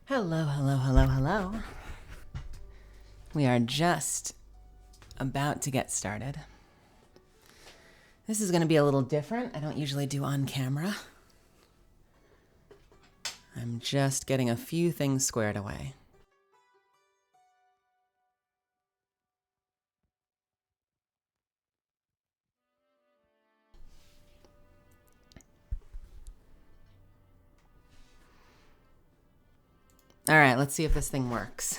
Hello, hello, hello, hello. We are just about to get started. This is going to be a little different. I don't usually do on camera. I'm just getting a few things squared away. All right, let's see if this thing works.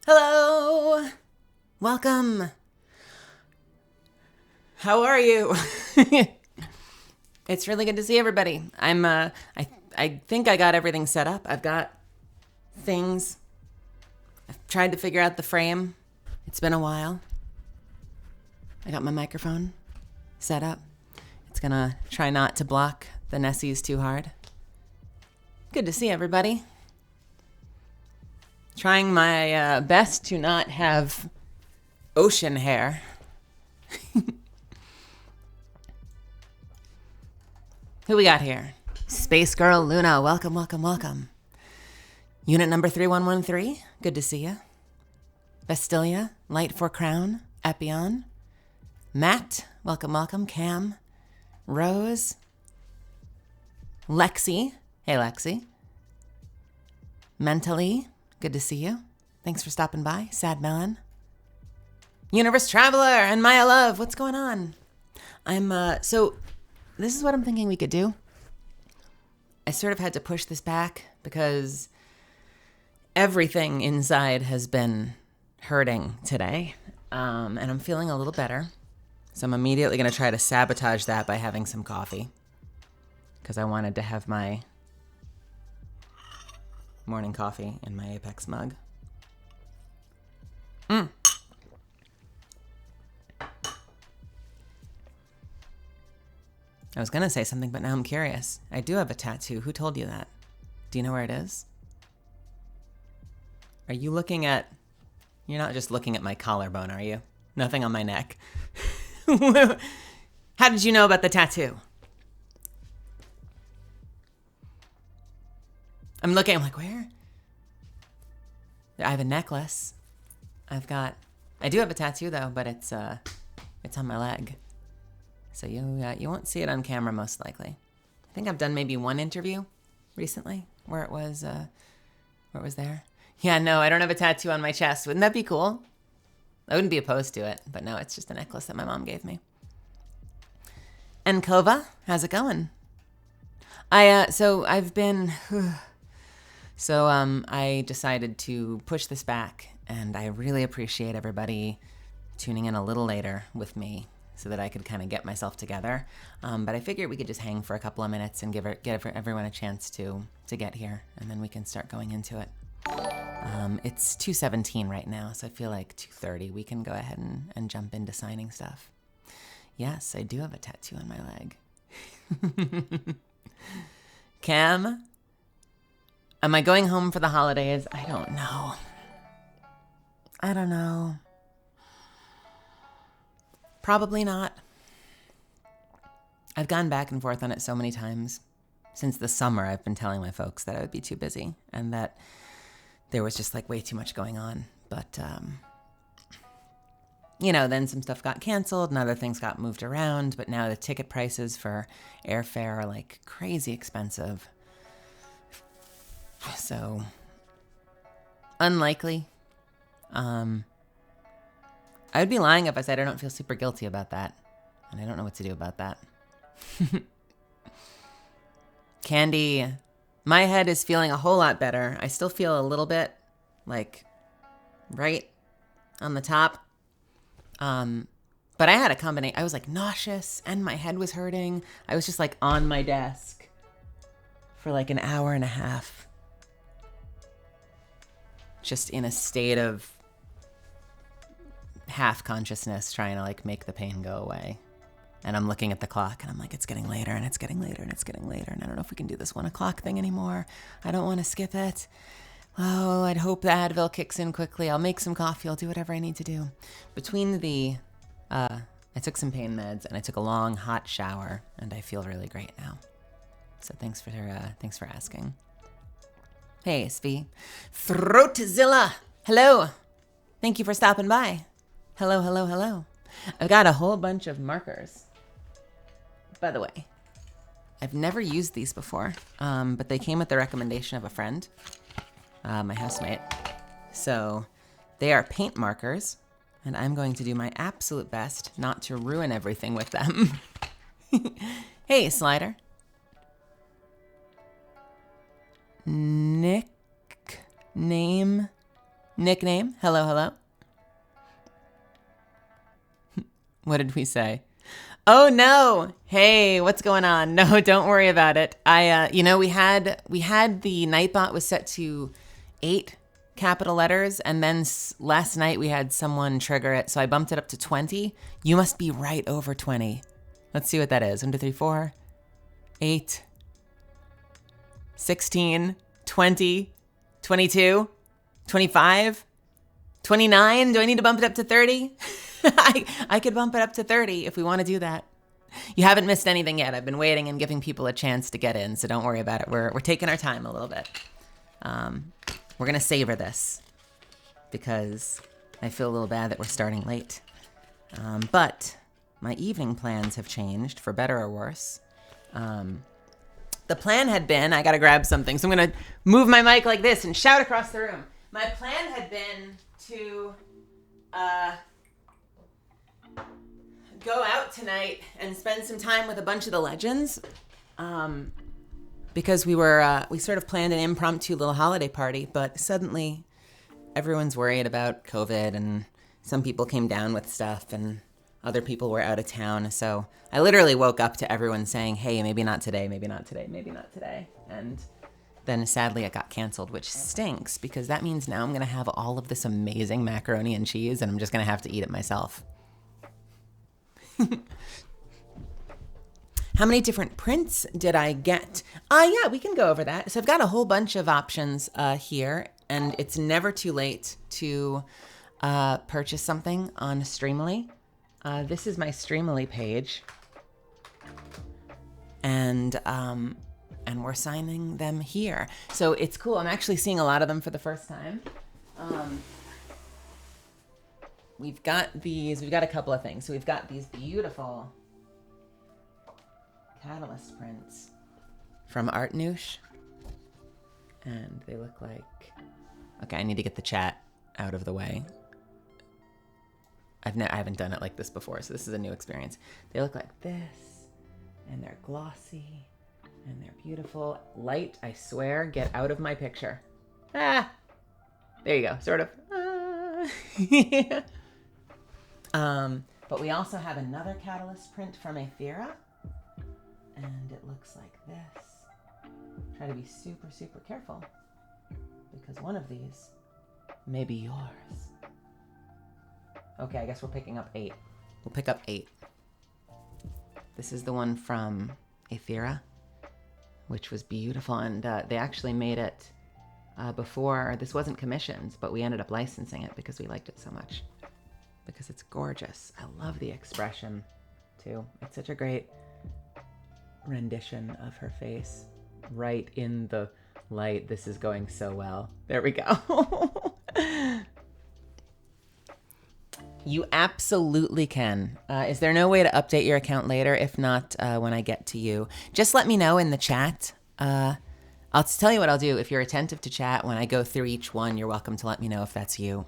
Hello! Welcome! How are you? It's really good to see everybody. I think I got everything set up. I've got things. I've tried to figure out the frame. It's been a while. I got my microphone set up. It's gonna try not to block the Nessies too hard. Good to see everybody. Trying my best to not have ocean hair. Who we got here? Space Girl Luna, welcome, welcome, welcome. Unit number 3113, good to see you. Bestilia, Light for Crown, Epion. Matt, welcome, welcome. Cam, Rose, Lexi, hey Lexi. Mentally, good to see you. Thanks for stopping by. Sad Melon. Universe Traveler and Maya Love, what's going on? So this is what I'm thinking we could do. I sort of had to push this back because everything inside has been hurting today. And I'm feeling a little better. So I'm immediately going to try to sabotage that by having some coffee. Because I wanted to have my morning coffee in my Apex mug. I was going to say something, but now I'm curious. I do have a tattoo. Who told you that? Do you know where it is? Are you looking at... You're not just looking at my collarbone, are you? Nothing on my neck. How did you know about the tattoo? I'm looking, I'm like, where? I have a necklace. I do have a tattoo though, but it's on my leg. So you won't see it on camera most likely. I think I've done maybe one interview recently where it was there. Yeah, no, I don't have a tattoo on my chest. Wouldn't that be cool? I wouldn't be opposed to it, but no, it's just a necklace that my mom gave me. And Kova, how's it going? I decided to push this back, and I really appreciate everybody tuning in a little later with me so that I could kind of get myself together. But I figured we could just hang for a couple of minutes and give everyone a chance to get here, and then we can start going into it. It's 2:17 right now, so I feel like 2:30 we can go ahead and jump into signing stuff. Yes, I do have a tattoo on my leg. Cam, am I going home for the holidays? I don't know. Probably not. I've gone back and forth on it so many times. Since the summer, I've been telling my folks that I would be too busy and that there was just like way too much going on. But, then some stuff got canceled and other things got moved around. But now the ticket prices for airfare are like crazy expensive. So, unlikely. I would be lying if I said I don't feel super guilty about that. And I don't know what to do about that. Candy, my head is feeling a whole lot better. I still feel a little bit like right on the top. But I had a combination. I was like nauseous and my head was hurting. I was just like on my desk for like an hour and a half. Just in a state of half consciousness, trying to like make the pain go away. And I'm looking at the clock and I'm like, it's getting later and it's getting later and it's getting later. And I don't know if we can do this 1 o'clock thing anymore. I don't want to skip it. Oh, I'd hope the Advil kicks in quickly. I'll make some coffee. I'll do whatever I need to do. Between I took some pain meds and I took a long hot shower and I feel really great now. So thanks for asking. Hey, Svi. Throatzilla. Hello. Thank you for stopping by. Hello, hello, hello. I've got a whole bunch of markers. By the way, I've never used these before, but they came at the recommendation of a friend, my housemate. So they are paint markers, and I'm going to do my absolute best not to ruin everything with them. Hey, Slider. Nickname. Hello, hello. What did we say? Oh no! Hey, what's going on? No, don't worry about it. We had the Nightbot was set to 8 capital letters, and then last night we had someone trigger it, so I bumped it up to 20. You must be right over 20. Let's see what that is. 1, 2, 3, 4, 8, 16, 20, 22, 25, 29. Do I need to bump it up to 30? I could bump it up to 30 if we want to do that. You haven't missed anything yet. I've been waiting and giving people a chance to get in, so don't worry about it. We're taking our time a little bit. We're going to savor this because I feel a little bad that we're starting late. But my evening plans have changed, for better or worse. The plan had been, I got to grab something, so I'm going to move my mic like this and shout across the room. My plan had been to go out tonight and spend some time with a bunch of the legends, because we sort of planned an impromptu little holiday party, but suddenly everyone's worried about COVID, and some people came down with stuff and other people were out of town. So I literally woke up to everyone saying, hey, maybe not today, maybe not today, maybe not today. And then sadly it got canceled, which stinks because that means now I'm going to have all of this amazing macaroni and cheese and I'm just going to have to eat it myself. How many different prints did I get? Yeah, we can go over that. So I've got a whole bunch of options here, and it's never too late to purchase something on Streamily. This is my Streamily page, and we're signing them here. So it's cool. I'm actually seeing a lot of them for the first time. We've got a couple of things. So we've got these beautiful Catalyst prints from Art Noosh. And they look like, okay, I need to get the chat out of the way. I haven't done it like this before, so this is a new experience. They look like this, and they're glossy, and they're beautiful. Light, I swear, get out of my picture. Ah, there you go, sort of. But we also have another Catalyst print from Aethera, and it looks like this. Try to be super, super careful, because one of these may be yours. Okay, I guess we're picking up 8. We'll pick up 8. This is the one from Aethera, which was beautiful, and they actually made it before. This wasn't commissioned, but we ended up licensing it because we liked it so much. Because it's gorgeous. I love the expression, too. It's such a great rendition of her face. Right in the light. This is going so well. There we go. You absolutely can. Is there no way to update your account later? If not, when I get to you, just let me know in the chat. I'll tell you what I'll do. If you're attentive to chat, when I go through each one, you're welcome to let me know if that's you.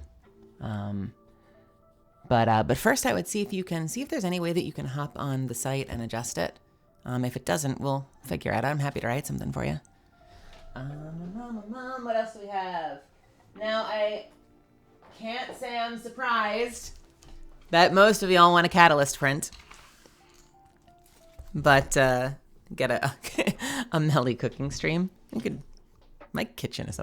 But first I would see if there's any way that you can hop on the site and adjust it. If it doesn't, we'll figure it out. I'm happy to write something for you. What else do we have? Now, I can't say I'm surprised that most of y'all want a Catalyst print. But get a MELI cooking stream. My kitchen is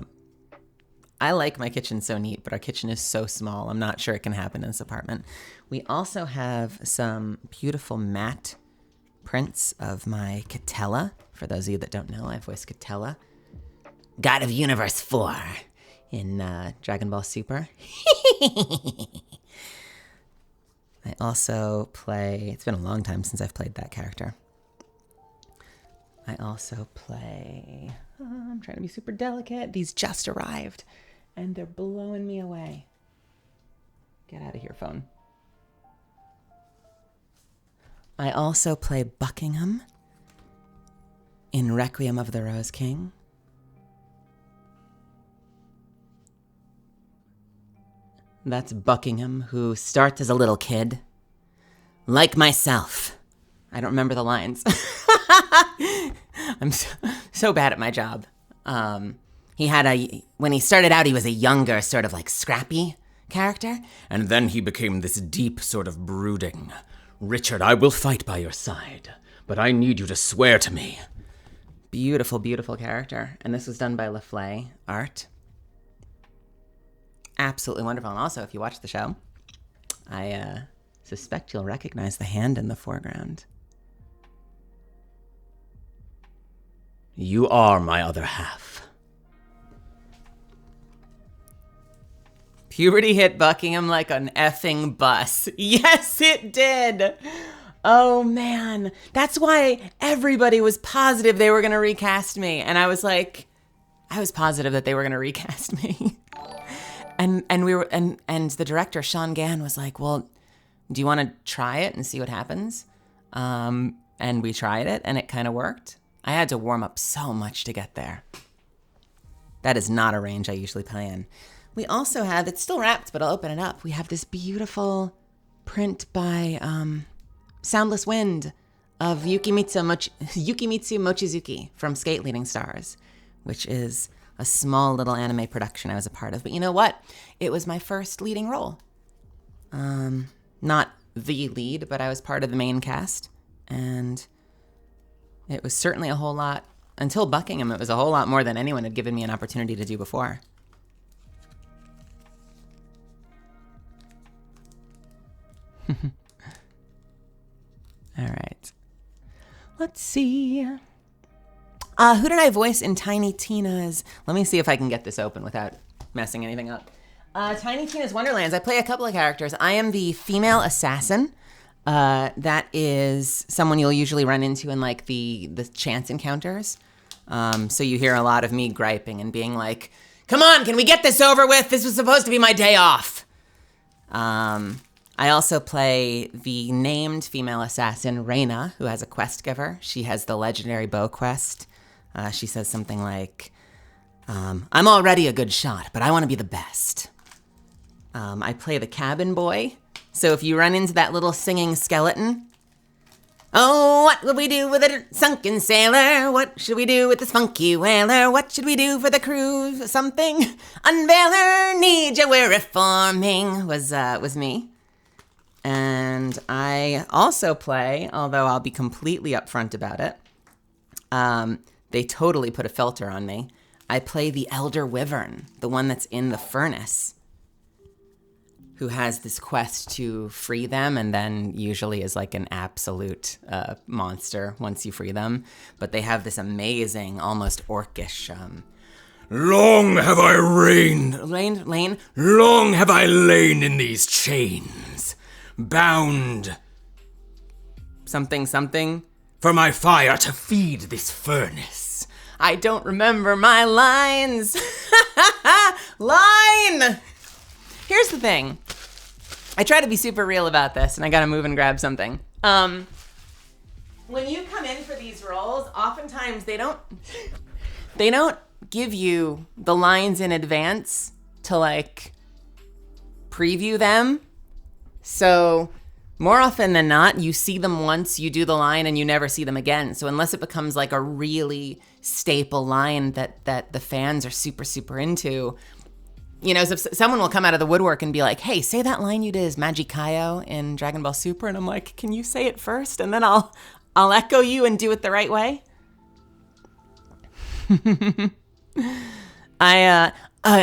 I like my kitchen so neat, but our kitchen is so small. I'm not sure it can happen in this apartment. We also have some beautiful matte prints of my Catella. For those of you that don't know, I voice Catella, God of Universe 4 in Dragon Ball Super. I also play, it's been a long time since I've played that character. I also play, I'm trying to be super delicate. These just arrived and they're blowing me away. Get out of here, phone. I also play Buckingham in Requiem of the Rose King. That's Buckingham, who starts as a little kid, like myself. I don't remember the lines. I'm so bad at my job. When he started out, he was a younger, sort of like scrappy character. And then he became this deep, sort of brooding, Richard, I will fight by your side, but I need you to swear to me. Beautiful, beautiful character. And this was done by LaFlay Art. Absolutely wonderful. And also, if you watch the show, I suspect you'll recognize the hand in the foreground. You are my other half. Puberty hit Buckingham like an effing bus. Yes, it did. Oh, man. That's why everybody was positive they were going to recast me. And I was positive that they were going to recast me. And the director, Sean Gann, was like, well, do you want to try it and see what happens? And we tried it, and it kind of worked. I had to warm up so much to get there. That is not a range I usually play in. We also have, it's still wrapped, but I'll open it up. We have this beautiful print by Soundless Wind of Yukimitsu Mochizuki from Skate Leading Stars, which is a small little anime production I was a part of. But you know what? It was my first leading role. Not the lead, but I was part of the main cast. And it was certainly a whole lot. Until Buckingham, it was a whole lot more than anyone had given me an opportunity to do before. All right. Let's see. Who did I voice in Tiny Tina's? Let me see if I can get this open without messing anything up. Tiny Tina's Wonderlands. I play a couple of characters. I am the female assassin. That is someone you'll usually run into in like the chance encounters. So you hear a lot of me griping and being like, "Come on, can we get this over with? This was supposed to be my day off." I also play the named female assassin, Reyna, who has a quest giver. She has the legendary bow quest. She says something like, I'm already a good shot, but I want to be the best. I play the cabin boy. So if you run into that little singing skeleton, oh, what will we do with a sunken sailor? What should we do with this funky whaler? What should we do for the crew? Something. Unveiler, need you, we're reforming, was me. And I also play, although I'll be completely upfront about it, they totally put a filter on me. I play the Elder Wyvern, the one that's in the furnace, who has this quest to free them and then usually is like an absolute monster once you free them. But they have this amazing, almost orcish... Long have I lain? Long have I lain in these chains, bound... something, for my fire to feed this furnace. I don't remember my lines. Line! Here's the thing. I try to be super real about this, and I gotta move and grab something. When you come in for these roles, oftentimes they don't give you the lines in advance to like preview them. So more often than not, you see them once, you do the line, and you never see them again. So unless it becomes like a really staple line that the fans are super, super into, you know, so someone will come out of the woodwork and be like, hey, say that line you did as Magikaio in Dragon Ball Super. And I'm like, can you say it first? And then I'll echo you and do it the right way. I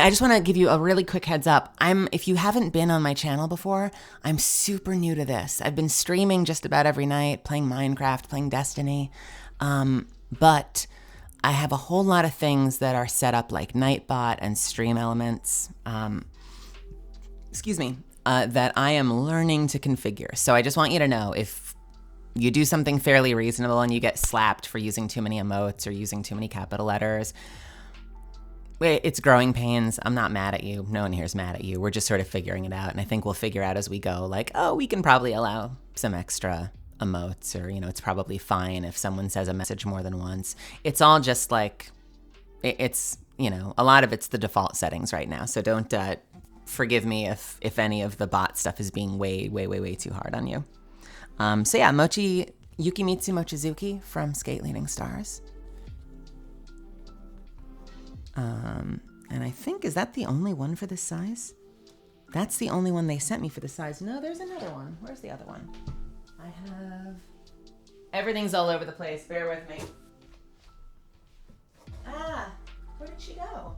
just want to give you a really quick heads up. If you haven't been on my channel before, I'm super new to this. I've been streaming just about every night, playing Minecraft, playing Destiny. But I have a whole lot of things that are set up like Nightbot and Stream Elements, that I am learning to configure. So I just want you to know, if you do something fairly reasonable and you get slapped for using too many emotes or using too many capital letters. It's growing pains. I'm not mad at you. No one here's mad at you. We're just sort of figuring it out. And I think we'll figure out as we go, like, oh, we can probably allow some extra emotes, or, it's probably fine if someone says a message more than once. It's all just like, it's, a lot of it's the default settings right now. So don't forgive me if any of the bot stuff is being way, way, way, way too hard on you. So yeah, Yukimitsu Mochizuki from Skate Leading Stars. And I think, is that the only one for this size? That's the only one they sent me for the size. No, there's another one. Where's the other one? I have... Everything's all over the place. Bear with me. Where did she go?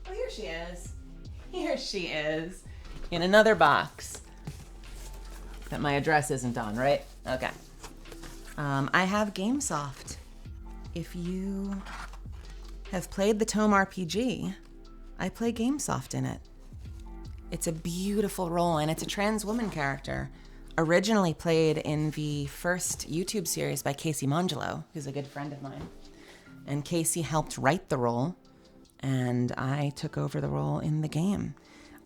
Oh, here she is. Here she is. In another box that my address isn't on, right? Okay. I have GameSoft. If you have played the Tome RPG, I play GameSoft in it. It's a beautiful role, and it's a trans woman character. Originally played in the first YouTube series by Casey Mongelo, who's a good friend of mine. And Casey helped write the role, and I took over the role in the game.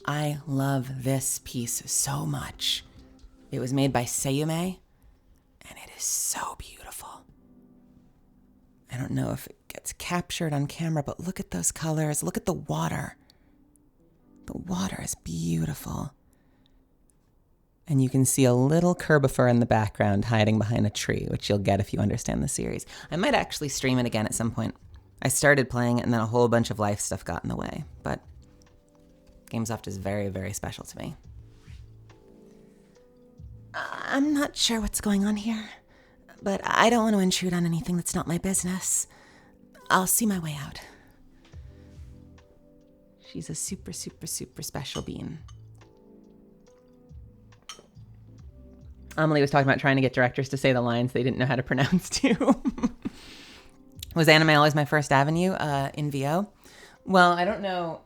I love this piece so much. It was made by Seyume, and it is so beautiful. I don't know if it gets captured on camera, but look at those colors. Look at the water. The water is beautiful. And you can see a little Kerbifer in the background hiding behind a tree, which you'll get if you understand the series. I might actually stream it again at some point. I started playing it and then a whole bunch of life stuff got in the way, but GameSoft is very, very special to me. I'm not sure what's going on here, but I don't want to intrude on anything that's not my business. I'll see my way out. She's a super, super, super special bean. Amelie was talking about trying to get directors to say the lines they didn't know how to pronounce too. Was anime always my first avenue in VO? Well, I don't know.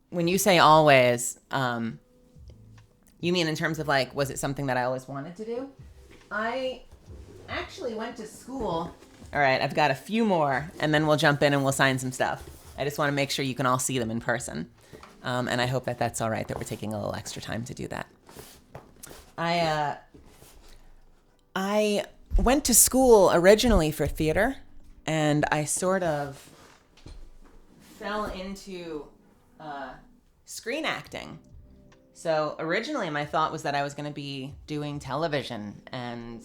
When you say always, you mean in terms of like, was it something that I always wanted to do? I actually went to school. All right, I've got a few more, and then we'll jump in and we'll sign some stuff. I just want to make sure you can all see them in person. And I hope that that's all right, that we're taking a little extra time to do that. I went to school originally for theater, and I sort of fell into screen acting. So originally my thought was that I was going to be doing television and,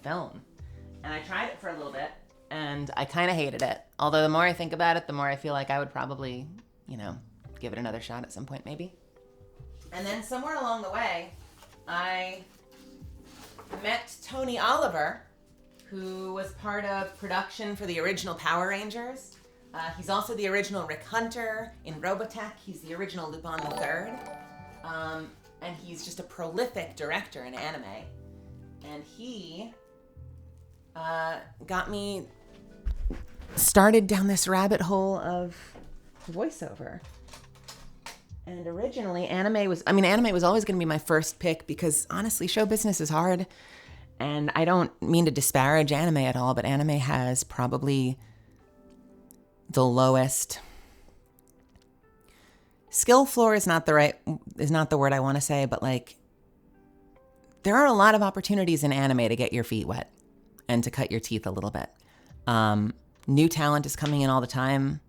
film. And I tried it for a little bit, and I kind of hated it. Although the more I think about it, the more I feel like I would probably, give it another shot at some point maybe. And then somewhere along the way, I met Tony Oliver, who was part of production for the original Power Rangers. He's also the original Rick Hunter in Robotech. He's the original Lupin III. And he's just a prolific director in anime. And he got me started down this rabbit hole of voiceover. And originally, anime was always going to be my first pick because, honestly, show business is hard. And I don't mean to disparage anime at all, but anime has probably the lowest skill floor is not the word I want to say, but like there are a lot of opportunities in anime to get your feet wet and to cut your teeth a little bit. New talent is coming in all the time.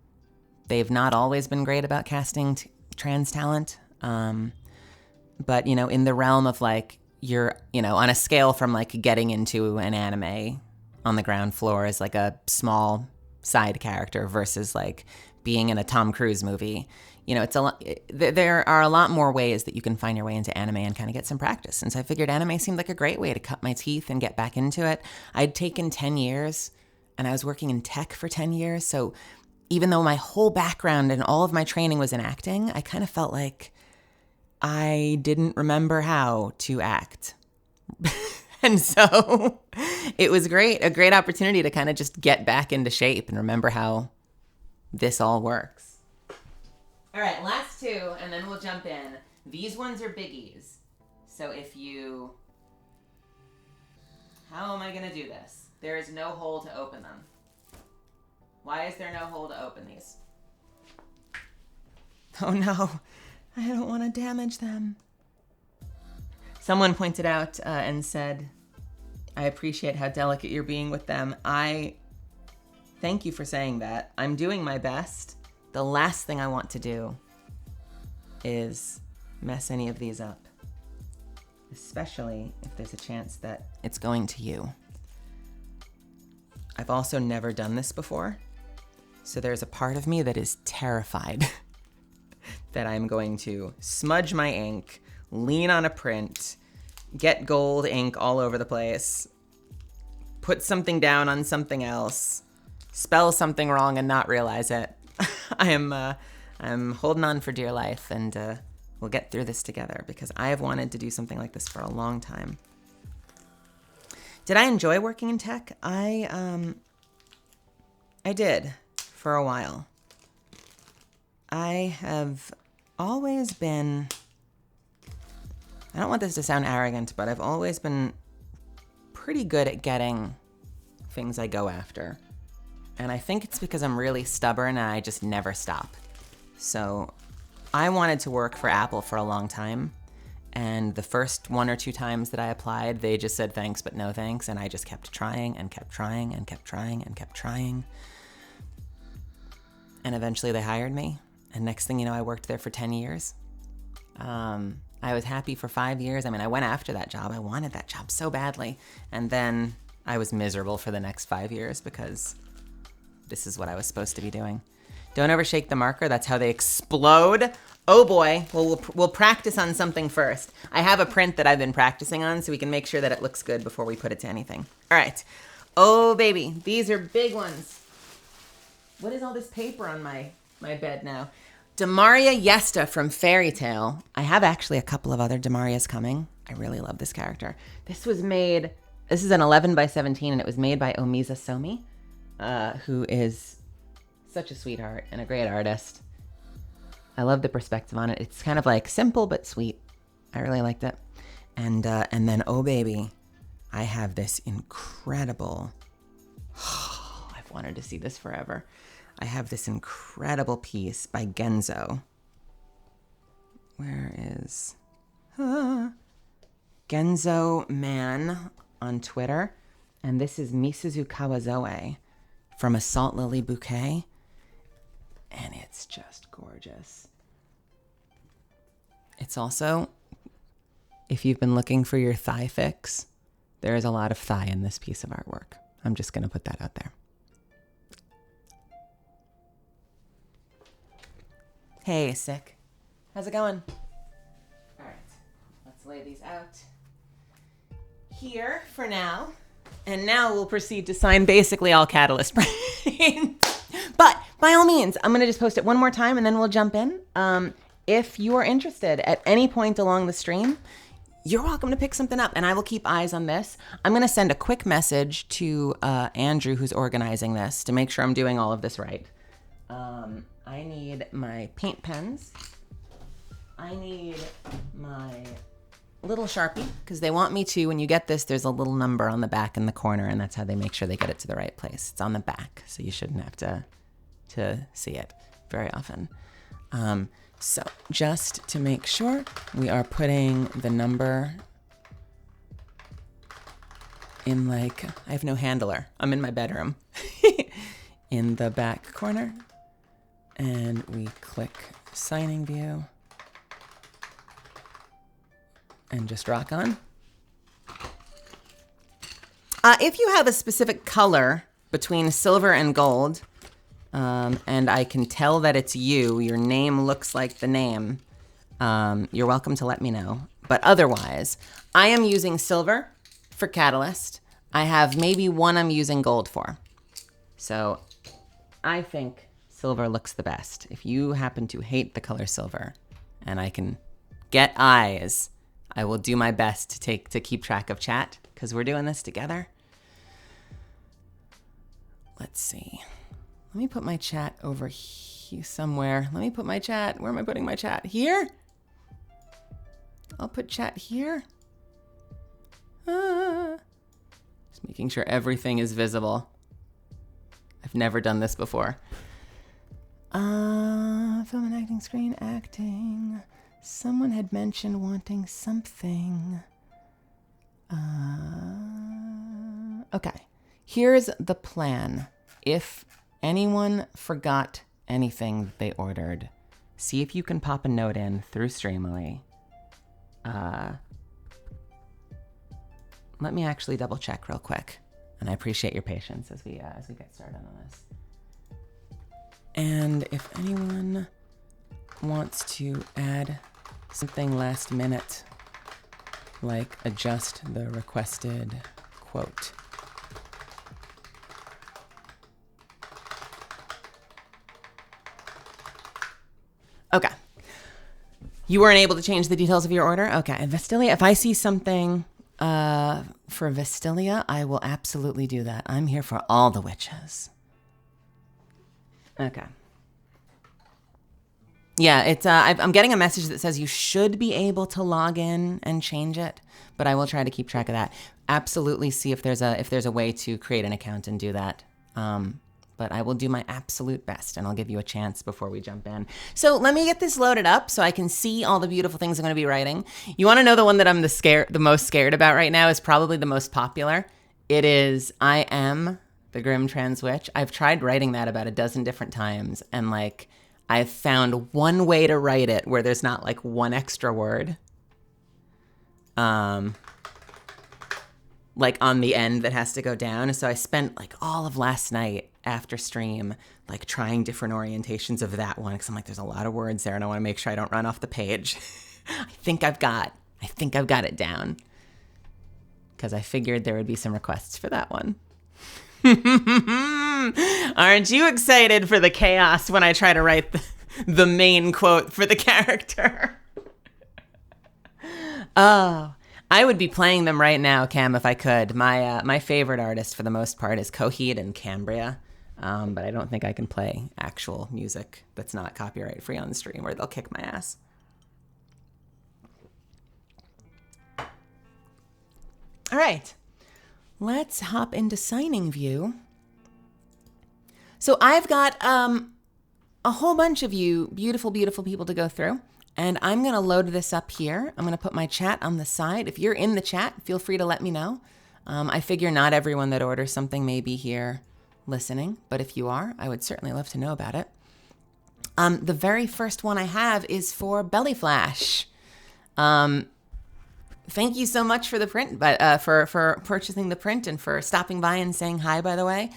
They've not always been great about casting trans talent. But, in the realm of like, you're, on a scale from like getting into an anime on the ground floor as like a small side character versus like being in a Tom Cruise movie, it's a lot, there are a lot more ways that you can find your way into anime and kind of get some practice. And so I figured anime seemed like a great way to cut my teeth and get back into it. I'd taken 10 years and I was working in tech for 10 years. So even though my whole background and all of my training was in acting, I kind of felt like I didn't remember how to act. And so it was a great opportunity to kind of just get back into shape and remember how this all works. All right, last two, and then we'll jump in. These ones are biggies. So how am I going to do this? There is no hole to open them. Why is there no hole to open these? Oh no, I don't want to damage them. Someone pointed out and said, I appreciate how delicate you're being with them. Thank you for saying that. I'm doing my best. The last thing I want to do is mess any of these up, especially if there's a chance that it's going to you. I've also never done this before, so there's a part of me that is terrified that I'm going to smudge my ink, lean on a print, get gold ink all over the place, put something down on something else, spell something wrong and not realize it. I'm holding on for dear life, and we'll get through this together because I have wanted to do something like this for a long time. Did I enjoy working in tech? I did for a while. I have always been, I don't want this to sound arrogant, but I've always been pretty good at getting things I go after. And I think it's because I'm really stubborn and I just never stop. So I wanted to work for Apple for a long time. And the first 1 or 2 times that I applied, they just said thanks, but no thanks. And I just kept trying and kept trying and kept trying and kept trying. And eventually they hired me. And next thing you know, I worked there for 10 years. I was happy for 5 years. I mean, I went after that job. I wanted that job so badly. And then I was miserable for the next 5 years because this is what I was supposed to be doing. Don't ever shake the marker. That's how they explode. Oh boy. Well, we'll practice on something first. I have a print that I've been practicing on so we can make sure that it looks good before we put it to anything. All right. Oh baby, these are big ones. What is all this paper on my bed now? Demaria Yesta from Fairy Tale. I have actually a couple of other Demarias coming. I really love this character. This is an 11 by 17 and it was made by Omiza Somi, who is such a sweetheart and a great artist. I love the perspective on it. It's kind of like simple but sweet. I really liked it. And then, oh baby, I have this incredible, I've wanted to see this forever. I have this incredible piece by Genzo. Where is Genzo Man on Twitter? And this is Misuzu Kawazoe from A Salt Lily Bouquet. And it's just gorgeous. It's also, if you've been looking for your thigh fix, there is a lot of thigh in this piece of artwork. I'm just going to put that out there. Hey, Sick. How's it going? All right, let's lay these out here for now. And now we'll proceed to sign basically all Catalyst prints. But by all means, I'm going to just post it one more time and then we'll jump in. If you are interested at any point along the stream, you're welcome to pick something up and I will keep eyes on this. I'm going to send a quick message to Andrew, who's organizing this, to make sure I'm doing all of this right. I need my paint pens. I need my little Sharpie, because they want me to, when you get this, there's a little number on the back in the corner, and that's how they make sure they get it to the right place. It's on the back, so you shouldn't have to see it very often. So just to make sure, we are putting the number in, like, I have no handler. I'm in my bedroom. In the back corner. And we click signing view. And just rock on. If you have a specific color between silver and gold, and I can tell that it's you, your name looks like the name, you're welcome to let me know. But otherwise, I am using silver for Catalyst. I have maybe one I'm using gold for. So I think silver looks the best. If you happen to hate the color silver and I can get eyes, I will do my best to keep track of chat because we're doing this together. Let's see. Let me put my chat over here somewhere. Let me put my chat. Where am I putting my chat? Here? I'll put chat here. Just making sure everything is visible. I've never done this before. Film and acting, screen acting. Someone had mentioned wanting something. Okay, here's the plan. If anyone forgot anything they ordered, see if you can pop a note in through Streamily. Let me actually double check real quick, and I appreciate your patience as we get started on this. And if anyone wants to add something last minute, like adjust the requested quote. Okay. You weren't able to change the details of your order? Okay. Vestilia, if I see something for Vestilia, I will absolutely do that. I'm here for all the witches. Okay. Yeah, it's I'm getting a message that says you should be able to log in and change it, but I will try to keep track of that. Absolutely see if there's a way to create an account and do that. But I will do my absolute best, and I'll give you a chance before we jump in. So let me get this loaded up so I can see all the beautiful things I'm going to be writing. You want to know the one that I'm the most scared about right now is probably the most popular. It is I Am the Grim Trans Witch. I've tried writing that about a dozen different times, and like I've found one way to write it where there's not like one extra word. Like on the end that has to go down. So I spent like all of last night after stream, like trying different orientations of that one. Cause I'm like, there's a lot of words there and I want to make sure I don't run off the page. I think I've got it down. Cause I figured there would be some requests for that one. Aren't you excited for the chaos when I try to write the main quote for the character? Oh, I would be playing them right now, Cam, if I could. My favorite artist for the most part is Coheed and Cambria, but I don't think I can play actual music that's not copyright free on the stream or they'll kick my ass. All right, let's hop into signing view. So I've got a whole bunch of you beautiful, beautiful people to go through. And I'm going to load this up here. I'm going to put my chat on the side. If you're in the chat, feel free to let me know. I figure not everyone that orders something may be here listening, but if you are, I would certainly love to know about it. The very first one I have is for Belly Flash. Thank you so much for the print, but for purchasing the print and for stopping by and saying hi, by the way.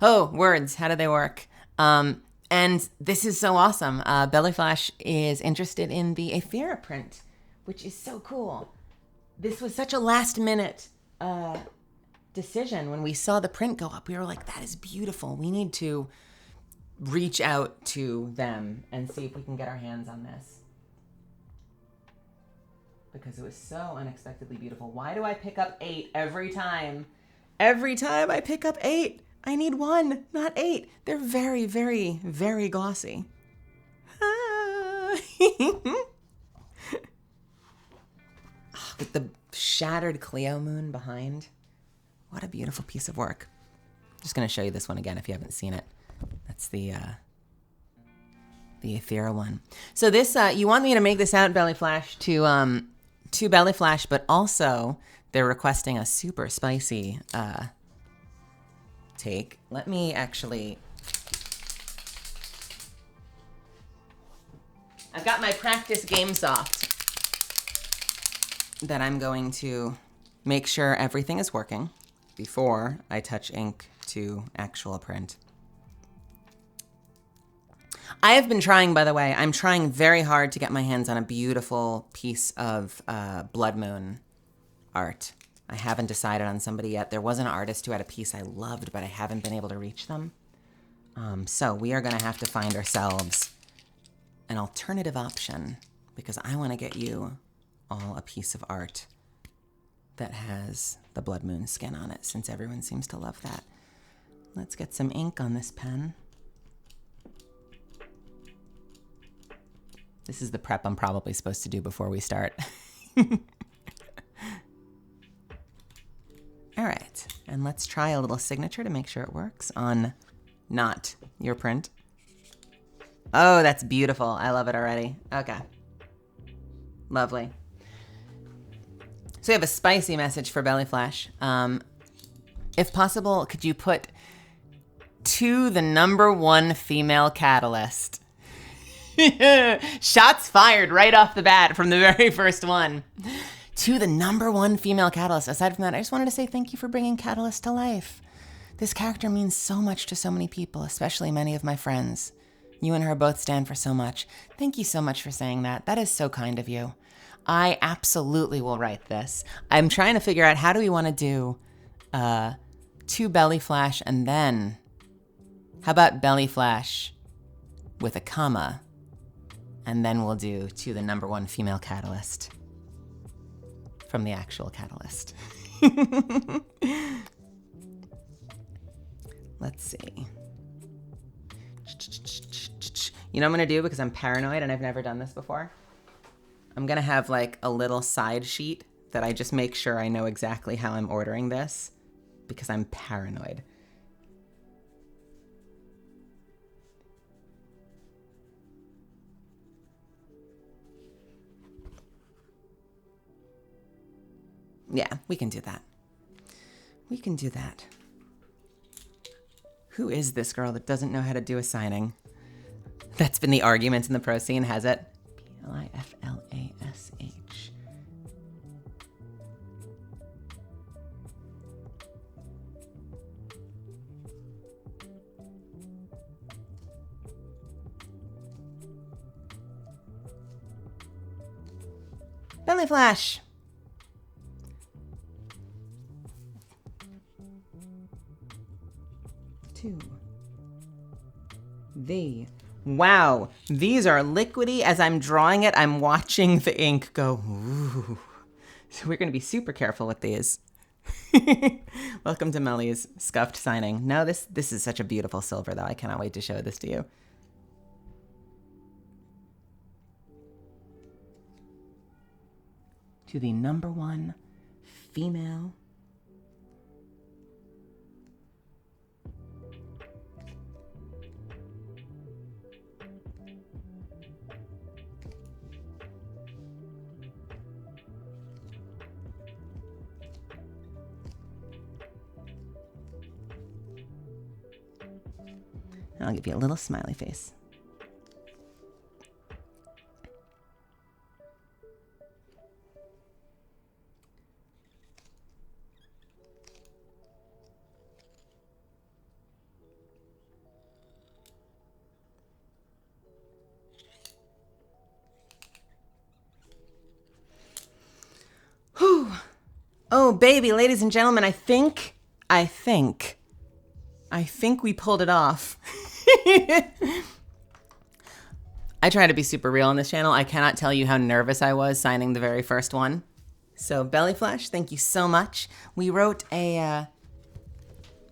Oh, words, how do they work? And this is so awesome. Belly Flash is interested in the Aethera print, which is so cool. This was such a last minute decision. When we saw the print go up, we were like, that is beautiful. We need to reach out to them and see if we can get our hands on this. Because it was so unexpectedly beautiful. Why do I pick up 8 every time? Every time I pick up 8. I need 1, not 8. They're very, very, very glossy. With the shattered Cleo moon behind. What a beautiful piece of work. I'm just going to show you this one again if you haven't seen it. That's the Aethera one. So this, you want me to make this out, Belly Flash, to Belly Flash, but also they're requesting a super spicy take. Let me actually... I've got my practice GameSoft that I'm going to make sure everything is working before I touch ink to actual print. I have been trying, by the way, I'm trying very hard to get my hands on a beautiful piece of Blood Moon art. I haven't decided on somebody yet. There was an artist who had a piece I loved, but I haven't been able to reach them. So we are going to have to find ourselves an alternative option because I want to get you all a piece of art that has the Blood Moon skin on it, since everyone seems to love that. Let's get some ink on this pen. This is the prep I'm probably supposed to do before we start. All right, and let's try a little signature to make sure it works on not your print. Oh, that's beautiful. I love it already. Okay. Lovely. So we have a spicy message for Belly Flash. If possible, could you put to the #1 female catalyst? Shots fired right off the bat from the very first one. To the #1 female catalyst. Aside from that, I just wanted to say thank you for bringing Catalyst to life. This character means so much to so many people, especially many of my friends. You and her both stand for so much. Thank you so much for saying that. That is so kind of you. I absolutely will write this. I'm trying to figure out how do we want to do to Belly Flash and then how about Belly Flash with a comma and then we'll do to the #1 female catalyst from the actual catalyst. Let's see. You know what I'm gonna do because I'm paranoid and I've never done this before? I'm gonna have like a little side sheet that I just make sure I know exactly how I'm ordering this because I'm paranoid. Yeah, we can do that. We can do that. Who is this girl that doesn't know how to do a signing? That's been the argument in the pro scene, has it? P-L-I-F-L-A-S-H. Belly Flash! Wow, these are liquidy. As I'm drawing it, I'm watching the ink go, ooh. So we're gonna be super careful with these. Welcome to MELI's scuffed signing. No, this is such a beautiful silver though. I cannot wait to show this to you. To the #1 female . I'll give you a little smiley face. Whew. Oh, baby, ladies and gentlemen, I think we pulled it off. I try to be super real on this channel. I cannot tell you how nervous I was signing the very first one. So Belly Flash, thank you so much. We wrote a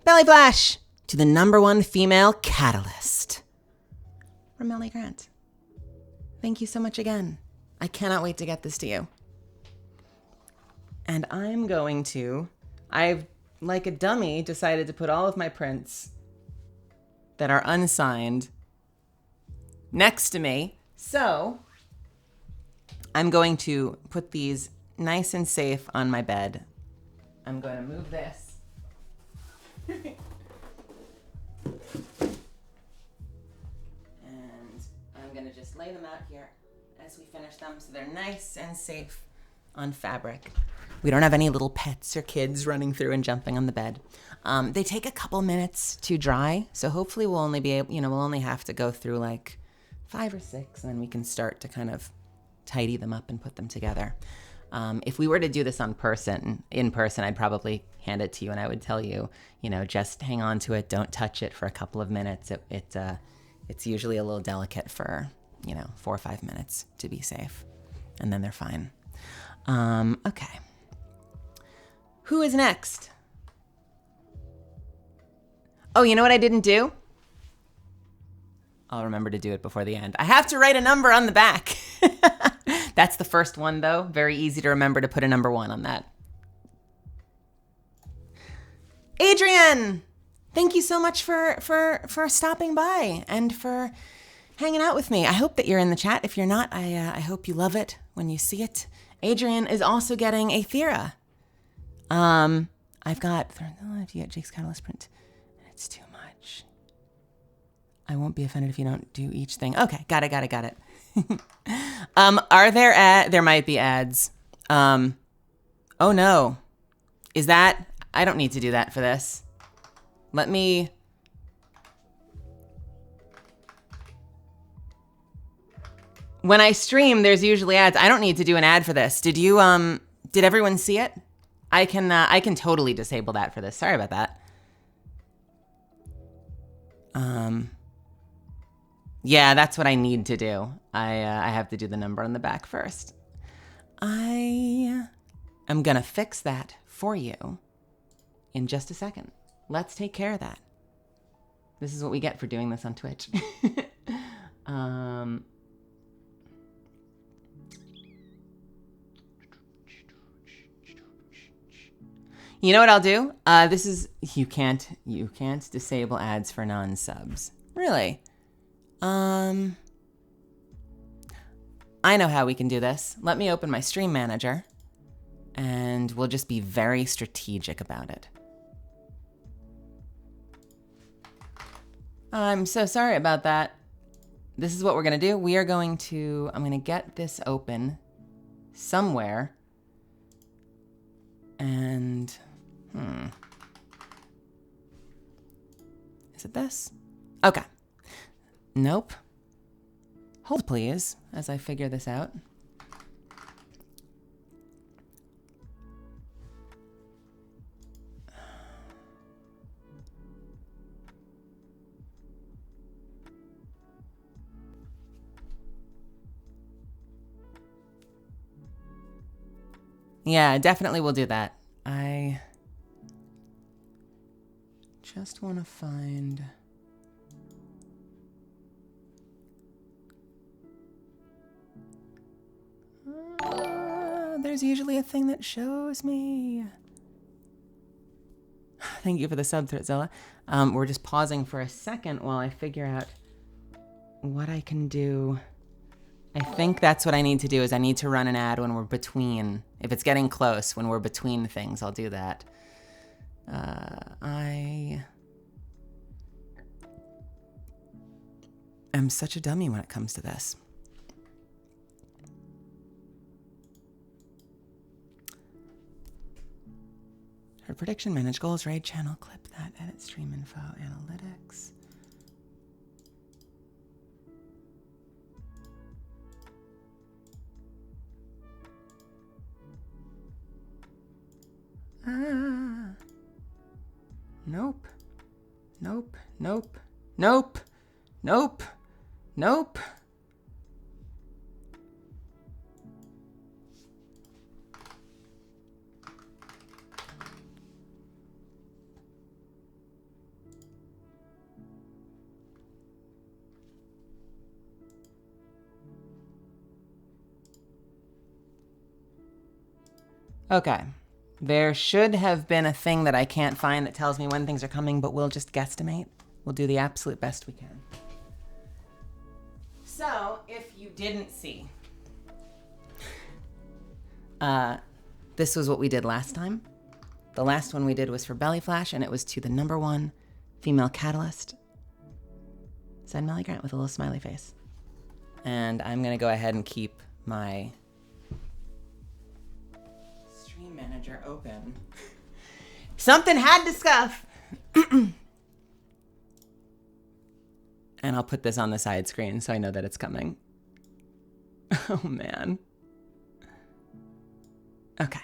Belly Flash to the #1 female catalyst from Melly Grant. Thank you so much again. I cannot wait to get this to you. And I'm going to, I've, like a dummy, decided to put all of my prints that are unsigned next to me. So I'm going to put these nice and safe on my bed. I'm going to move this. And I'm going to just lay them out here as we finish them so they're nice and safe on fabric. We don't have any little pets or kids running through and jumping on the bed. They take a couple minutes to dry, so hopefully we'll only be able, we'll only have to go through like 5 or 6, and then we can start to kind of tidy them up and put them together. If we were to do this in person, I'd probably hand it to you and I would tell you, just hang on to it, don't touch it for a couple of minutes. It's usually a little delicate for, 4 or 5 minutes to be safe, and then they're fine. Okay. Who is next? Oh, you know what I didn't do? I'll remember to do it before the end. I have to write a number on the back. That's the first one, though. Very easy to remember to put a #1 on that. Adrian, thank you so much for stopping by and for hanging out with me. I hope that you're in the chat. If you're not, I hope you love it when you see it. Adrian is also getting a Thera. I've got, if you get Jake's Catalyst print, it's too much. I won't be offended if you don't do each thing. Okay, got it. Are there there might be ads. Oh no. Is that, I don't need to do that for this. Let me, when I stream, there's usually ads. I don't need to do an ad for this. Did you, did everyone see it? I can totally disable that for this. Sorry about that. Yeah, that's what I need to do. I have to do the number on the back first. I am gonna fix that for you in just a second. Let's take care of that. This is what we get for doing this on Twitch. You know what I'll do? This is, you can't disable ads for non-subs. Really? I know how we can do this. Let me open my stream manager and we'll just be very strategic about it. I'm so sorry about that. This is what we're gonna do. We are going to, I'm gonna get this open somewhere and, is it this? Okay. Nope. Hold please, as I figure this out. Yeah, definitely we'll do that. I just want to find... there's usually a thing that shows me. Thank you for the sub, Threatzilla. We're just pausing for a second while I figure out what I can do. I think that's what I need to do, is I need to run an ad when we're between. If it's getting close, when we're between things, I'll do that. I am such a dummy when it comes to this. Her prediction, manage goals, raid channel, clip that, edit stream info, analytics. Nope. Nope. Nope. Nope. Nope. Nope. Okay. There should have been a thing that I can't find that tells me when things are coming, but we'll just guesstimate. We'll do the absolute best we can. So, if you didn't see, this was what we did last time. The last one we did was for Belly Flash, and it was to the #1 female catalyst. Send MELI Grant with a little smiley face. And I'm gonna go ahead and keep my stream manager open. Something had to scuff. And I'll put this on the side screen so I know that it's coming. Oh man. Okay.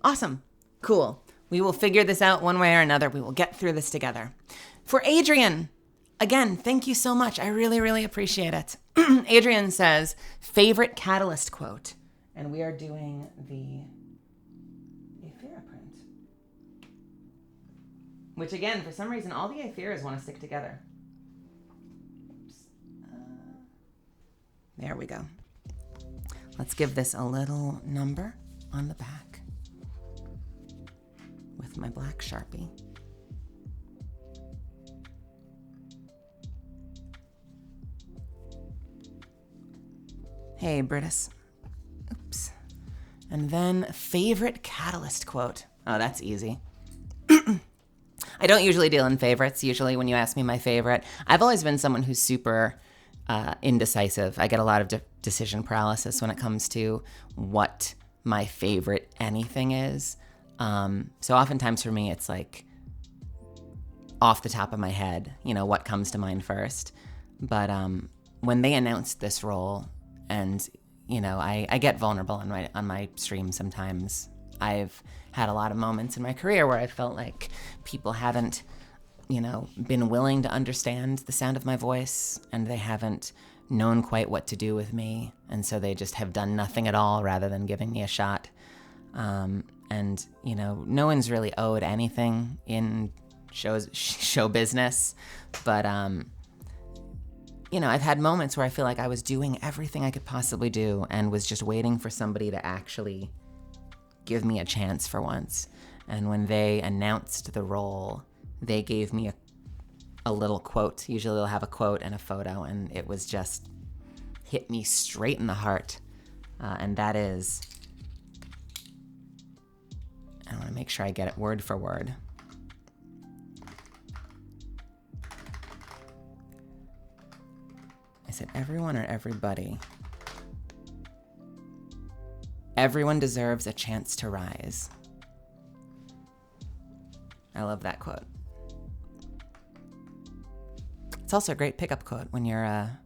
Awesome. Cool. We will figure this out one way or another. We will get through this together. For Adrian, again, thank you so much. I really, really appreciate it. Adrian says, favorite catalyst quote. And we are doing the Aethera print. Which again, for some reason, all the Aetheras want to stick together. There we go. Let's give this a little number on the back with my black Sharpie. Hey, Britus. Oops. And then favorite Catalyst quote. Oh, that's easy. I don't usually deal in favorites. Usually when you ask me my favorite, I've always been someone who's super indecisive. I get a lot of decision paralysis when it comes to what my favorite anything is. So oftentimes for me, it's like off the top of my head, what comes to mind first. But when they announced this role, and I get vulnerable on my stream sometimes. I've had a lot of moments in my career where I felt like people haven't, been willing to understand the sound of my voice, and they haven't known quite what to do with me, and so they just have done nothing at all rather than giving me a shot. And no one's really owed anything in show business, but I've had moments where I feel like I was doing everything I could possibly do and was just waiting for somebody to actually give me a chance for once. And when they announced the role, they gave me a little quote. Usually they'll have a quote and a photo, and it was just hit me straight in the heart. And that is, I want to make sure I get it word for word. I said, everyone or everybody? Everyone deserves a chance to rise. I love that quote. It's also a great pickup quote when you're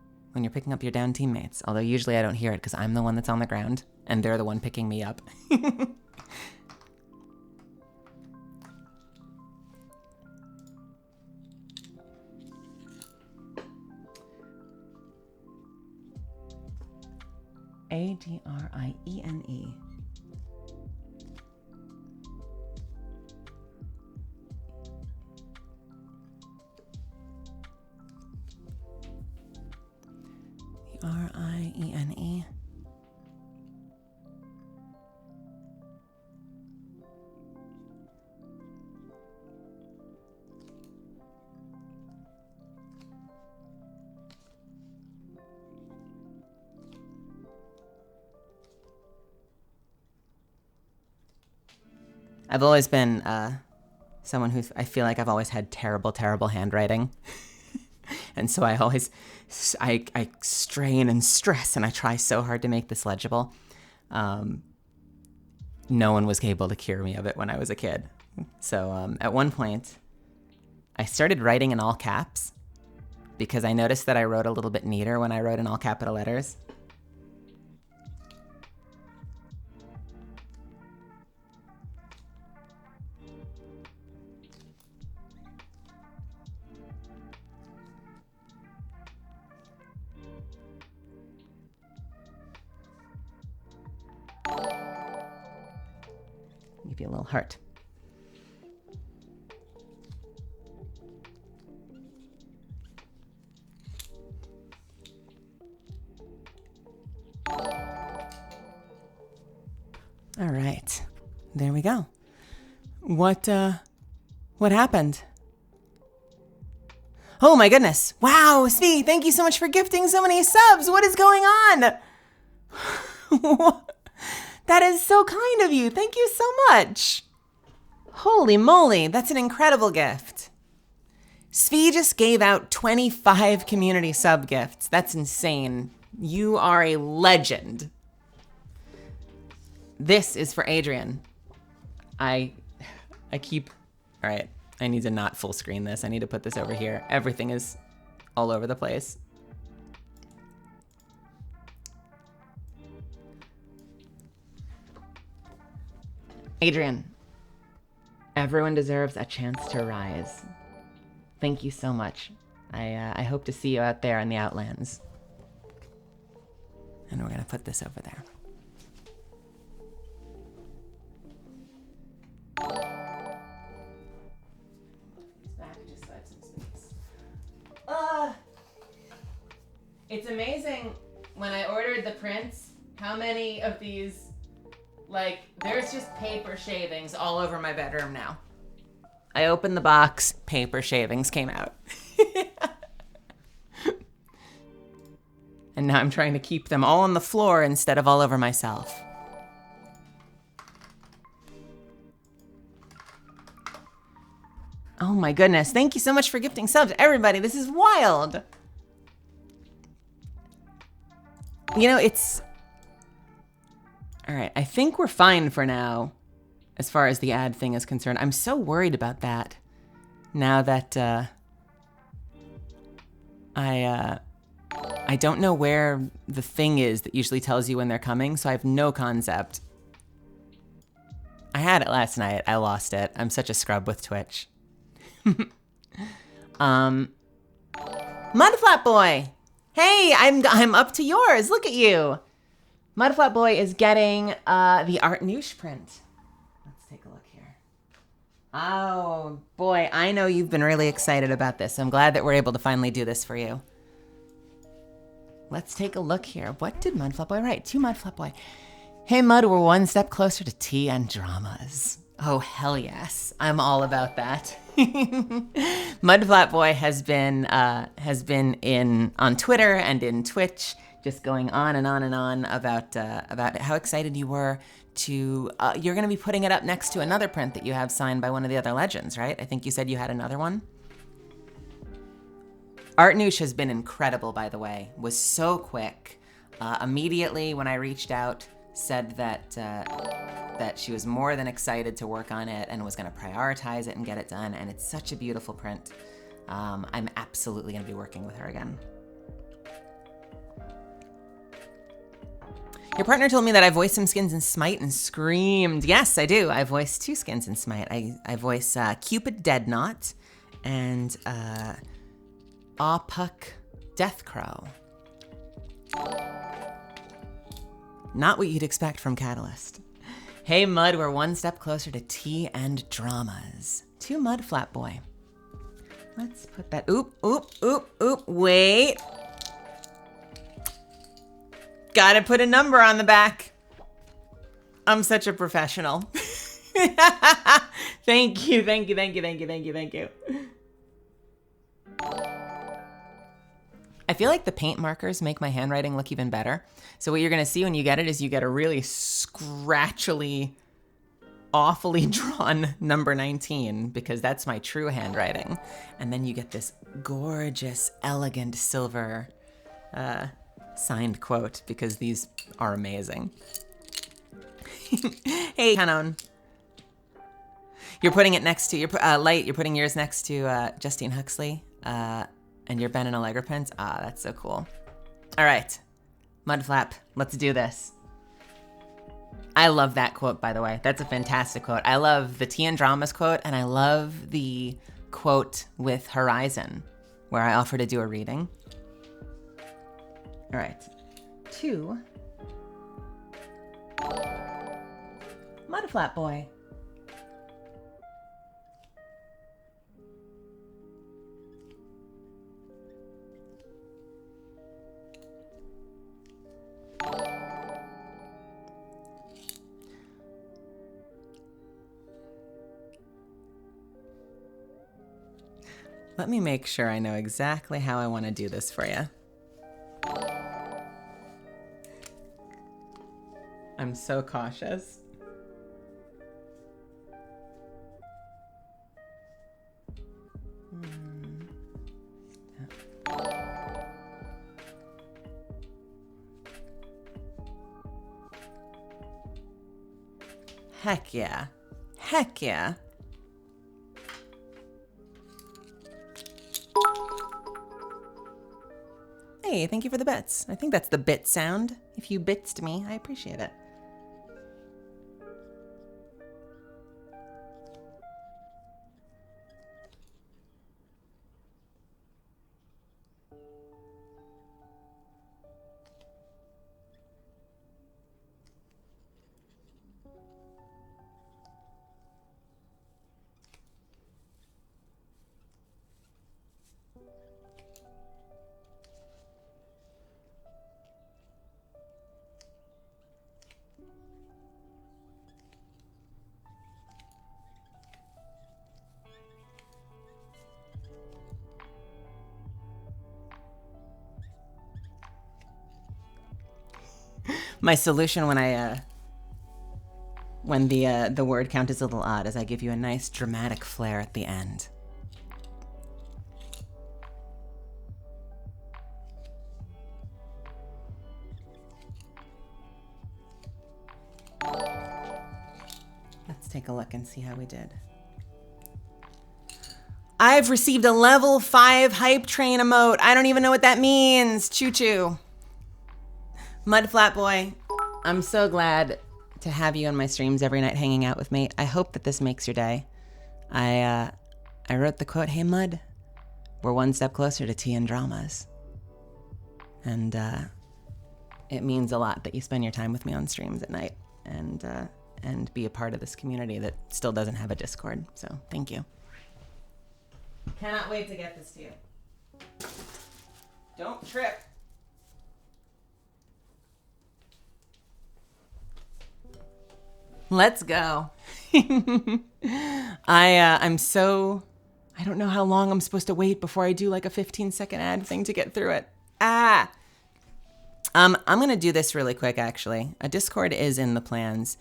picking up your down teammates. Although usually I don't hear it because I'm the one that's on the ground and they're the one picking me up. Adrienne. Riene. I've always been someone who I feel like I've always had terrible, terrible handwriting. And so I strain and stress, and I try so hard to make this legible. No one was able to cure me of it when I was a kid. So at one point, I started writing in all caps because I noticed that I wrote a little bit neater when I wrote in all capital letters. Give you a little heart. All right, there we go. What happened? Oh my goodness. Wow, Svee, thank you so much for gifting so many subs. What is going on? That is so kind of you. Thank you so much. Holy moly, that's an incredible gift. Svee just gave out 25 community sub gifts. That's insane. You are a legend. This is for Adrian. All right, I need to not full screen this. I need to put this over here. Everything is all over the place. Adrian, everyone deserves a chance to rise. Thank you so much. I hope to see you out there in the Outlands. And we're gonna put this over there. It's amazing when I ordered the prints, how many of these, there's just paper shavings all over my bedroom now. I opened the box, paper shavings came out. And now I'm trying to keep them all on the floor instead of all over myself. Oh my goodness. Thank you so much for gifting subs. Everybody, this is wild. You know, it's... All right, I think we're fine for now, as far as the ad thing is concerned. I'm so worried about that now that I don't know where the thing is that usually tells you when they're coming, so I have no concept. I had it last night. I lost it. I'm such a scrub with Twitch. Mudflat Boy! Hey, I'm up to yours. Look at you. Mudflat Boy is getting the Art Nouche print. Let's take a look here. Oh, boy, I know you've been really excited about this. I'm glad that we're able to finally do this for you. Let's take a look here. What did Mudflat Boy write? To Mudflat Boy. Hey, Mud, we're one step closer to tea and dramas. Oh, hell yes. I'm all about that. Mudflat Boy has been on Twitter and in Twitch, just going on and on and on about how excited you were to, you're going to be putting it up next to another print that you have signed by one of the other legends, right? I think you said you had another one. Art Nouche has been incredible, by the way. Was so quick. Immediately when I reached out, said that that she was more than excited to work on it and was going to prioritize it and get it done. And it's such a beautiful print. I'm absolutely going to be working with her again. Your partner told me that I voiced some skins in Smite and screamed. Yes, I do. I voiced 2 skins in Smite. I voice Cupid Deadknot and Puck Deathcrow. Not what you'd expect from Catalyst. Hey Mud, we're one step closer to tea and dramas. To Mudflat Boy. Let's put that, oop, wait. Gotta put a number on the back. I'm such a professional. Thank you. I feel like the paint markers make my handwriting look even better. So what you're gonna see when you get it is you get a really scratchily, awfully drawn number 19, because that's my true handwriting. And then you get this gorgeous, elegant silver signed quote, because these are amazing. Hey, Canon. You're putting it next to, Light, you're putting yours next to Justine Huxley. And your Ben and Allegra prints? Ah, that's so cool. All right, Mudflap, let's do this. I love that quote, by the way. That's a fantastic quote. I love the Tea and Dramas quote, and I love the quote with Horizon, where I offer to do a reading. All right, 2. Mudflap Boy. Let me make sure I know exactly how I want to do this for you. I'm so cautious. Heck yeah. Heck yeah. Hey, thank you for the bits. I think that's the bit sound. If you bitsed me, I appreciate it. My solution when the word count is a little odd is I give you a nice dramatic flair at the end. Let's take a look and see how we did. I've received a level 5 hype train emote. I don't even know what that means. Choo choo. Mud Flat Boy, I'm so glad to have you on my streams every night hanging out with me. I hope that this makes your day. I wrote the quote, "Hey Mud, we're one step closer to tea and dramas." And it means a lot that you spend your time with me on streams at night and be a part of this community that still doesn't have a Discord. So thank you. Cannot wait to get this to you. Don't trip. Let's go. I'm so, I don't know how long I'm supposed to wait before I do like a 15-second ad thing to get through it. I'm gonna do this really quick actually. A Discord is in the plans.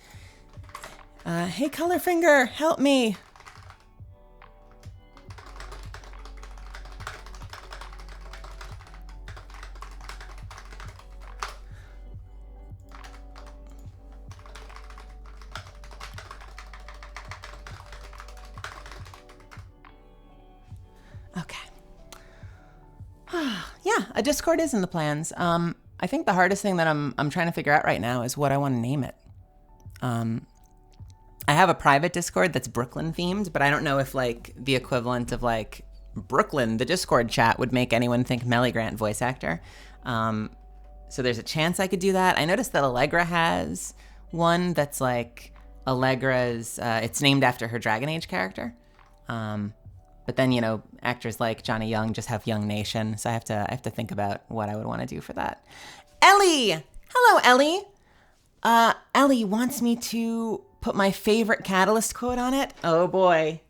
Hey Colorfinger, help me. Yeah, a Discord is in the plans. I think the hardest thing that I'm trying to figure out right now is what I want to name it. I have a private Discord that's Brooklyn themed, but I don't know if like the equivalent of like Brooklyn, the Discord chat, would make anyone think Melly Grant voice actor. So there's a chance I could do that. I noticed that Allegra has one that's like Allegra's, it's named after her Dragon Age character. But then, you know, actors like Johnny Young just have Young Nation, so I have to think about what I would want to do for that. Ellie! Hello, Ellie! Ellie wants me to put my favorite Catalyst quote on it. Oh boy.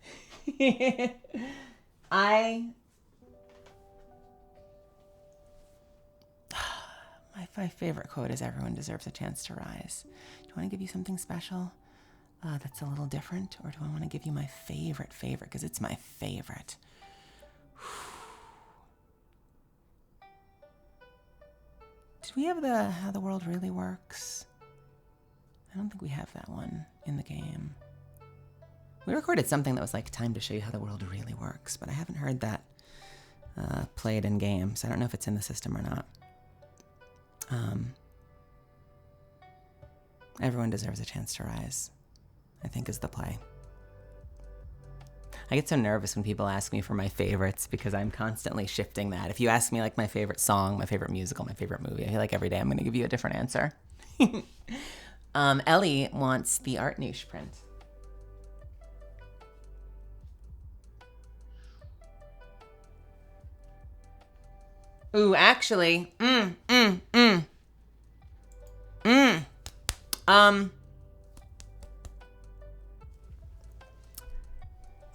My favorite quote is "Everyone deserves a chance to rise." Do you want to give you something special? That's a little different, or do I want to give you my favorite, because it's my favorite. Did we have How the World Really Works? I don't think we have that one in the game. We recorded something that was like time to show you how the world really works, but I haven't heard that played in game, so I don't know if it's in the system or not. Everyone deserves a chance to rise, I think, is the play. I get so nervous when people ask me for my favorites because I'm constantly shifting that. If you ask me like my favorite song, my favorite musical, my favorite movie, I feel like every day I'm going to give you a different answer. Ellie wants the Art Niche print. Ooh, actually,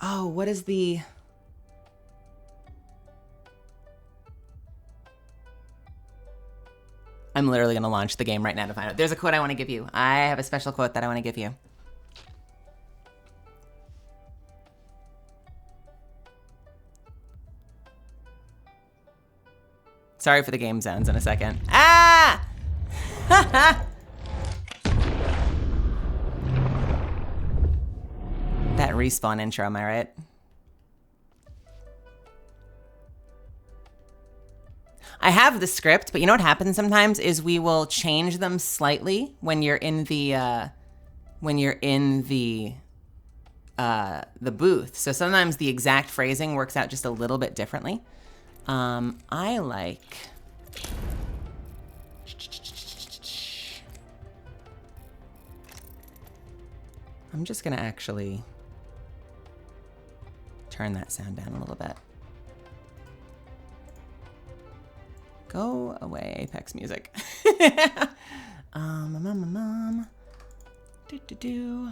oh, what is the... I'm literally going to launch the game right now to find out. There's a quote I want to give you. I have a special quote that I want to give you. Sorry for the game sounds in a second. Ah! That respawn intro, am I right? I have the script, but you know what happens sometimes is we will change them slightly when you're in the booth. So sometimes the exact phrasing works out just a little bit differently. I like... I'm just gonna actually turn that sound down a little bit. Go away, Apex music. Do.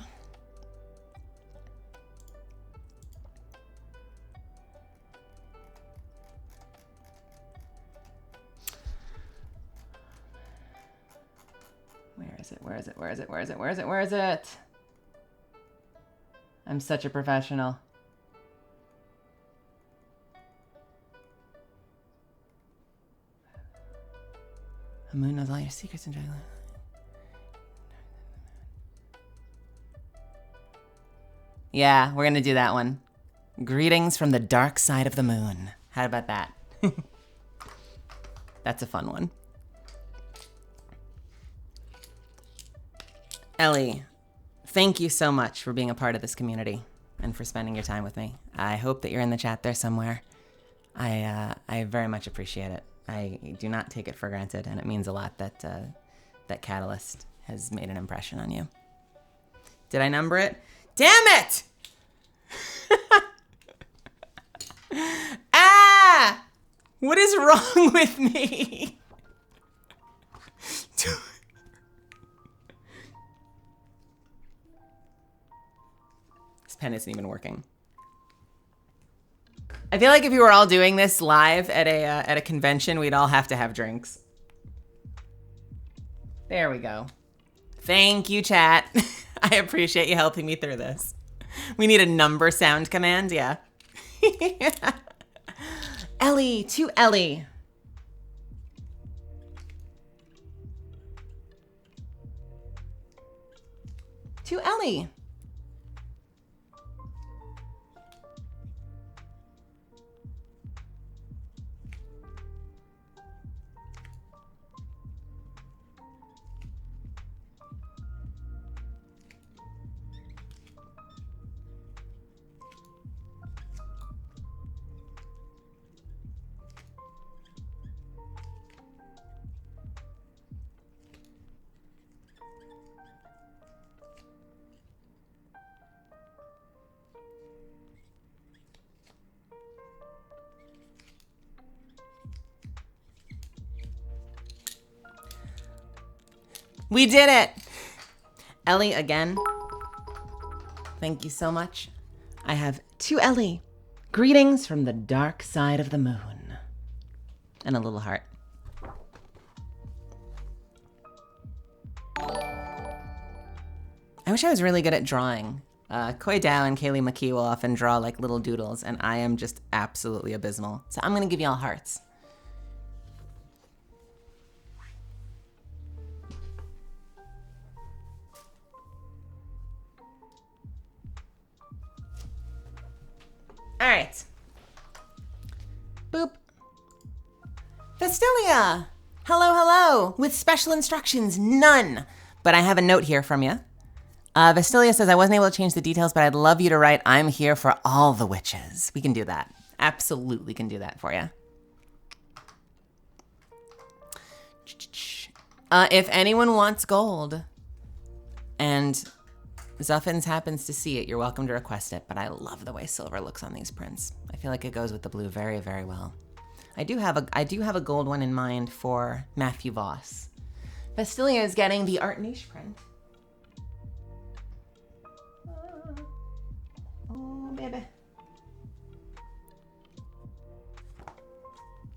Where is it? Where is it? Where is it? Where is it? Where is it? I'm such a professional. The moon knows all your secrets and joy. Yeah, we're gonna do that one. Greetings from the dark side of the moon. How about that? That's a fun one. Ellie, thank you so much for being a part of this community and for spending your time with me. I hope that you're in the chat there somewhere. I very much appreciate it. I do not take it for granted, and it means a lot that that Catalyst has made an impression on you. Did I number it? Damn it! Ah! What is wrong with me? This pen isn't even working. I feel like if we were all doing this live at a convention, we'd all have to have drinks. There we go. Thank you, chat. I appreciate you helping me through this. We need a number sound command, yeah. Ellie, to Ellie. To Ellie. We did it! Ellie, again, thank you so much. I have to Ellie. Greetings from the dark side of the moon. And a little heart. I wish I was really good at drawing. Koi Dow and Kaylee McKee will often draw like little doodles, and I am just absolutely abysmal. So I'm gonna give you all hearts. All right. Boop. Vestilia. Hello, hello. With special instructions, none. But I have a note here from you. Vestilia says, I wasn't able to change the details, but I'd love you to write, I'm here for all the witches. We can do that. Absolutely can do that for you. If anyone wants gold and Zuffins happens to see it, you're welcome to request it, but I love the way silver looks on these prints. I feel like it goes with the blue very, very well. I do have a gold one in mind for Matthew Voss. Vestilia is getting the Art Niche print. Oh, baby.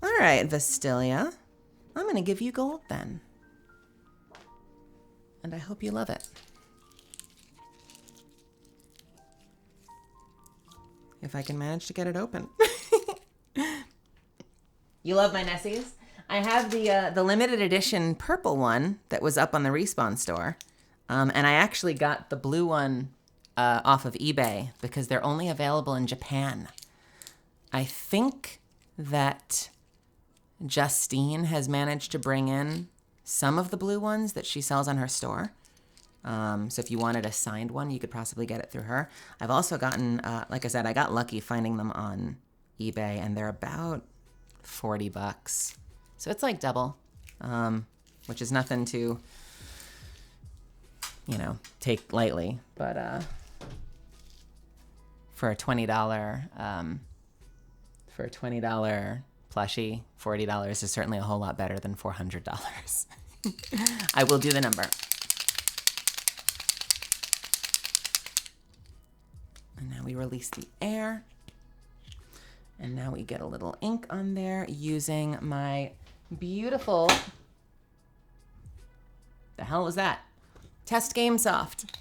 All right, Vestilia. I'm gonna give you gold then. And I hope you love it. If I can manage to get it open. You love my Nessies? I have the limited edition purple one that was up on the Respawn store. And I actually got the blue one off of eBay because they're only available in Japan. I think that Justine has managed to bring in some of the blue ones that she sells on her store. So if you wanted a signed one, you could possibly get it through her. I've also gotten, like I said, I got lucky finding them on eBay, and they're about $40. So it's like double, which is nothing to, you know, take lightly. But for a $20, plushie, $40 is certainly a whole lot better than $400. I will do the number. And now we release the air. And now we get a little ink on there using my beautiful, the hell was that? Test game soft.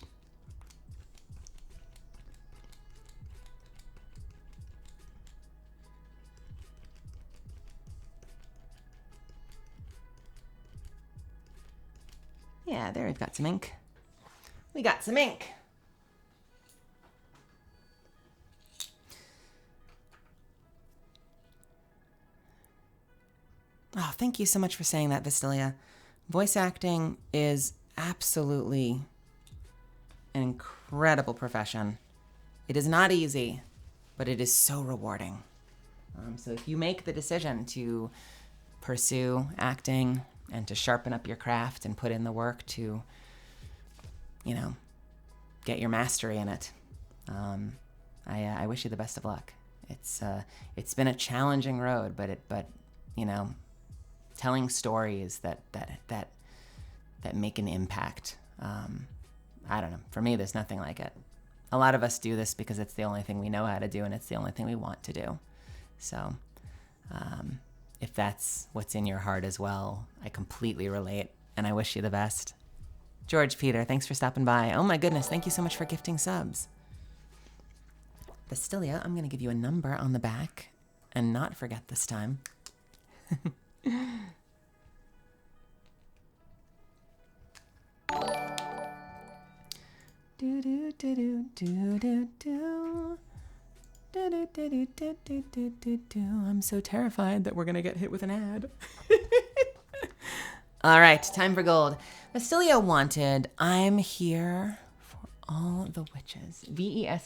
Yeah, there we've got some ink. We got some ink. Oh, thank you so much for saying that, Vistilia. Voice acting is absolutely an incredible profession. It is not easy, but it is so rewarding. So if you make the decision to pursue acting and to sharpen up your craft and put in the work to, you know, get your mastery in it, I wish you the best of luck. It's been a challenging road, but you know, telling stories that make an impact. I don't know. For me, there's nothing like it. A lot of us do this because it's the only thing we know how to do, and it's the only thing we want to do. So, if that's what's in your heart as well, I completely relate, and I wish you the best. George Peter, thanks for stopping by. Oh my goodness, thank you so much for gifting subs. Bastilia, I'm going to give you a number on the back, and not forget this time. I'm so terrified that we're gonna get hit with an ad. All right, time for gold. Bastilia wanted I'm Here for All the Witches. Vestilia.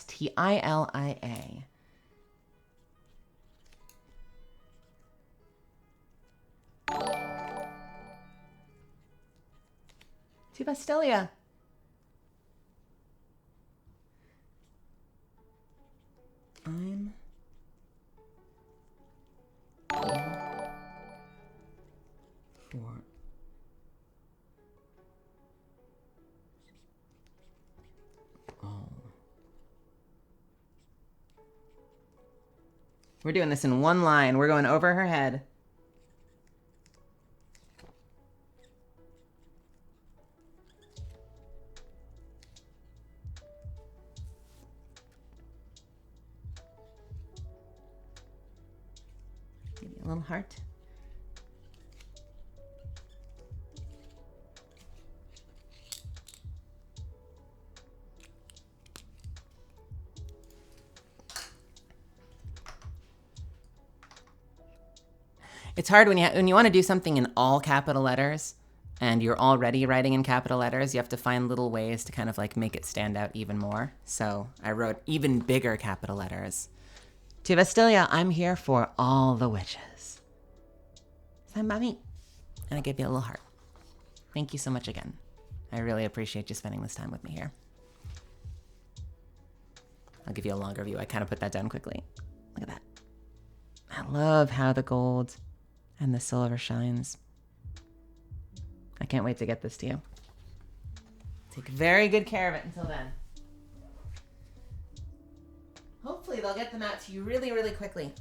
To Bastilia. I'm here for all. We're doing this in one line. We're going over her head. Give me a little heart. It's hard when you want to do something in all capital letters and you're already writing in capital letters, you have to find little ways to kind of like make it stand out even more. So I wrote even bigger capital letters. To Bastilia, I'm here for all the witches. Signed by me. And I gave you a little heart. Thank you so much again. I really appreciate you spending this time with me here. I'll give you a longer view. I kind of put that down quickly. Look at that. I love how the gold and the silver shines. I can't wait to get this to you. Take very good care of it until then. Hopefully they'll get them out to you really, really quickly.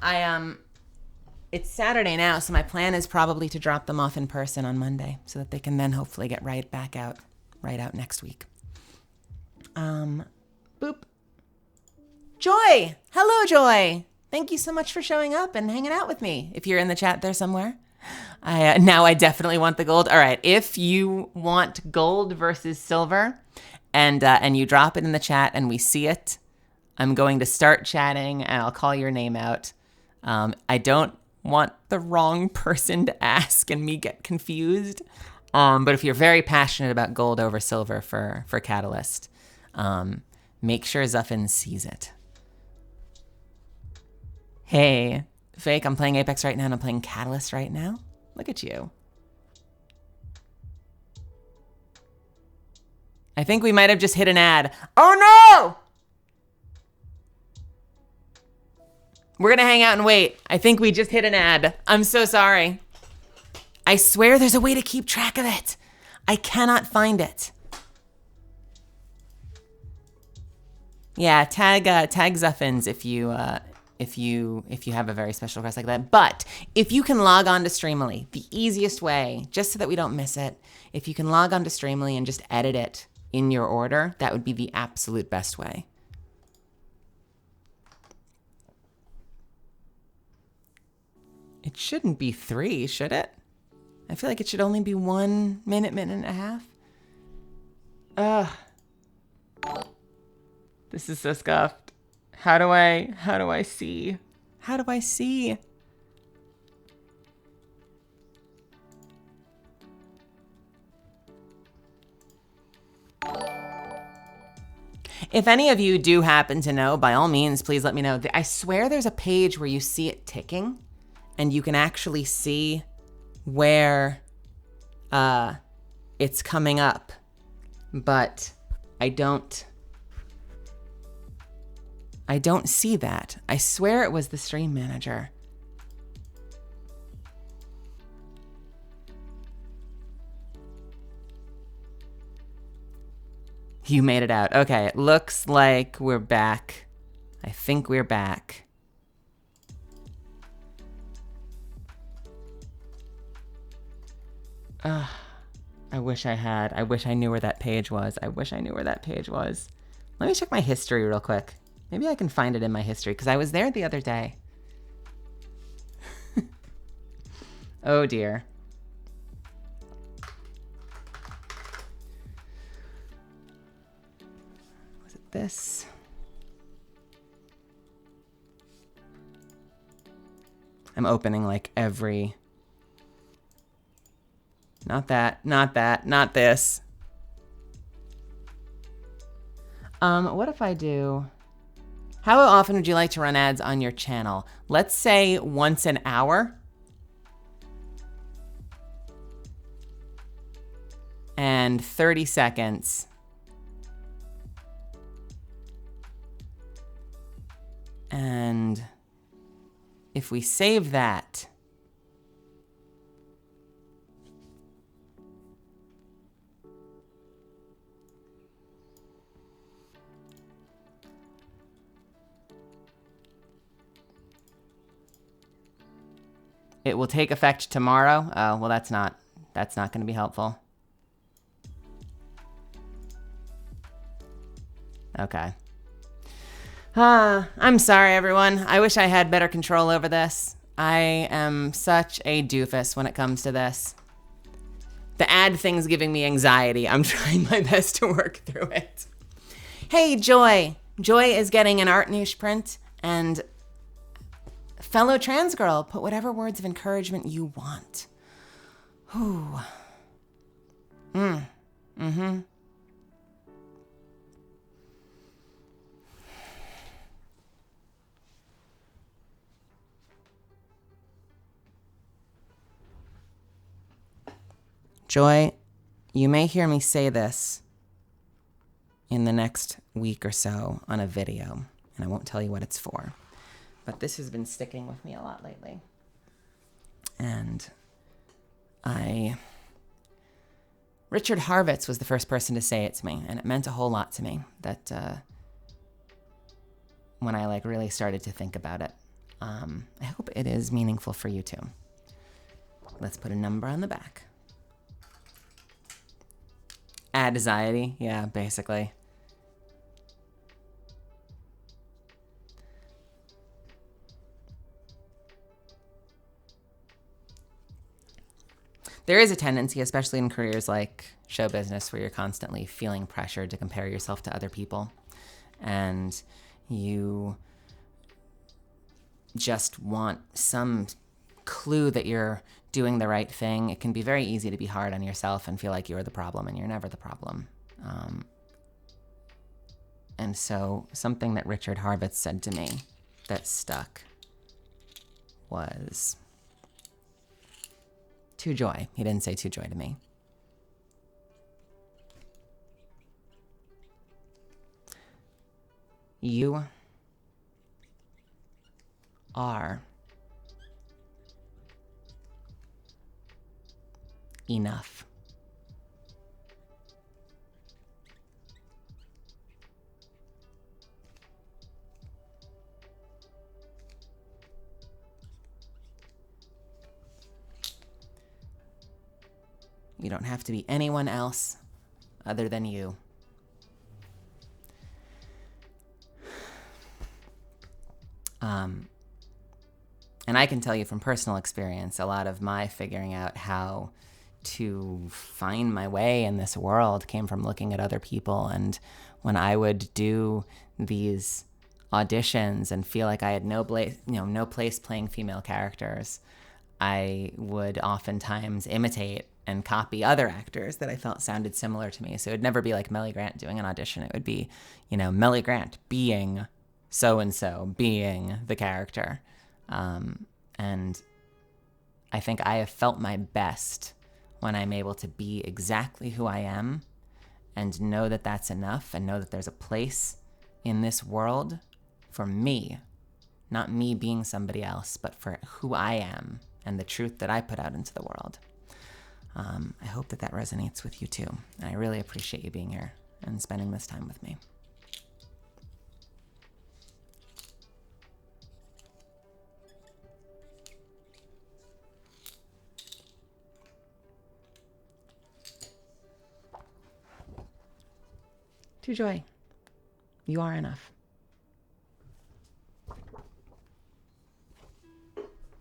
It's Saturday now, so my plan is probably to drop them off in person on Monday so that they can then hopefully get right out next week. Boop. Joy! Hello, Joy! Thank you so much for showing up and hanging out with me. If you're in the chat there somewhere. Now I definitely want the gold. All right, if you want gold versus silver and you drop it in the chat and we see it, I'm going to start chatting and I'll call your name out. I don't want the wrong person to ask and me get confused. But if you're very passionate about gold over silver for Catalyst, make sure Zuffin sees it. Hey, Fake, I'm playing Apex right now and I'm playing Catalyst right now. Look at you. I think we might have just hit an ad. Oh no! We're gonna hang out and wait. I think we just hit an ad. I'm so sorry. I swear there's a way to keep track of it. I cannot find it. Yeah, tag Zuffins if you have a very special request like that. But if you can log on to Streamily, the easiest way, just so that we don't miss it, if you can log on to Streamily and just edit it in your order, that would be the absolute best way. It shouldn't be 3, should it? I feel like it should only be 1 minute, minute and a half. Ugh. This is so scuffed. How do I see? How do I see? If any of you do happen to know, by all means, please let me know. I swear there's a page where you see it ticking and you can actually see where it's coming up, but I don't see that. I swear it was the stream manager. You made it out. Okay, it looks like we're back. I think we're back. I wish I knew where that page was. I wish I knew where that page was. Let me check my history real quick. Maybe I can find it in my history, because I was there the other day. Oh dear. Was it this? I'm opening like every... Not that, not that, not this. What if I do... How often would you like to run ads on your channel? Let's say once an hour. And 30 seconds. And if we save that, it will take effect tomorrow. Oh, well, that's not going to be helpful. Okay. I'm sorry, everyone. I wish I had better control over this. I am such a doofus when it comes to this. The ad thing's giving me anxiety. I'm trying my best to work through it. Hey, Joy. Joy is getting an art niche print, and fellow trans girl, put whatever words of encouragement you want. Ooh. Mm-hmm. Joy, you may hear me say this in the next week or so on a video, and I won't tell you what it's for, but this has been sticking with me a lot lately. And Richard Harvitz was the first person to say it to me, and it meant a whole lot to me that when I really started to think about it. I hope it is meaningful for you too. Let's put a number on the back. Ad anxiety, yeah, basically. There is a tendency, especially in careers like show business, where you're constantly feeling pressured to compare yourself to other people. And you just want some clue that you're doing the right thing. It can be very easy to be hard on yourself and feel like you're the problem, and you're never the problem. And so something that Richard Harvitz said to me that stuck was, to Joy. He didn't say to Joy to me. You are enough. You don't have to be anyone else other than you. And I can tell you from personal experience, a lot of my figuring out how to find my way in this world came from looking at other people. And when I would do these auditions and feel like I had no place playing female characters, I would oftentimes imitate and copy other actors that I felt sounded similar to me. So it would never be like MELI Grant doing an audition. It would be, MELI Grant being so-and-so, being the character. And I think I have felt my best when I'm able to be exactly who I am and know that that's enough, and know that there's a place in this world for me, not me being somebody else, but for who I am and the truth that I put out into the world. I hope that resonates with you too. And I really appreciate you being here and spending this time with me. To Joy, you are enough.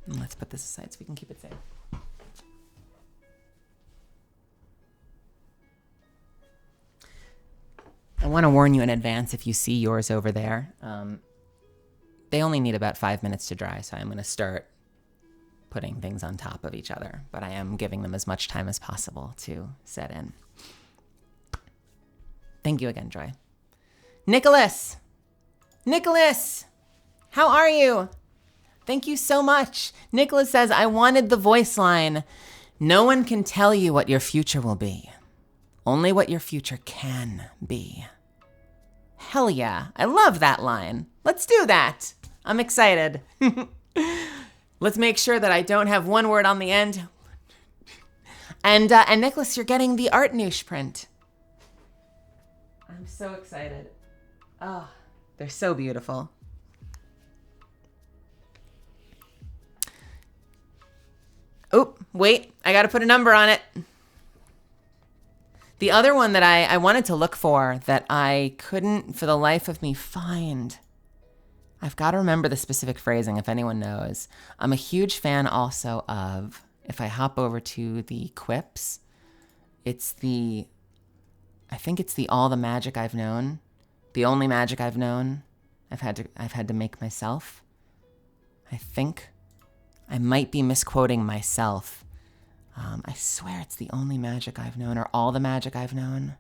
And let's put this aside so we can keep it safe. I want to warn you in advance if you see yours over there. They only need about 5 minutes to dry, so I'm going to start putting things on top of each other, but I am giving them as much time as possible to set in. Thank you again, Joy. Nicholas! Nicholas! How are you? Thank you so much. Nicholas says, I wanted the voice line. No one can tell you what your future will be. Only what your future can be. Hell yeah. I love that line. Let's do that. I'm excited. Let's make sure that I don't have one word on the end. And Nicholas, you're getting the art newsprint. I'm so excited. Oh, they're so beautiful. Oh, wait, I gotta put a number on it. The other one that I wanted to look for that I couldn't for the life of me find. I've got to remember the specific phrasing if anyone knows. I'm a huge fan also of, if I hop over to the quips, I think it's the all the magic I've known, the only magic I've known, I've had to make myself. I think I might be misquoting myself. I swear it's the only magic I've known, or all the magic I've known.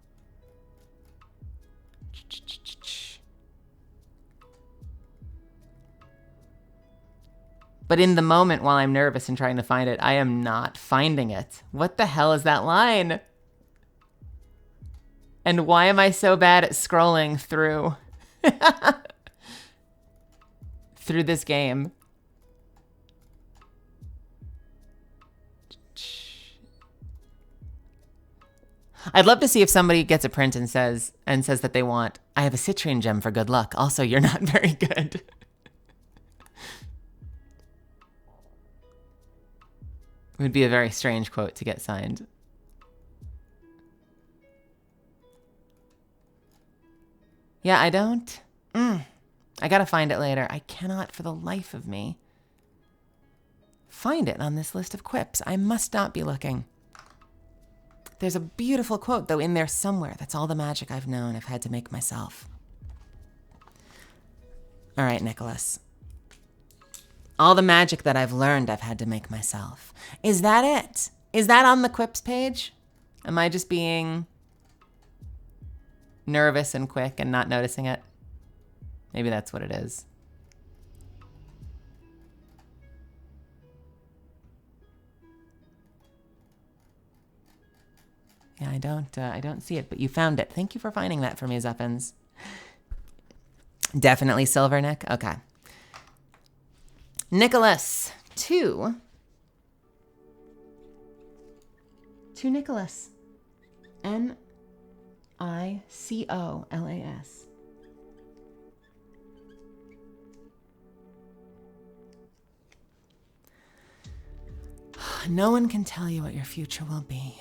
But in the moment while I'm nervous and trying to find it, I am not finding it. What the hell is that line? And why am I so bad at scrolling through this game? I'd love to see if somebody gets a print and says that they want, I have a citrine gem for good luck. Also, you're not very good. It would be a very strange quote to get signed. Yeah, I don't. I gotta find it later. I cannot for the life of me find it on this list of quips. I must not be looking. There's a beautiful quote, though, in there somewhere. That's all the magic I've known. I've had to make myself. All right, Nicholas. All the magic that I've learned, I've had to make myself. Is that it? Is that on the quips page? Am I just being nervous and quick and not noticing it? Maybe that's what it is. Yeah, I don't see it, but you found it. Thank you for finding that for me, Zuffins. Definitely silver, Nick? Okay. Nicholas, to Nicholas. Nicolas. No one can tell you what your future will be.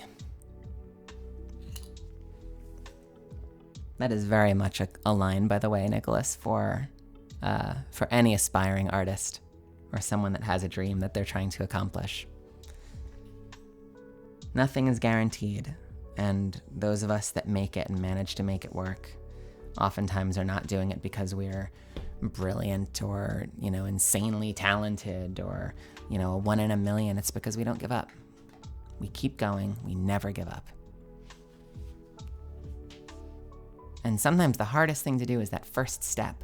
That is very much a line, by the way, Nicholas, for for any aspiring artist or someone that has a dream that they're trying to accomplish. Nothing is guaranteed, and those of us that make it and manage to make it work oftentimes are not doing it because we're brilliant or, insanely talented or, a 1 in a million. It's because we don't give up. We keep going. We never give up. And sometimes the hardest thing to do is that first step.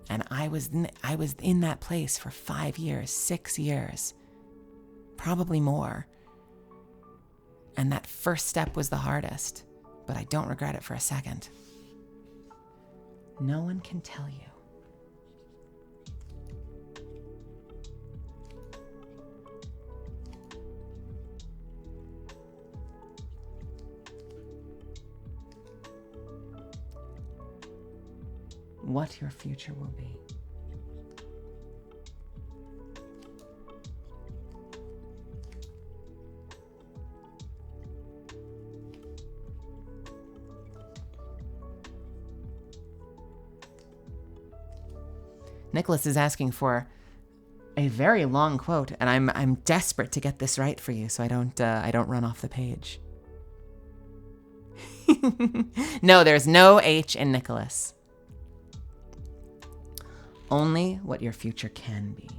And I was in that place for 5 years, 6 years, probably more. And that first step was the hardest, but I don't regret it for a second. No one can tell you what your future will be. Nicholas is asking for a very long quote, and I'm desperate to get this right for you, so I don't run off the page. No, there's no H in Nicholas. Only what your future can be.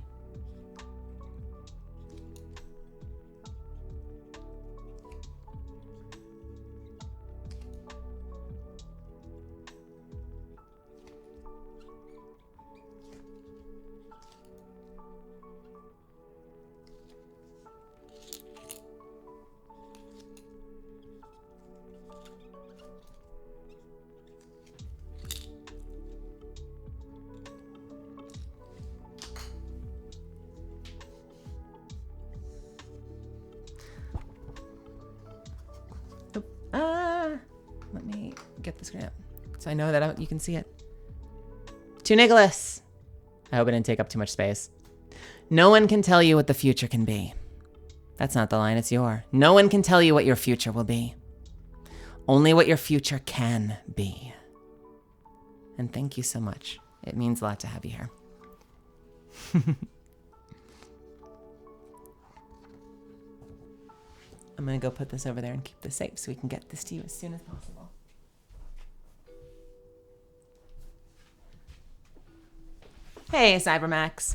Let me get the screen up so I know that you can see it. To Nicholas. I hope it didn't take up too much space. No one can tell you what the future can be. That's not the line, it's your. No one can tell you what your future will be. Only what your future can be. And thank you so much. It means a lot to have you here. I'm going to go put this over there and keep this safe so we can get this to you as soon as possible. Hey, Cybermax.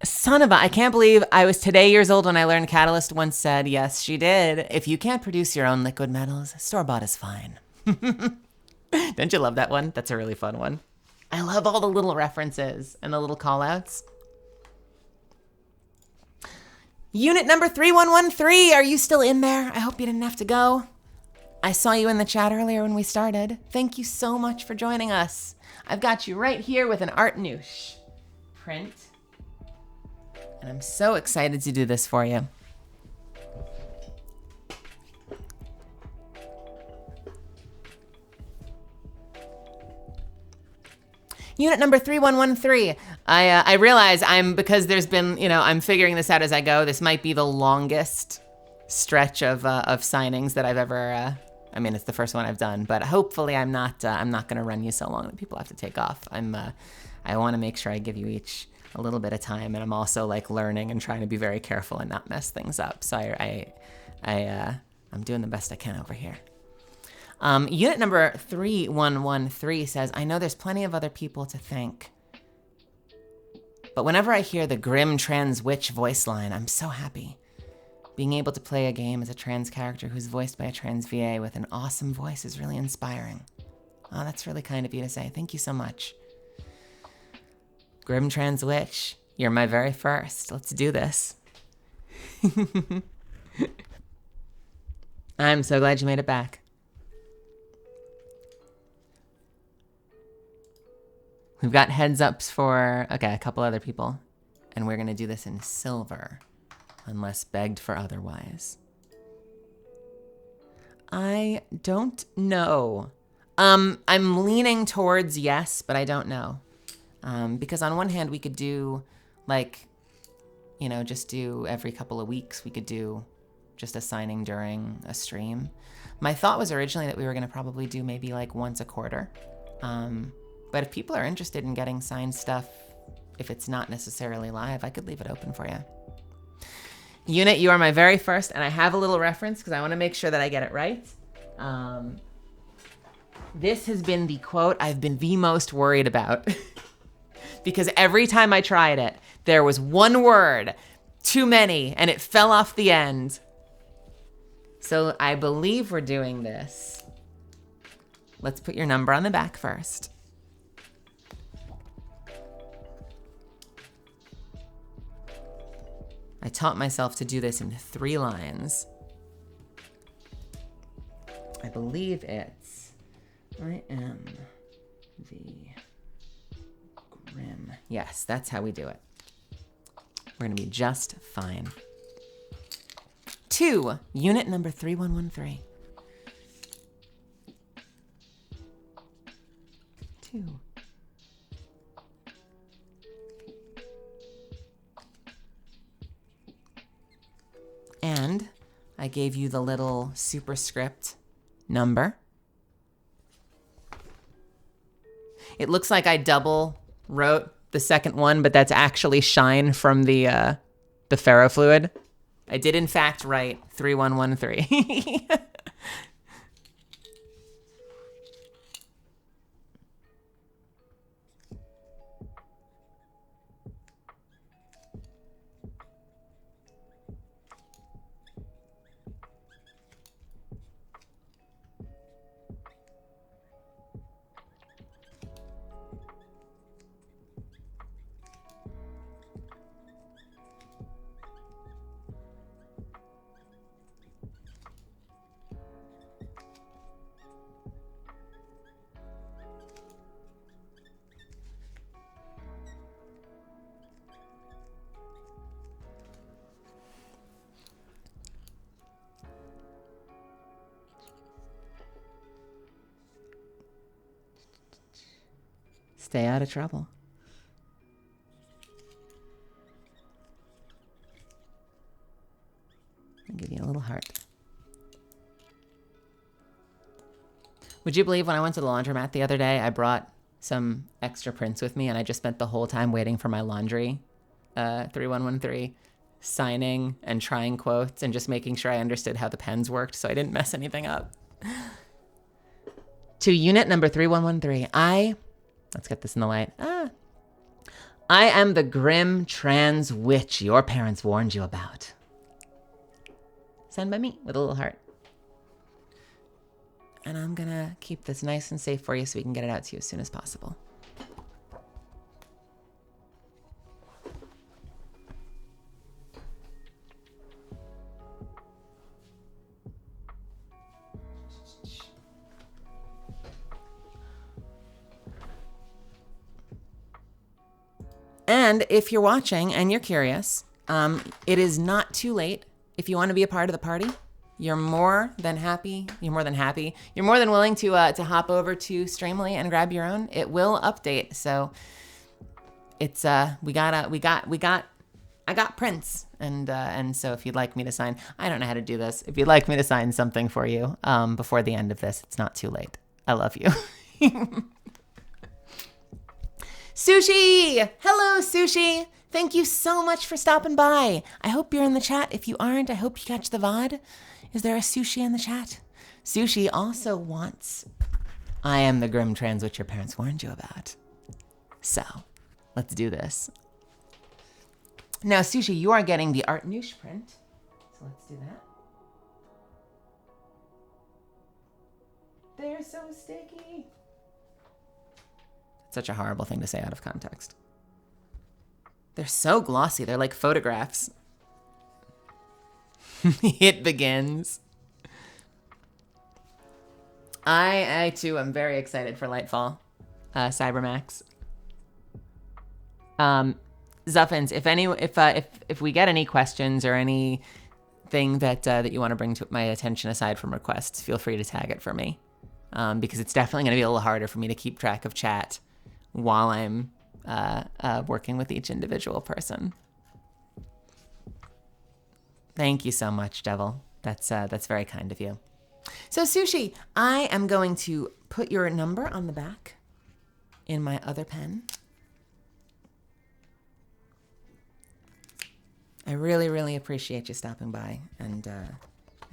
Son of a, I can't believe I was today years old when I learned Catalyst once said, yes, she did. If you can't produce your own liquid metals, store-bought is fine. Don't you love that one? That's a really fun one. I love all the little references and the little call-outs. Unit number 3113, are you still in there? I hope you didn't have to go. I saw you in the chat earlier when we started. Thank you so much for joining us. I've got you right here with an Art Noosh print. And I'm so excited to do this for you. Unit number 3113. I realize because there's been, I'm figuring this out as I go. This might be the longest stretch of signings that I've ever, it's the first one I've done, but hopefully I'm not going to run you so long that people have to take off. I want to make sure I give you each a little bit of time, and I'm also learning and trying to be very careful and not mess things up. So I'm doing the best I can over here. Unit number 3113 says, I know there's plenty of other people to thank, but whenever I hear the grim trans witch voice line, I'm so happy. Being able to play a game as a trans character who's voiced by a trans VA with an awesome voice is really inspiring. Oh, that's really kind of you to say. Thank you so much. Grim trans witch, you're my very first. Let's do this. I'm so glad you made it back. We've got heads ups for, a couple other people. And we're gonna do this in silver, unless begged for otherwise. I don't know. I'm leaning towards yes, but I don't know. Because on one hand, we could do just do every couple of weeks. We could do just a signing during a stream. My thought was originally that we were gonna probably do maybe once a quarter. But if people are interested in getting signed stuff, if it's not necessarily live, I could leave it open for you. Unit, you are my very first, and I have a little reference because I want to make sure that I get it right. This has been the quote I've been the most worried about because every time I tried it, there was one word too many and it fell off the end. So I believe we're doing this. Let's put your number on the back first. I taught myself to do this in 3 lines. I believe it's, I am the grim. Yes, that's how we do it. We're gonna be just fine. 2, unit number 3113. 2. And I gave you the little superscript number. It looks like I double wrote the second one, but that's actually shine from the ferrofluid. I did in fact write 3113. Stay out of trouble. I'll give you a little heart. Would you believe when I went to the laundromat the other day, I brought some extra prints with me and I just spent the whole time waiting for my laundry 3113 signing and trying quotes and just making sure I understood how the pens worked so I didn't mess anything up. To unit number 3113, let's get this in the light. I am the grim trans witch your parents warned you about. Signed by me with a little heart. And I'm gonna keep this nice and safe for you so we can get it out to you as soon as possible. And if you're watching and you're curious, it is not too late. If you want to be a part of the party, you're more than happy. You're more than willing to hop over to Streamily and grab your own. It will update. So it's I got prints, and so if you'd like me to sign, I don't know how to do this. If you'd like me to sign something for you before the end of this, it's not too late. I love you. Sushi! Hello, Sushi! Thank you so much for stopping by. I hope you're in the chat. If you aren't, I hope you catch the VOD. Is there a Sushi in the chat? Sushi also wants I am the grim trans witch your parents warned you about. So, let's do this. Now, Sushi, you are getting the Art Nouche print. So let's do that. They're so sticky. Such a horrible thing to say out of context. They're so glossy. They're like photographs. It begins. I too am very excited for Lightfall, Cybermax. Zuffins, if we get any questions or anything that you want to bring to my attention aside from requests, feel free to tag it for me, because it's definitely going to be a little harder for me to keep track of chat while I'm working with each individual person. Thank you so much, Devil. That's very kind of you. So Sushi, I am going to put your number on the back. in my other pen. I really, really appreciate you stopping by and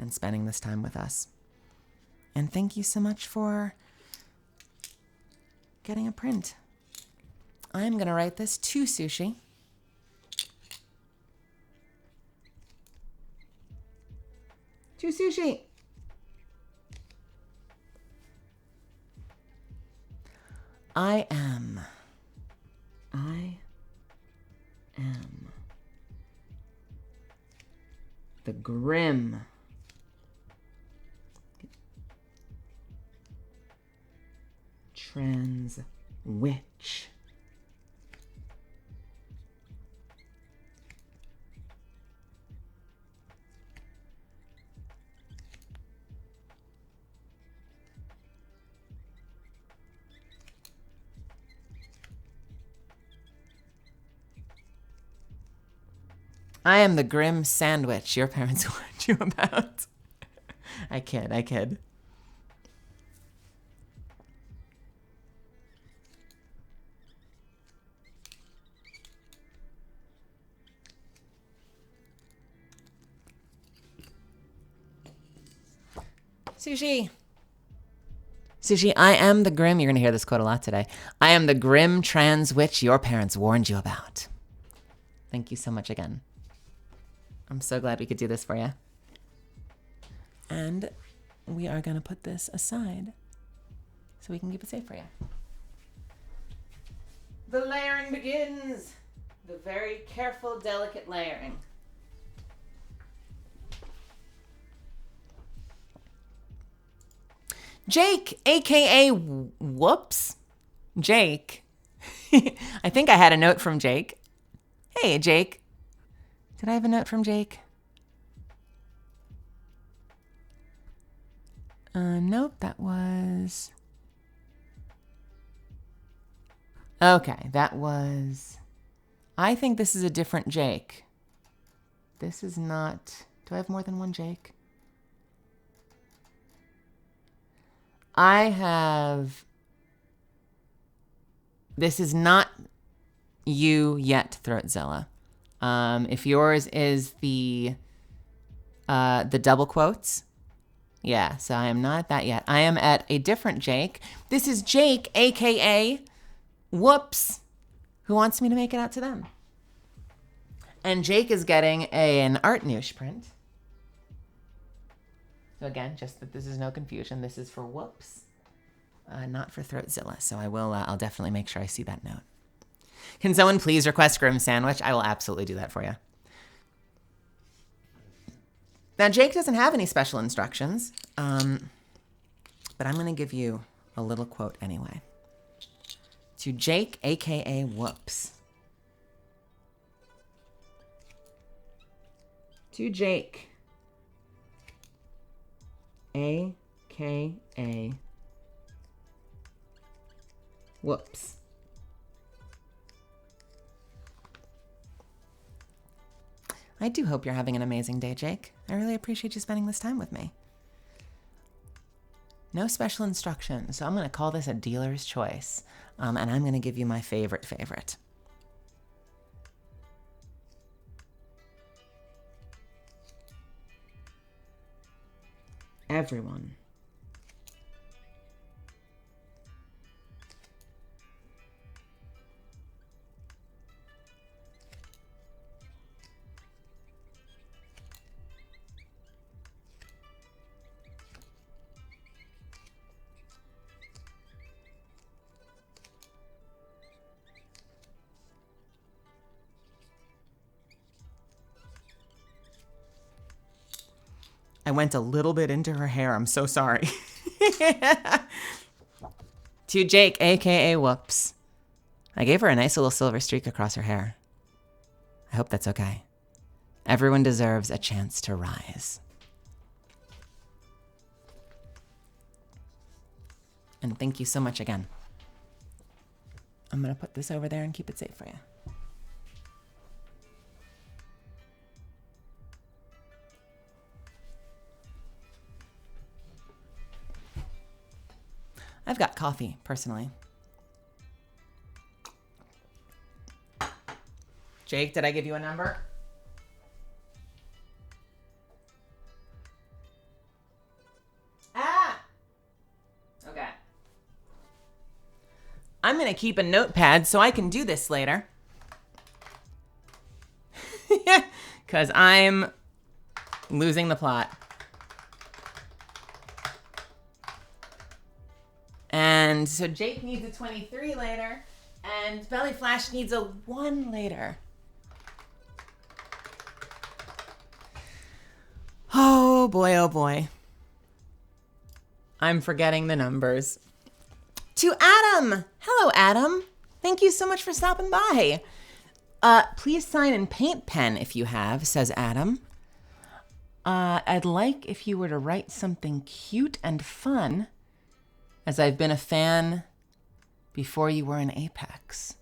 spending this time with us. And thank you so much for getting a print. I'm going to write this to Sushi. To Sushi. I am the grim trans witch. I am the grim sandwich your parents warned you about. I kid. Sushi. Sushi, I am the grim, you're going to hear this quote a lot today. I am the grim trans witch your parents warned you about. Thank you so much again. I'm so glad we could do this for you. And we are going to put this aside so we can keep it safe for you. The layering begins. The very careful, delicate layering. Jake, aka Whoops. Jake. I think I had a note from Jake. Hey, Jake. Did I have a note from Jake? Nope, that was... Okay, that was... I think this is a different Jake. This is not... Do I have more than one Jake? I have... This is not you yet, Throatzilla. If yours is the double quotes, yeah, so I am not at that yet. I am at a different Jake. This is Jake, aka Whoops, who wants me to make it out to them. And Jake is getting an art niche print. So again, just that this is no confusion. This is for Whoops, not for Throatzilla. So I'll definitely make sure I see that note. Can someone please request Grim Sandwich? I will absolutely do that for you. Now, Jake doesn't have any special instructions, but I'm going to give you a little quote anyway. To Jake, a.k.a. Whoops. To Jake, a.k.a. Whoops. I do hope you're having an amazing day, Jake. I really appreciate you spending this time with me. No special instructions, so I'm going to call this a dealer's choice, and I'm going to give you my favorite. Everyone. I went a little bit into her hair. I'm so sorry. To Jake, a.k.a. Whoops. I gave her a nice little silver streak across her hair. I hope that's okay. Everyone deserves a chance to rise. And thank you so much again. I'm going to put this over there and keep it safe for you. I've got coffee, personally. Jake, did I give you a number? Ah! Okay. I'm going to keep a notepad so I can do this later. Because I'm losing the plot. And so Jake needs a 23 later, and Belly Flash needs a 1 later. Oh boy, oh boy. I'm forgetting the numbers. To Adam! Hello, Adam. Thank you so much for stopping by. Please sign in paint pen if you have, says Adam. I'd like if you were to write something cute and fun, as I've been a fan before you were in Apex.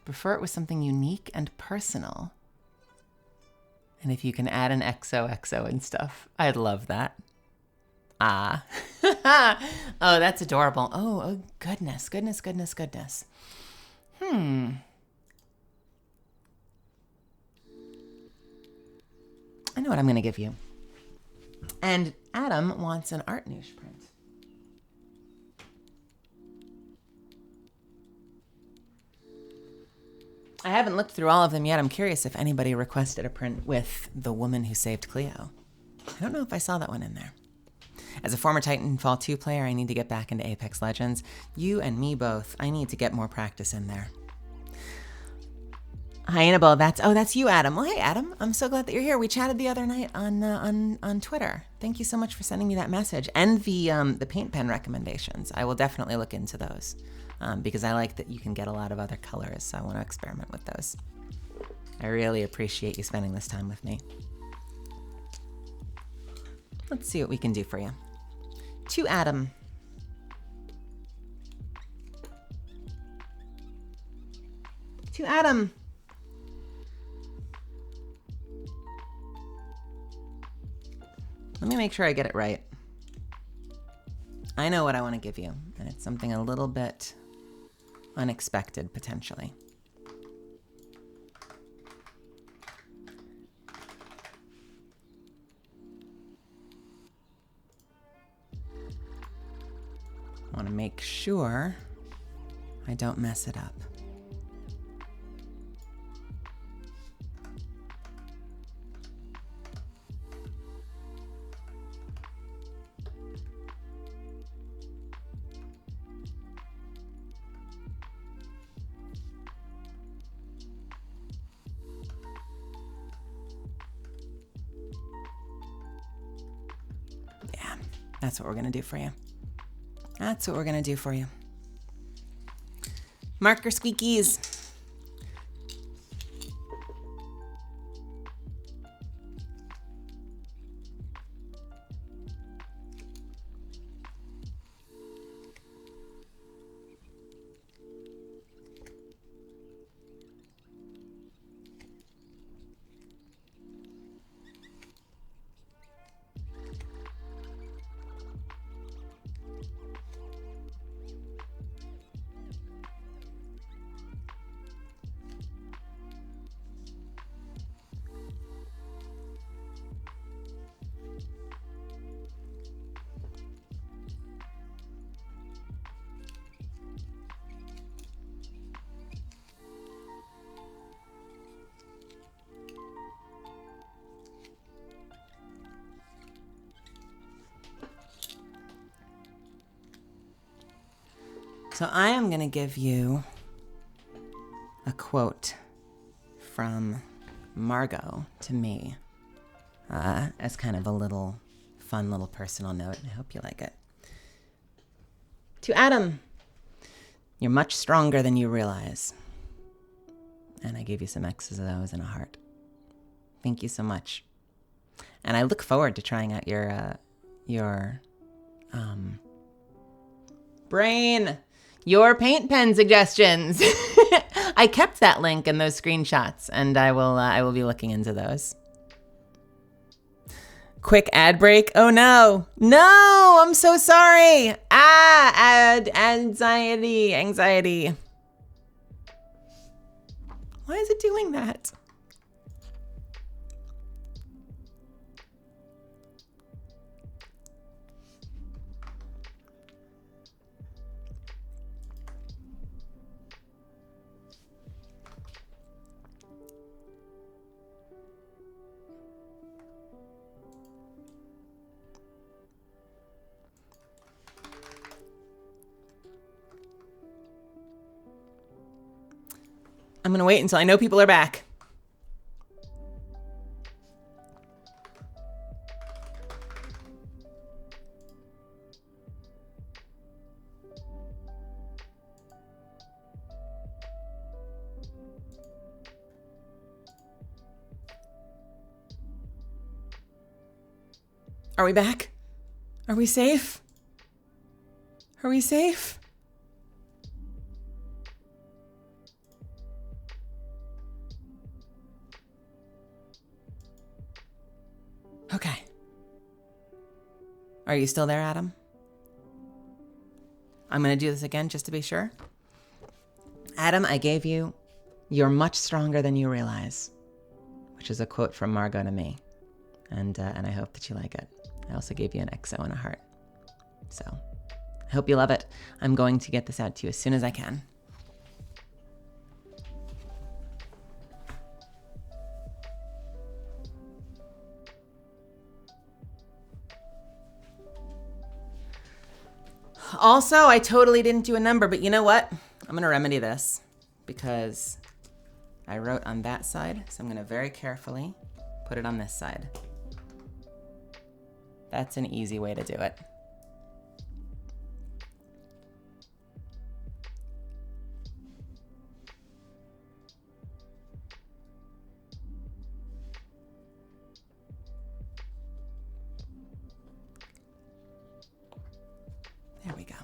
Prefer it with something unique and personal. And if you can add an XOXO and stuff, I'd love that. Ah. Oh, that's adorable. Oh, goodness. I know what I'm going to give you. And Adam wants an art niche print. I haven't looked through all of them yet. I'm curious if anybody requested a print with the woman who saved Cleo. I don't know if I saw that one in there. As a former Titanfall 2 player, I need to get back into Apex Legends. You and me both. I need to get more practice in there. Hi, Annabelle. That's you, Adam. Well, hey, Adam. I'm so glad that you're here. We chatted the other night on Twitter. Thank you so much for sending me that message and the paint pen recommendations. I will definitely look into those because I like that you can get a lot of other colors. So I want to experiment with those. I really appreciate you spending this time with me. Let's see what we can do for you. To Adam. To Adam. Let me make sure I get it right. I know what I want to give you, and it's something a little bit unexpected, potentially. I want to make sure I don't mess it up. Yeah, that's what we're going to do for you. That's what we're going to do for you. Marker squeakies. So I am going to give you a quote from Margot to me as kind of a little fun little personal note. I hope you like it. To Adam, you're much stronger than you realize. And I gave you some X's and O's and a heart. Thank you so much. And I look forward to trying out your paint pen suggestions. I kept that link and those screenshots, and I will be looking into those. Quick ad break. Oh no, I'm so sorry. Anxiety. Why is it doing that? I'm going to wait until I know people are back. Are we back? Are we safe? Are we safe? Okay. Are you still there, Adam? I'm going to do this again just to be sure. Adam, I gave you "You're much stronger than you realize," which is a quote from Margot to me. And I hope that you like it. I also gave you an XO and a heart. So I hope you love it. I'm going to get this out to you as soon as I can. Also, I totally didn't do a number, but you know what? I'm going to remedy this because I wrote on that side, so I'm going to very carefully put it on this side. That's an easy way to do it. There we go.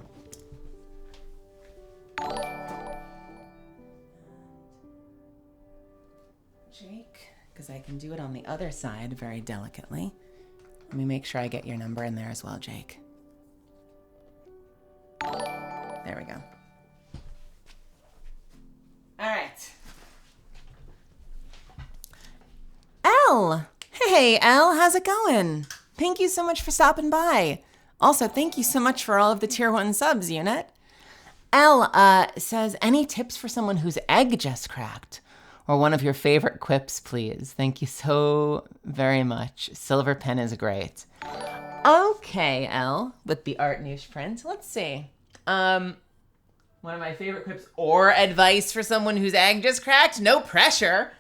Jake, because I can do it on the other side very delicately. Let me make sure I get your number in there as well, Jake. There we go. All right. Elle! Hey, Elle, how's it going? Thank you so much for stopping by. Also, thank you so much for all of the Tier 1 subs, Unit. Elle says, any tips for someone whose egg just cracked? Or one of your favorite quips, please. Thank you so very much. Silver pen is great. Okay, Elle, with the art newsprint. Let's see. One of my favorite quips or advice for someone whose egg just cracked? No pressure.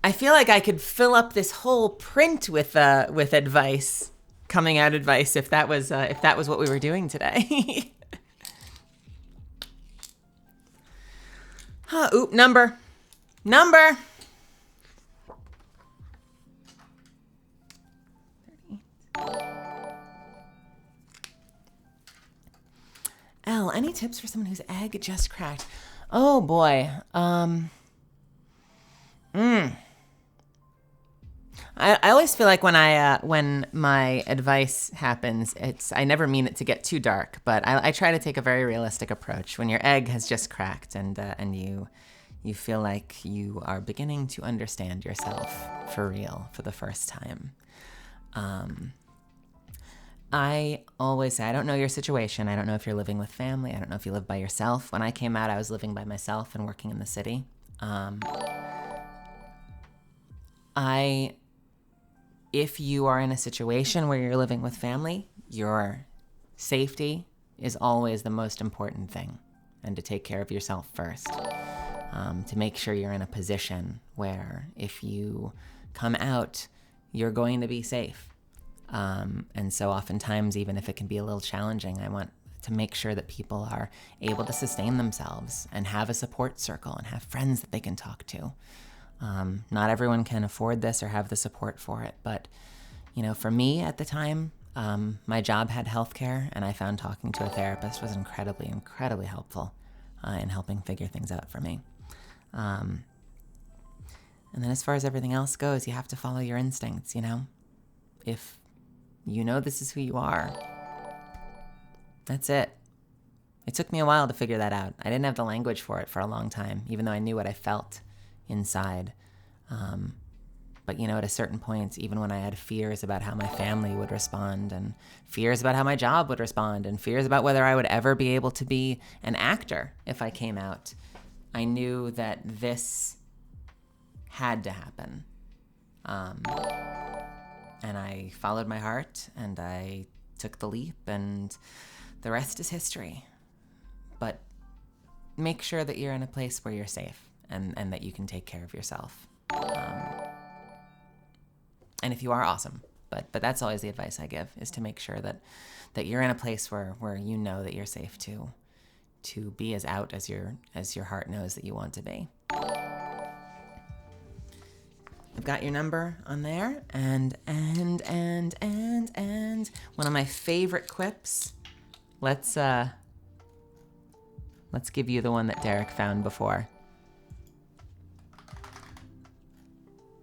I feel like I could fill up this whole print with advice, coming out advice, if that was what we were doing today. Oop, number. Elle, any tips for someone whose egg just cracked? Oh boy. I always feel like when my advice happens, I never mean it to get too dark, but I try to take a very realistic approach. When your egg has just cracked and you feel like you are beginning to understand yourself for real for the first time. I always say, I don't know your situation. I don't know if you're living with family. I don't know if you live by yourself. When I came out, I was living by myself and working in the city. If you are in a situation where you're living with family, your safety is always the most important thing, and to take care of yourself first. To make sure you're in a position where if you come out, you're going to be safe. And so oftentimes, even if it can be a little challenging, I want to make sure that people are able to sustain themselves and have a support circle and have friends that they can talk to. Not everyone can afford this or have the support for it, but for me at the time, my job had healthcare, and I found talking to a therapist was incredibly, incredibly helpful in helping figure things out for me. And then as far as everything else goes, you have to follow your instincts, If You know this is who you are. That's it. It took me a while to figure that out. I didn't have the language for it for a long time, even though I knew what I felt inside. But you know, at a certain point, even when I had fears about how my family would respond, and fears about how my job would respond, and fears about whether I would ever be able to be an actor if I came out, I knew that this had to happen. And I followed my heart, and I took the leap, and the rest is history. But make sure that you're in a place where you're safe, and that you can take care of yourself. And if you are, awesome. But that's always the advice I give, is to make sure that you're in a place where you know that you're safe to be as out as your heart knows that you want to be. I've got your number on there, and one of my favorite quips. Let's give you the one that Derek found before.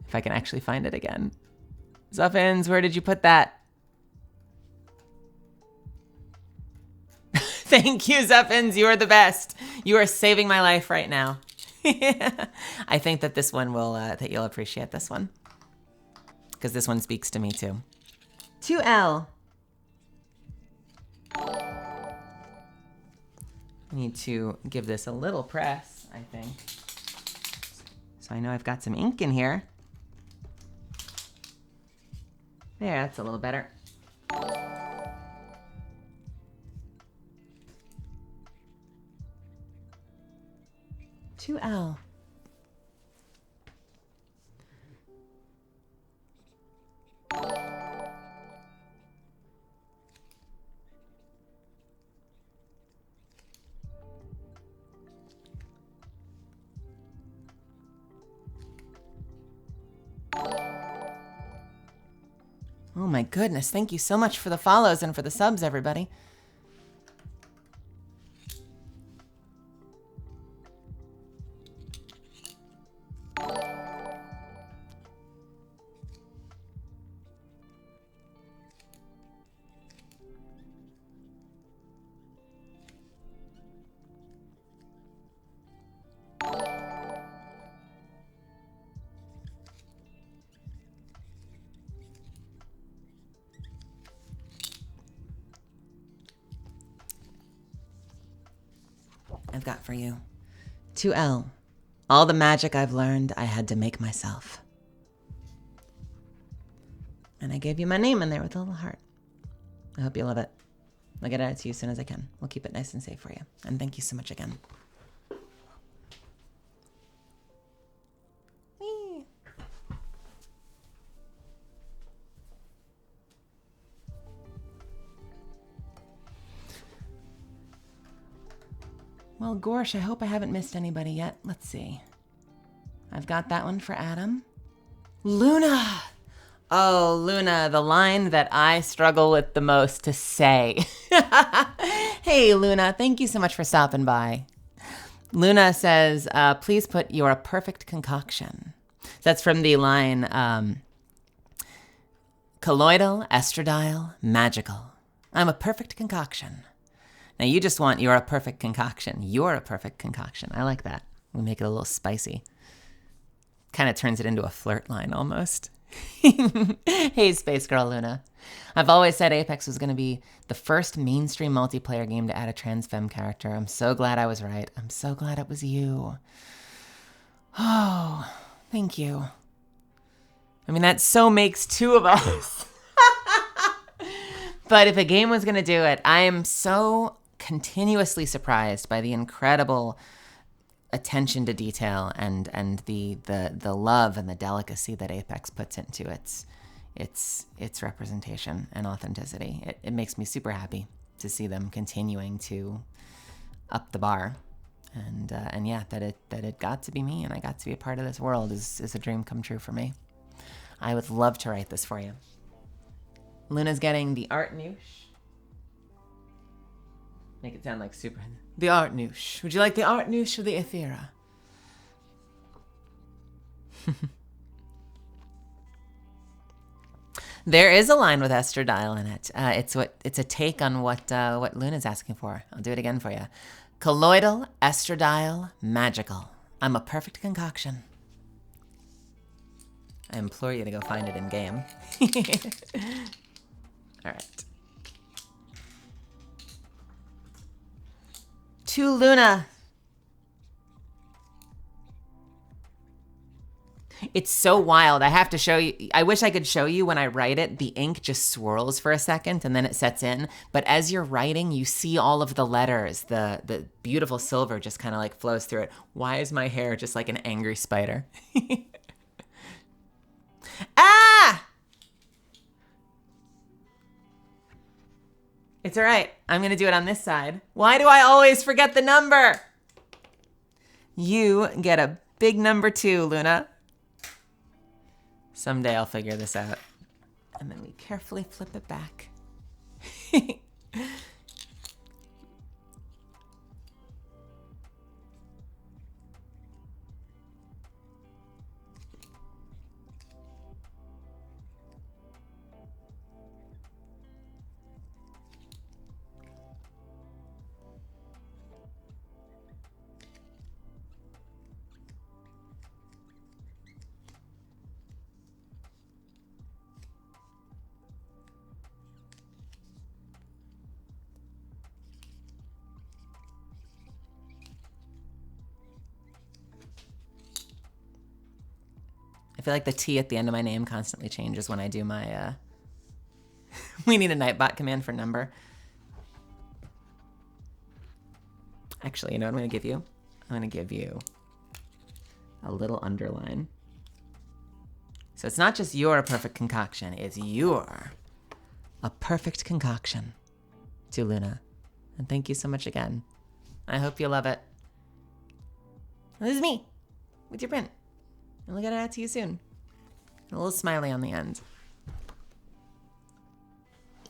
If I can actually find it again. Zuffins, where did you put that? Thank you, Zuffins. You are the best. You are saving my life right now. I think that this one will, that you'll appreciate this one. Because this one speaks to me too. 2L. I need to give this a little press, I think. So I know I've got some ink in here. There, that's a little better. 2L. Oh my goodness, thank you so much for the follows and for the subs, everybody. I've got for you. 2L. All the magic I've learned, I had to make myself. And I gave you my name in there with a little heart. I hope you love it. I'll get it out to you as soon as I can. We'll keep it nice and safe for you. And thank you so much again. Whee! Well, Gorsh, I hope I haven't missed anybody yet. Let's see. I've got that one for Adam. Luna! Oh, Luna, the line that I struggle with the most to say. Hey, Luna, thank you so much for stopping by. Luna says, please put "you're a perfect concoction." That's from the line, colloidal, estradiol, magical. I'm a perfect concoction. Now you just want "you're a perfect concoction." You're a perfect concoction. I like that. We make it a little spicy. Kind of turns it into a flirt line almost. Hey, Space Girl Luna. I've always said Apex was going to be the first mainstream multiplayer game to add a trans femme character. I'm so glad I was right. I'm so glad it was you. Oh, thank you. I mean, that so makes two of us. But if a game was going to do it, I am so continuously surprised by the incredible attention to detail and the love and the delicacy that Apex puts into its representation and authenticity. It makes me super happy to see them continuing to up the bar, and yeah, that it got to be me and I got to be a part of this world is a dream come true for me. I would love to write this for you. Luna's getting the art noosh. Make it sound like super. The art noosh. Would you like the art noosh or the Ethera? There is a line with estradiol in it. It's a take on what Luna's asking for. I'll do it again for you. Colloidal estradiol magical. I'm a perfect concoction. I implore you to go find it in game. All right. To Luna. It's so wild. I have to show you. I wish I could show you when I write it. The ink just swirls for a second and then it sets in. But as you're writing, you see all of the letters. The beautiful silver just kind of like flows through it. Why is my hair just like an angry spider? Ah! It's all right. I'm going to do it on this side. Why do I always forget the number? You get a big number 2, Luna. Someday I'll figure this out. And then we carefully flip it back. I feel like the T at the end of my name constantly changes when I do my, we need a Nightbot command for number. Actually, you know what I'm gonna give you? I'm gonna give you a little underline. So it's not just you're a perfect concoction, it's you're a perfect concoction to Luna. And thank you so much again. I hope you love it. And this is me with your print. And we'll get it out to you soon. A little smiley on the end.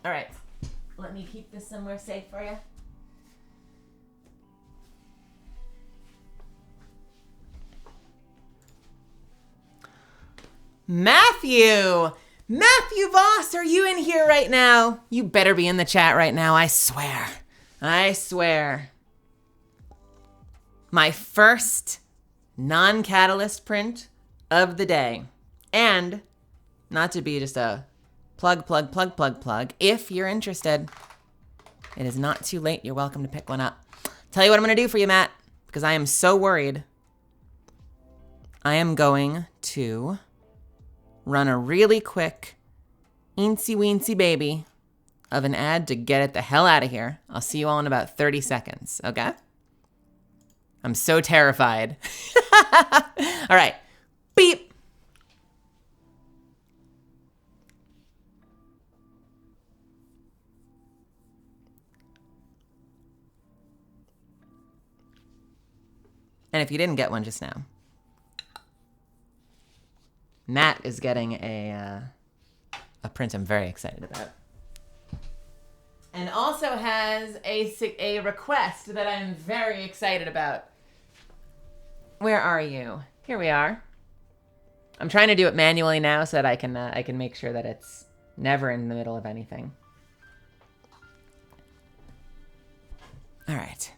All right, let me keep this somewhere safe for you. Matthew! Matthew Voss, are you in here right now? You better be in the chat right now, I swear. I swear. My first non-catalyst print of the day. And not to be just a plug. If you're interested, it is not too late. You're welcome to pick one up. Tell you what I'm going to do for you, Matt, because I am so worried. I am going to run a really quick eensy weensy baby of an ad to get it the hell out of here. I'll see you all in about 30 seconds, okay? I'm so terrified. All right. Beep. And if you didn't get one just now, Matt is getting a print I'm very excited about. And also has a request that I'm very excited about. Where are you? Here we are. I'm trying to do it manually now so that I can make sure that it's never in the middle of anything. All right.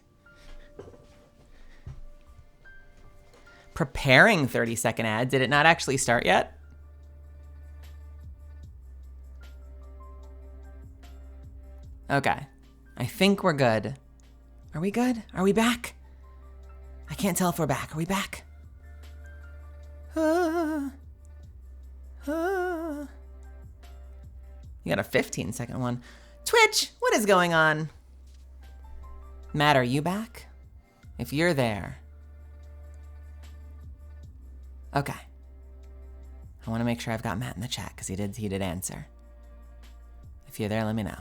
Preparing 30-second ads. Did it not actually start yet? Okay. I think we're good. Are we good? Are we back? I can't tell if we're back. Are we back? You got a 15-second one. Twitch, what is going on? Matt, are you back? If you're there. Okay. I want to make sure I've got Matt in the chat because he did answer. If you're there, let me know.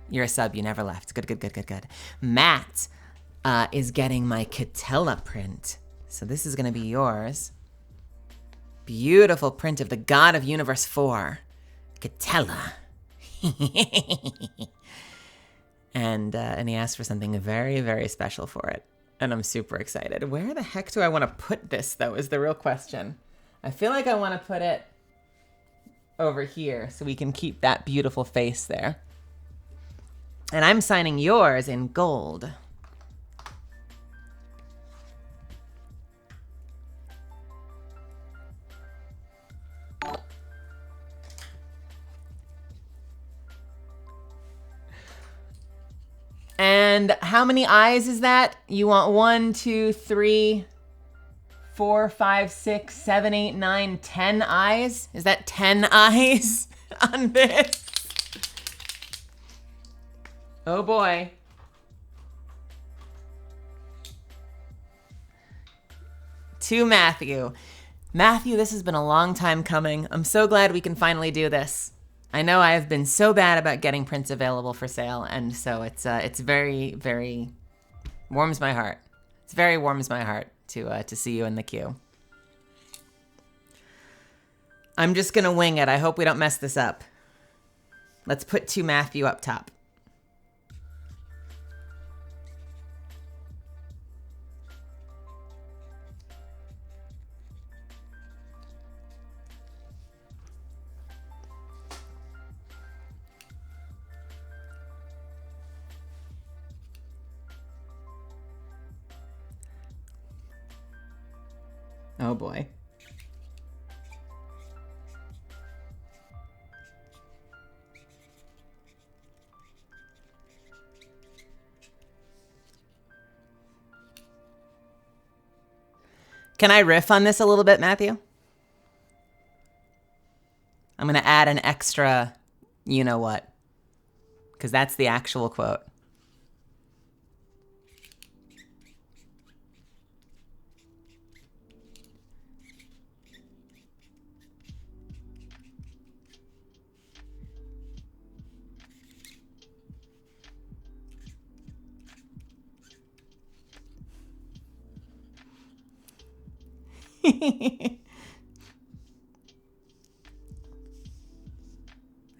You're a sub. You never left. Good. Matt is getting my Catella print. So this is going to be yours. Beautiful print of the God of Universe 4. Catella. And he asked for something very, very special for it. And I'm super excited. Where the heck do I want to put this, though, is the real question. I feel like I want to put it over here so we can keep that beautiful face there. And I'm signing yours in gold. And how many eyes is that? You want 1, 2, 3, 4, 5, 6, 7, 8, 9, 10 eyes? Is that 10 eyes on this? Oh boy. To Matthew. Matthew, this has been a long time coming. I'm so glad we can finally do this. I know I have been so bad about getting prints available for sale, and so it's very, very warms my heart. It's very warms my heart to see you in the queue. I'm just gonna wing it. I hope we don't mess this up. Let's put To Matthew up top. Oh boy. Can I riff on this a little bit, Matthew? I'm going to add an extra, you know what, because that's the actual quote. I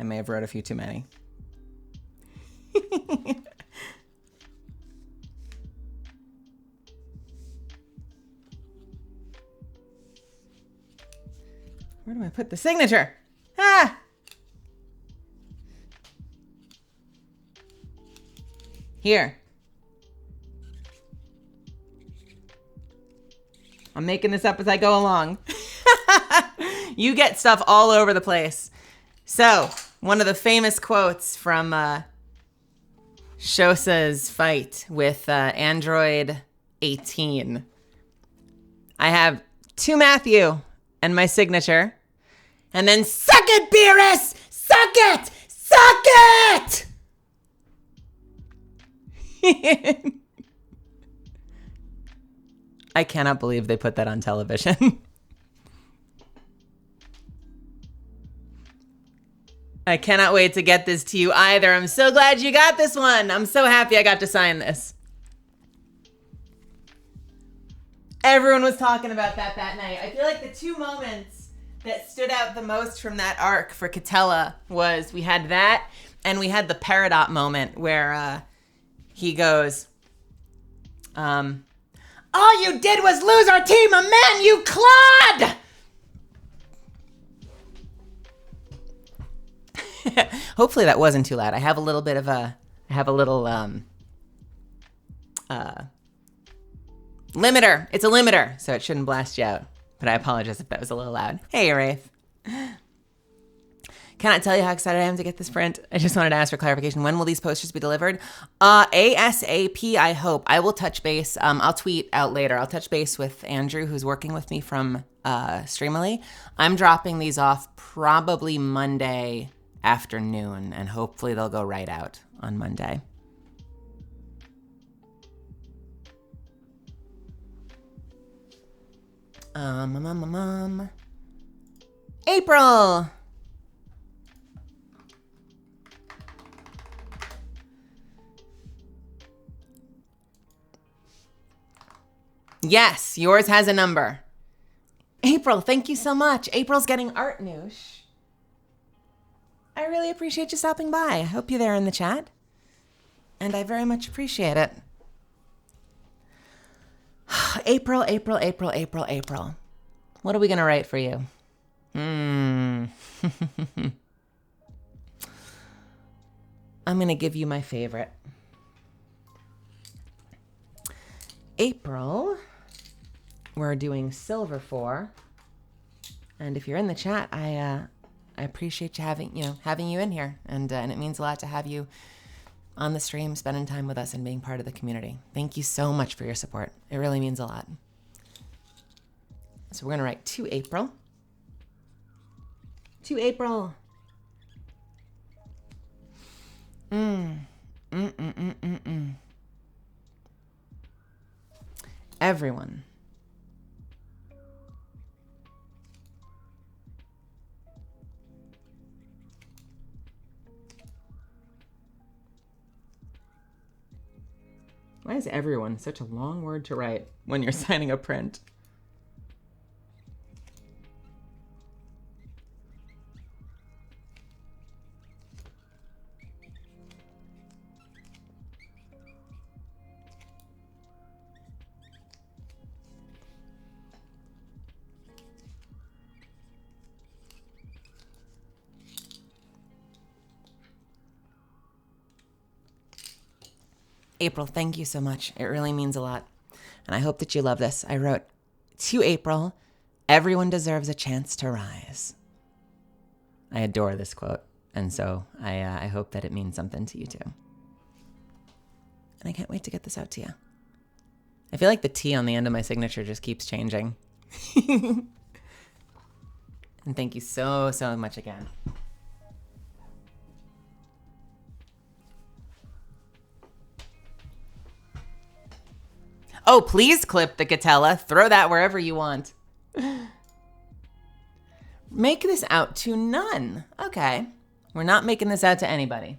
may have wrote a few too many. Where do I put the signature? Ah! Here. I'm making this up as I go along. You get stuff all over the place. So, one of the famous quotes from Shosa's fight with Android 18. I have To Matthew and my signature. And then, suck it, Beerus! Suck it! Suck it! I cannot believe they put that on television. I cannot wait to get this to you either. I'm so glad you got this one. I'm so happy I got to sign this. Everyone was talking about that night. I feel like the two moments that stood out the most from that arc for Catella was we had that and we had the Peridot moment where he goes, all you did was lose our team of men, you clod! Hopefully that wasn't too loud. I have a little bit of limiter. It's a limiter, so it shouldn't blast you out. But I apologize if that was a little loud. Hey, Rafe. Cannot tell you how excited I am to get this print. I just wanted to ask for clarification. When will these posters be delivered? ASAP, I hope. I will touch base. I'll tweet out later. I'll touch base with Andrew, who's working with me from Streamily. I'm dropping these off probably Monday afternoon, and hopefully they'll go right out on Monday. April! Yes, yours has a number. April, thank you so much. April's getting art noosh. I really appreciate you stopping by. I hope you're there in the chat. And I very much appreciate it. April. What are we going to write for you? I'm going to give you my favorite. April, we're doing silver for. And if you're in the chat, I appreciate you having you in here. And it means a lot to have you on the stream, spending time with us and being part of the community. Thank you so much for your support. It really means a lot. So we're going to write to April. To April. Everyone. Why is everyone such a long word to write when you're signing a print? April, thank you so much. It really means a lot. And I hope that you love this. I wrote, to April, everyone deserves a chance to rise. I adore this quote. And so I hope that it means something to you too. And I can't wait to get this out to you. I feel like the T on the end of my signature just keeps changing. And thank you so, so much again. Oh, please clip the Catella. Throw that wherever you want. Make this out to none. Okay. We're not making this out to anybody.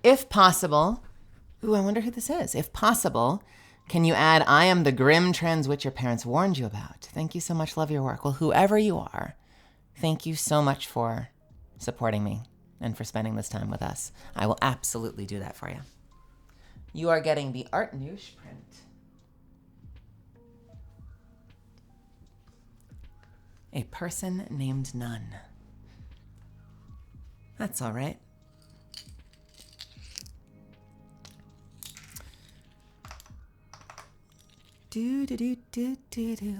If possible, ooh, I wonder who this is. If possible, can you add, I am the grim trans witch your parents warned you about. Thank you so much. Love your work. Well, whoever you are, thank you so much for supporting me and for spending this time with us. I will absolutely do that for you. You are getting the Art Noosh print. A person named None. That's all right. Do do do do do do.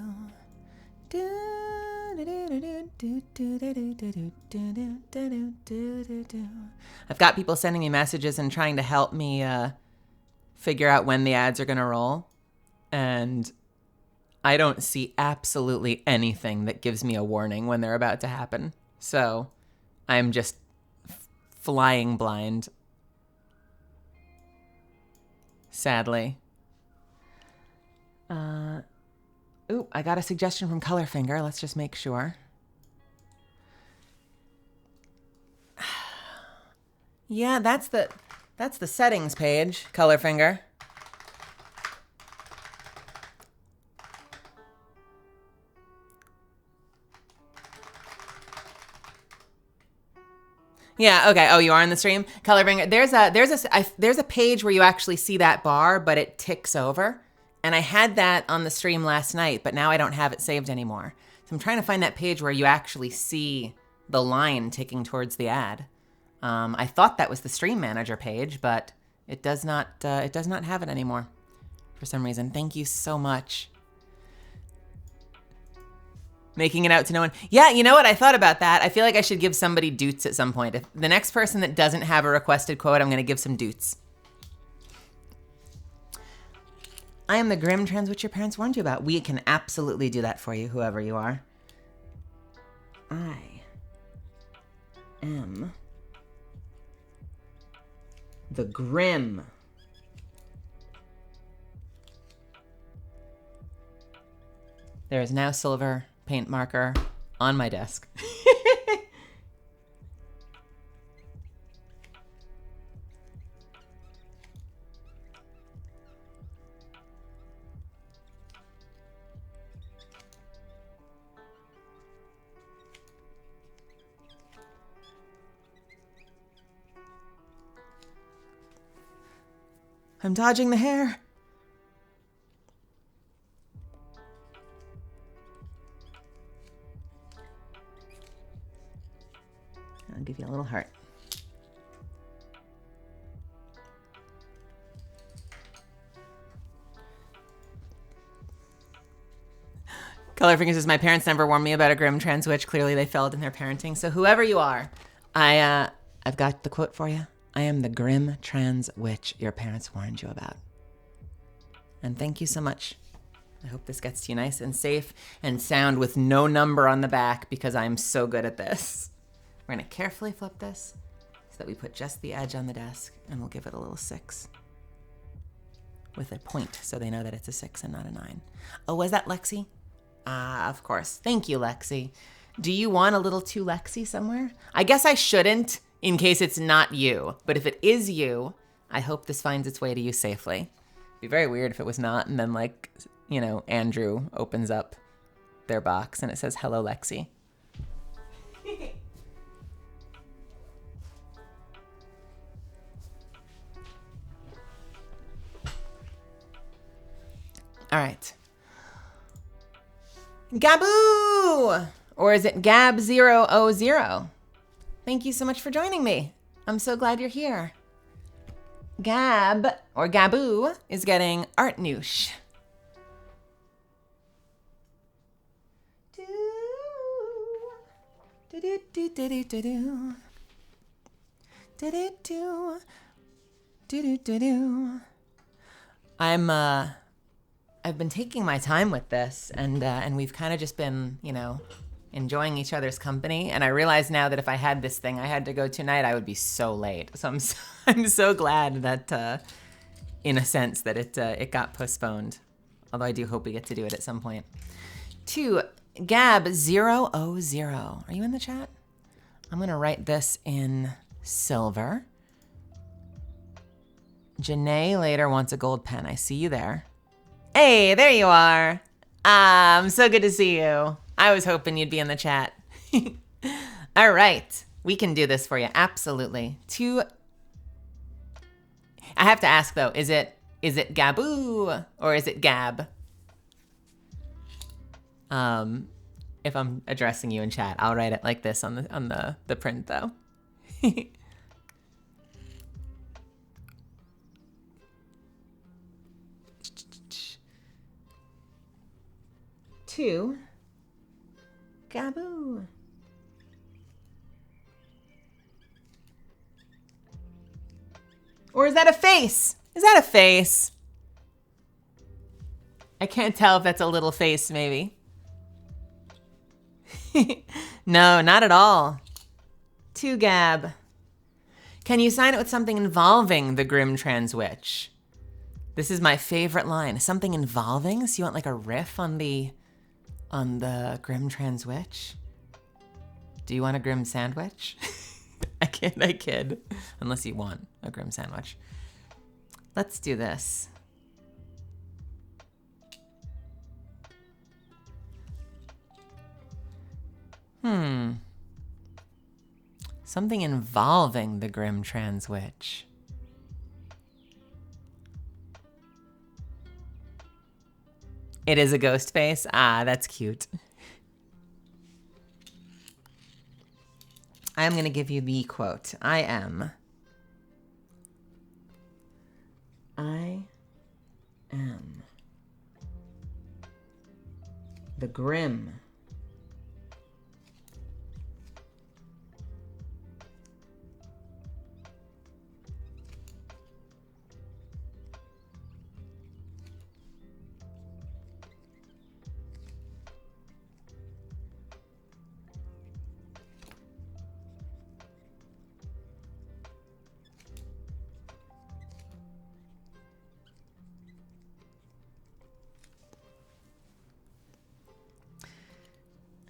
I've got people sending me messages and trying to help me figure out when the ads are going to roll. And I don't see absolutely anything that gives me a warning when they're about to happen. So I'm just flying blind. Sadly. Ooh, I got a suggestion from Colorfinger. Let's just make sure. Yeah, that's the settings page, Colorfinger. Yeah, okay. Oh, you are in the stream? Colorfinger. There's a page where you actually see that bar, but it ticks over. And I had that on the stream last night, but now I don't have it saved anymore. So I'm trying to find that page where you actually see the line ticking towards the ad. I thought that was the Stream Manager page, but it does not have it anymore for some reason. Thank you so much. Making it out to no one. Yeah, you know what? I thought about that. I feel like I should give somebody doots at some point. If the next person that doesn't have a requested quote, I'm going to give some doots. I am the grim trans which your parents warned you about. We can absolutely do that for you, whoever you are. I am the grim. There is now silver paint marker on my desk. I'm dodging the hair. Colorfingers says, my parents never warned me about a grim trans witch. Clearly they failed in their parenting. So whoever you are, I've got the quote for you. I am the grim trans witch your parents warned you about. And thank you so much. I hope this gets to you nice and safe and sound with no number on the back because I'm so good at this. We're gonna carefully flip this so that we put just the edge on the desk, and we'll give it a little 6 with a point so they know that it's a 6 and not a 9. Oh, was that Lexi? Ah, of course. Thank you, Lexi. Do you want a little 2 Lexi somewhere? I guess I shouldn't in case it's not you, but if it is you, I hope this finds its way to you safely. It'd be very weird if it was not, and then like, you know, Andrew opens up their box and it says, hello, Lexi. All right. Gaboo! Or is it Gab000? Thank you so much for joining me. I'm so glad you're here. Gab, or Gaboo, is getting Art Noosh. I've been taking my time with this, and we've kind of just been, you know, enjoying each other's company. And I realize now that if I had this thing I had to go tonight, I would be so late. So I'm so glad that, in a sense, that it got postponed. Although I do hope we get to do it at some point. To Gab000. Are you in the chat? I'm gonna write this in silver. Janae later wants a gold pen. I see you there. Hey, there you are. So good to see you. I was hoping you'd be in the chat. All right, we can do this for you, absolutely. I have to ask though, is it Gaboo or is it Gab? If I'm addressing you in chat, I'll write it like this on the print though. To Gaboo. Or is that a face? Is that a face? I can't tell if that's a little face, maybe. No, not at all. To Gab. Can you sign it with something involving the Grim Trans Witch? This is my favorite line. Something involving? So you want like a riff on the Grim Trans Witch? Do you want a Grim Sandwich? I kid. Unless you want a Grim Sandwich. Let's do this. Something involving the Grim Trans Witch. It is a ghost face? Ah, that's cute. I am going to give you the quote. I am the Grim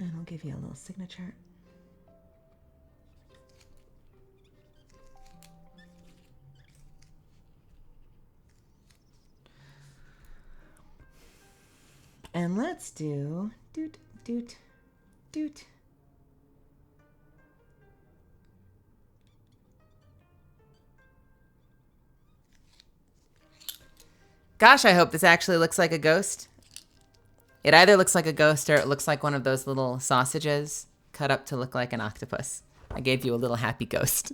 and I'll give you a little signature. And let's do doot, doot, doot. Gosh, I hope this actually looks like a ghost. It either looks like a ghost or it looks like one of those little sausages cut up to look like an octopus. I gave you a little happy ghost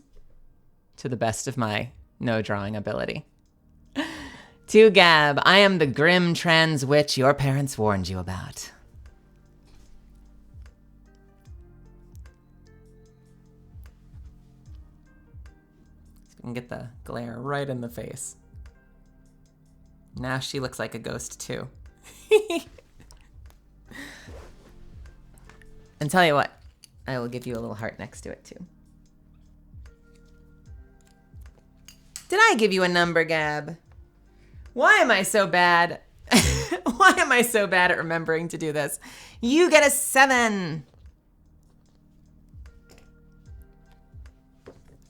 to the best of my no drawing ability. To Gab, I am the Grim Trans Witch your parents warned you about. can get the glare right in the face. Now she looks like a ghost too. And tell you what, I will give you a little heart next to it too. Did I give you a number, Gab? Why am I so bad? Why am I so bad at remembering to do this? You get a 7.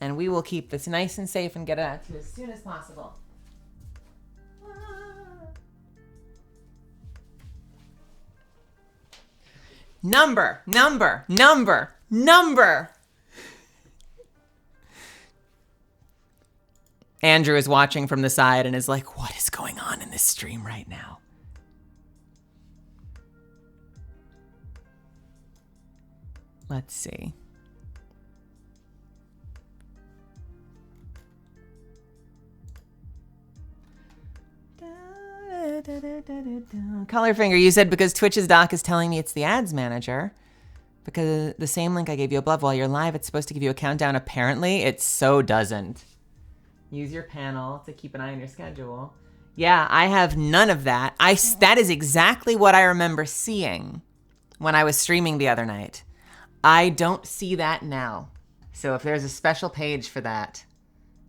And we will keep this nice and safe and get it out to you as soon as possible. Number. Andrew is watching from the side and is like, what is going on in this stream right now? Let's see. Colorfinger, you said because Twitch's doc is telling me it's the ads manager. Because the same link I gave you above, while you're live, it's supposed to give you a countdown. Apparently, it so doesn't. Use your panel to keep an eye on your schedule. Yeah, I have none of that. That is exactly what I remember seeing when I was streaming the other night. I don't see that now. So if there's a special page for that,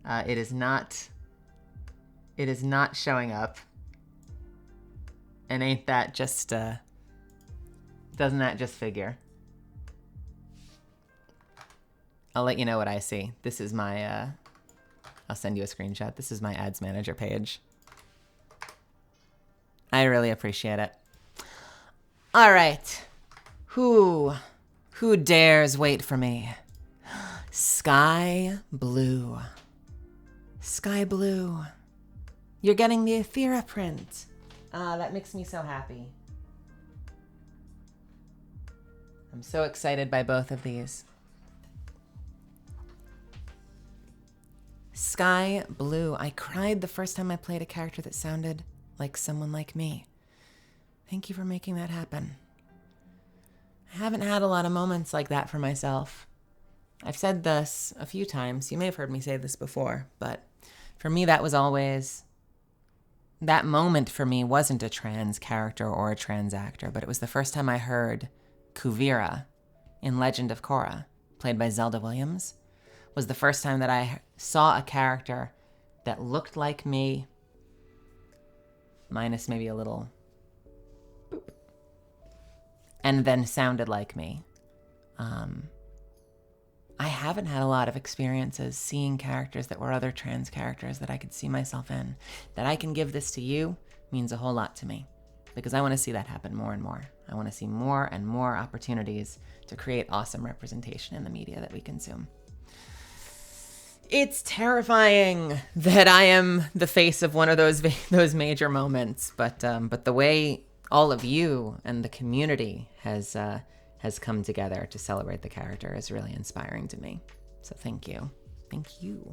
it is not showing up. And ain't that just, doesn't that just figure? I'll let you know what I see. This is my, I'll send you a screenshot. This is my ads manager page. I really appreciate it. All right. Who dares wait for me? Sky Blue. Sky Blue. You're getting the Aethera print. That makes me so happy. I'm so excited by both of these. Sky Blue. I cried the first time I played a character that sounded like someone like me. Thank you for making that happen. I haven't had a lot of moments like that for myself. I've said this a few times. You may have heard me say this before, but for me, that was always... That moment for me wasn't a trans character or a trans actor, but it was the first time I heard Kuvira in Legend of Korra, played by Zelda Williams. Was the first time that I saw a character that looked like me, minus maybe a little boop, and then sounded like me. I haven't had a lot of experiences seeing characters that were other trans characters that I could see myself in. That I can give this to you means a whole lot to me, because I want to see that happen more and more. I want to see more and more opportunities to create awesome representation in the media that we consume. It's terrifying that I am the face of one of those major moments, but the way all of you and the community has come together to celebrate the character is really inspiring to me. So thank you. Thank you.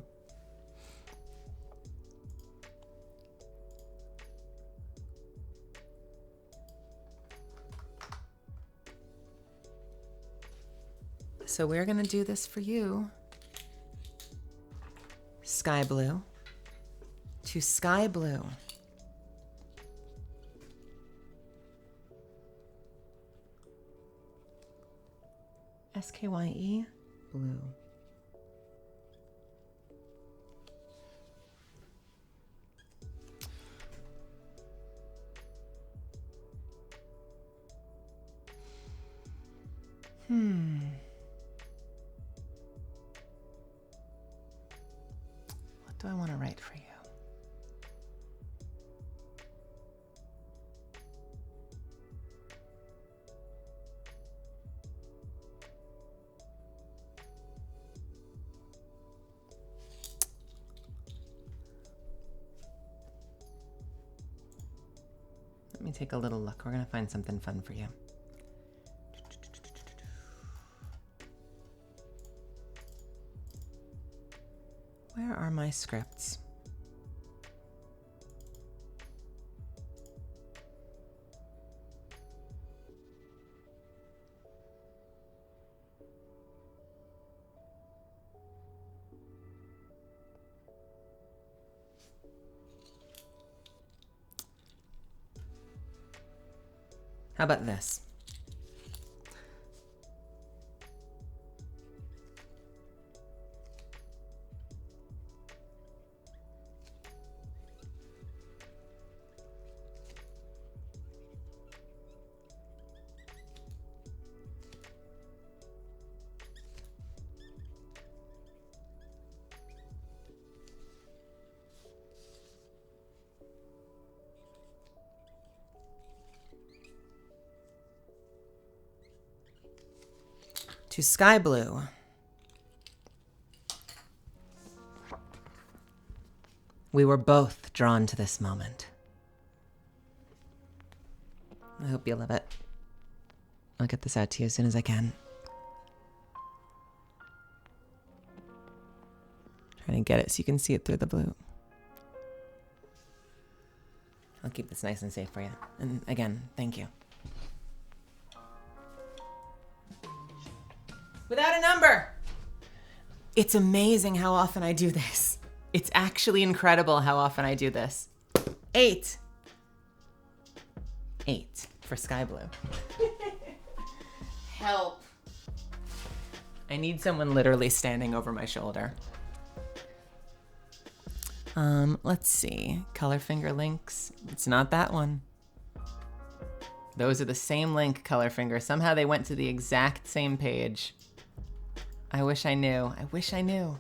So we're gonna do this for you. Sky Blue to Sky Blue. SKYE Blue. What do I want to write for you? Let me take a little look. We're going to find something fun for you. Where are my scripts? How about this? To sky blue. We were both drawn to this moment. I hope you love it. I'll get this out to you as soon as I can. Trying to get it so you can see it through the blue. I'll keep this nice and safe for you. And again, thank you. Without a number! It's amazing how often I do this. It's actually incredible how often I do this. 8. 8 for sky blue. Help. I need someone literally standing over my shoulder. Let's see. Color finger links. It's not that one. Those are the same link, color finger. Somehow they went to the exact same page. I wish I knew. I wish I knew.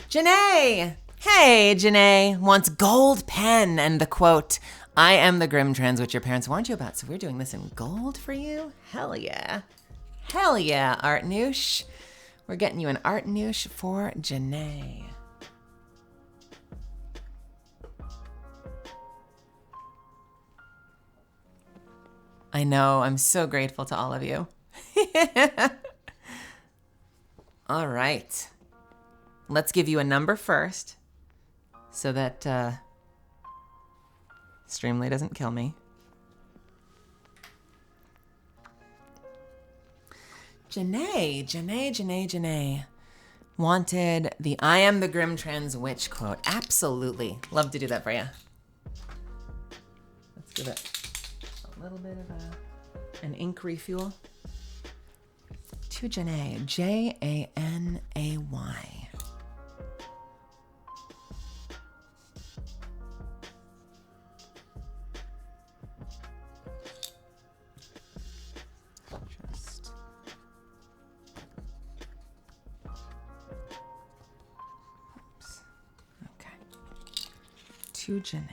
Janae! Hey, Janae wants gold pen and the quote, "I am the grim trans which your parents warned you about." So we're doing this in gold for you? Hell yeah. Hell yeah, Art Noosh. We're getting you an Art Noosh for Janae. I know, I'm so grateful to all of you. All right. Let's give you a number first so that Streamily doesn't kill me. Janae wanted the "I am the grim trans witch" quote. Absolutely. Love to do that for you. Let's give it a little bit of an ink refuel. To Janae, Janay. Just oops. Okay. To Janae.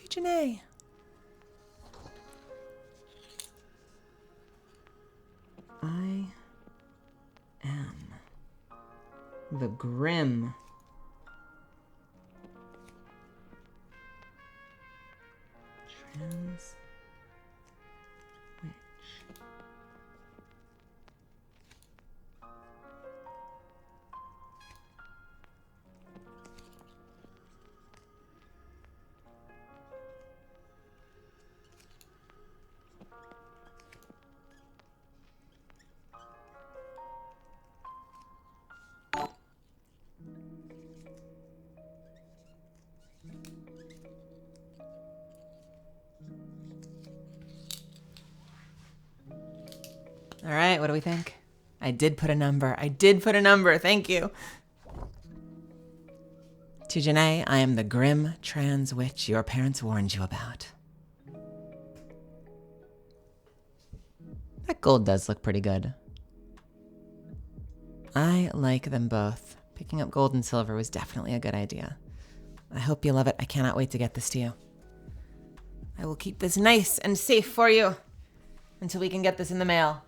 Janae. I am the grim trans witch. All right, what do we think? I did put a number. Thank you. To Janae, I am the grim trans witch your parents warned you about. That gold does look pretty good. I like them both. Picking up gold and silver was definitely a good idea. I hope you love it. I cannot wait to get this to you. I will keep this nice and safe for you until we can get this in the mail.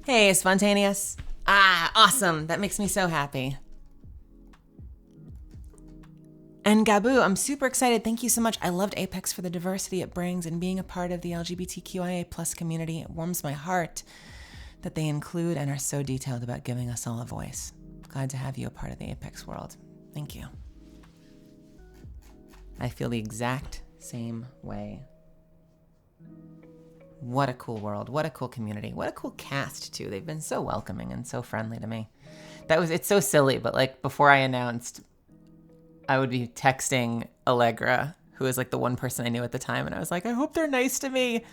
Hey, Spontaneous. Ah, awesome. That makes me so happy. And Gaboo, I'm super excited. Thank you so much. I loved Apex for the diversity it brings and being a part of the LGBTQIA plus community. It warms my heart that they include and are so detailed about giving us all a voice. Glad to have you a part of the Apex world. Thank you. I feel the exact same way. What a cool world. What a cool community. What a cool cast, too. They've been so welcoming and so friendly to me. It's so silly, but like before I announced, I would be texting Allegra, who is like the one person I knew at the time, and I was like, I hope they're nice to me.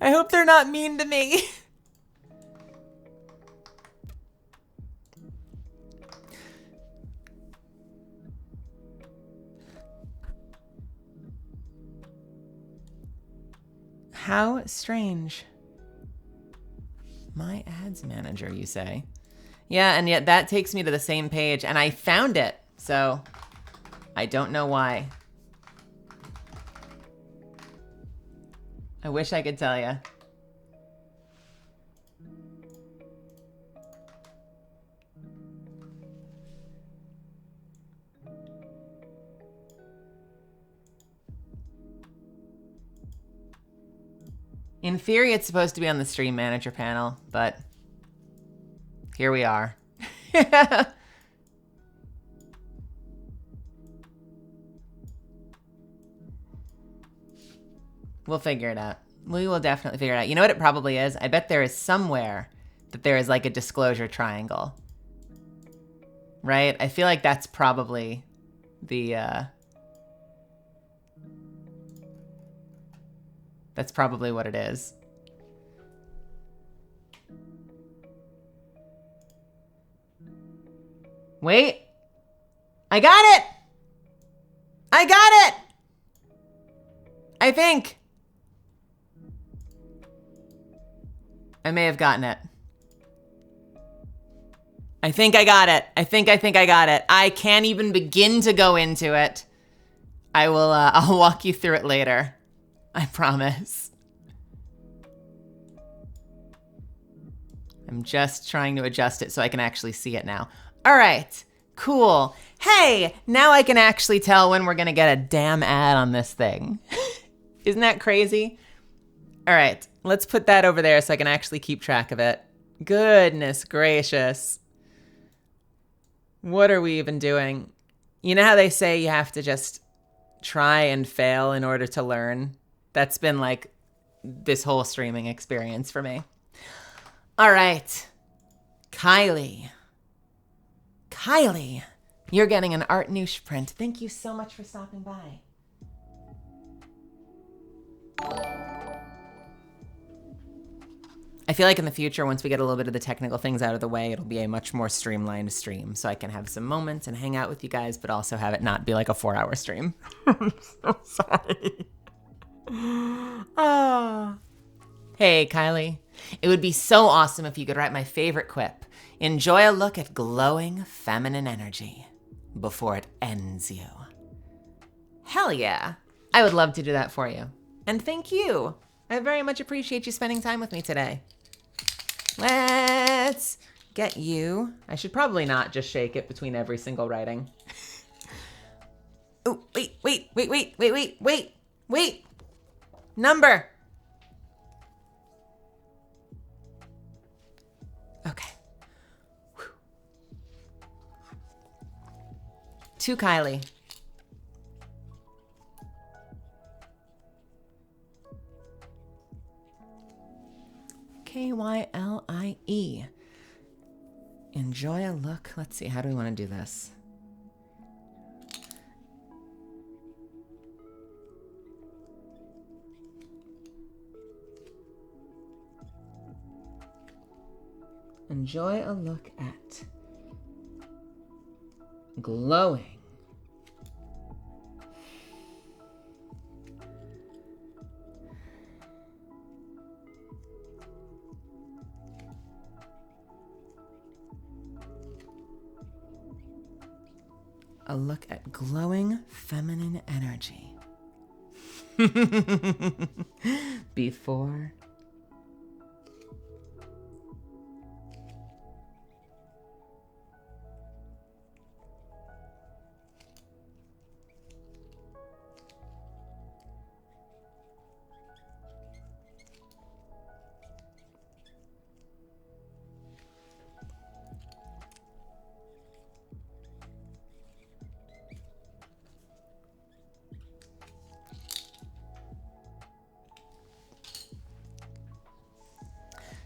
I hope they're not mean to me. How strange. My ads manager, you say? Yeah, and yet that takes me to the same page, and I found it, so I don't know why. I wish I could tell you. In theory, it's supposed to be on the Stream Manager panel, but here we are. We'll figure it out. We will definitely figure it out. You know what it probably is? I bet there is somewhere that there is like a disclosure triangle. Right? I feel like that's probably the, that's probably what it is. Wait. I got it! I got it! I think. I may have gotten it. I think I got it. I think I got it. I can't even begin to go into it. I will, I'll walk you through it later. I promise. I'm just trying to adjust it so I can actually see it now. All right, cool. Hey, now I can actually tell when we're gonna get a damn ad on this thing. Isn't that crazy? All right, let's put that over there so I can actually keep track of it. Goodness gracious. What are we even doing? You know how they say you have to just try and fail in order to learn? That's been like this whole streaming experience for me. All right, Kylie. Kylie, you're getting an Art Noosh print. Thank you so much for stopping by. I feel like in the future, once we get a little bit of the technical things out of the way, it'll be a much more streamlined stream. So I can have some moments and hang out with you guys, but also have it not be like a 4-hour stream. I'm so sorry. Oh. Hey, Kylie. It would be so awesome if you could write my favorite quip. Enjoy a look at glowing feminine energy before it ends you. Hell yeah. I would love to do that for you. And thank you. I very much appreciate you spending time with me today. Let's get you. I should probably not just shake it between every single writing. Oh, wait. Number. Okay. Whew. To Kylie. Kylie. Enjoy a look. Let's see, how do we want to do this? Enjoy a look at glowing. A look at glowing feminine energy. Before.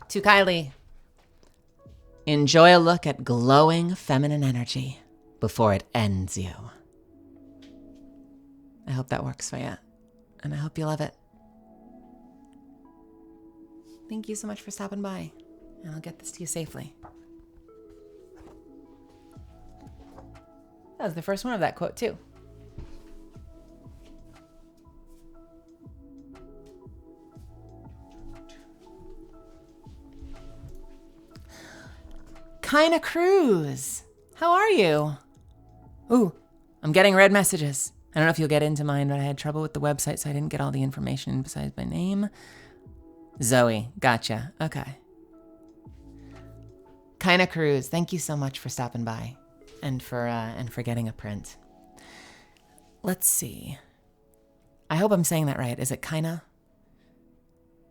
To Kylie. Enjoy a look at glowing feminine energy before it ends you. I hope that works for you, and I hope you love it. Thank you so much for stopping by, and I'll get this to you safely. That was the first one of that quote, too. Kinda Cruz. How are you? Ooh, I'm getting red messages. I don't know if you'll get into mine, but I had trouble with the website, so I didn't get all the information besides my name. Zoe, gotcha. Okay. Kinda Cruz, thank you so much for stopping by and for getting a print. Let's see. I hope I'm saying that right. Is it kinda?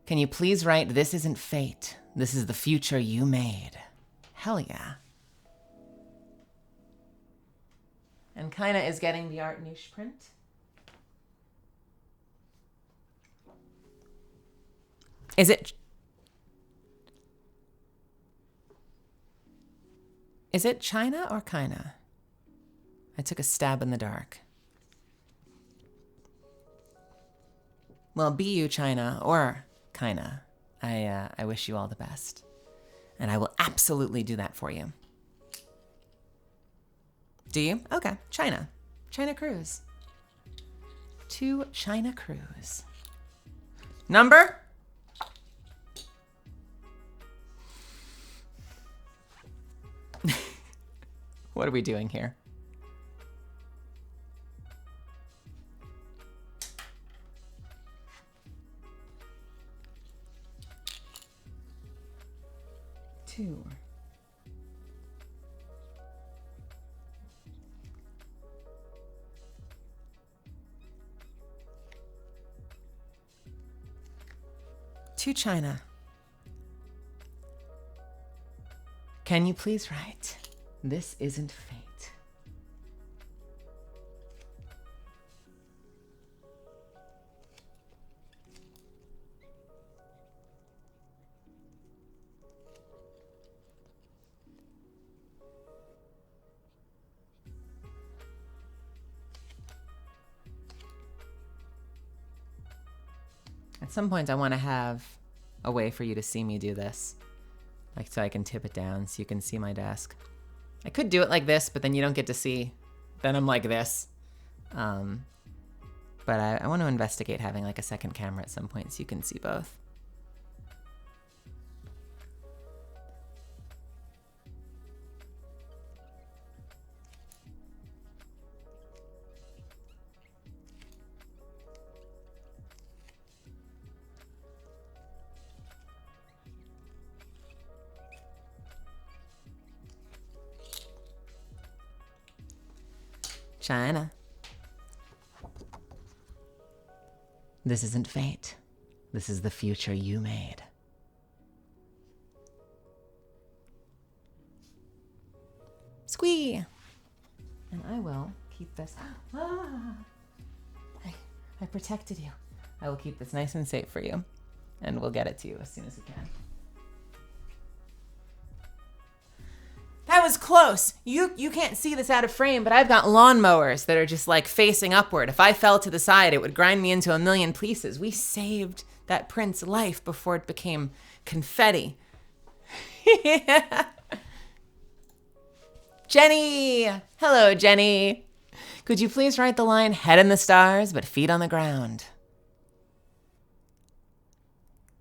Can you please write, "This isn't fate. This is the future you made." Hell yeah. And kinda is getting the art niche print. Is it China or kinda? I took a stab in the dark. Well, be you China or kinda. I wish you all the best. And I will absolutely do that for you. Do you? Okay, China. China Cruz. To China Cruz. Number? What are we doing here? Two. To China. Can you please write, "This isn't fate"? At some point, I want to have a way for you to see me do this. Like, so I can tip it down so you can see my desk. I could do it like this, but then you don't get to see. Then I'm like this. But I want to investigate having like a second camera at some point so you can see both. China. This isn't fate. This is the future you made. Squee! And I will keep this. I protected you. I will keep this nice and safe for you. And we'll get it to you as soon as we can. That was close. You can't see this out of frame, but I've got lawnmowers that are just like facing upward. If I fell to the side, it would grind me into a million pieces. We saved that print's life before it became confetti. Yeah. Jenny! Hello, Jenny. Could you please write the line, "Head in the stars, but feet on the ground"?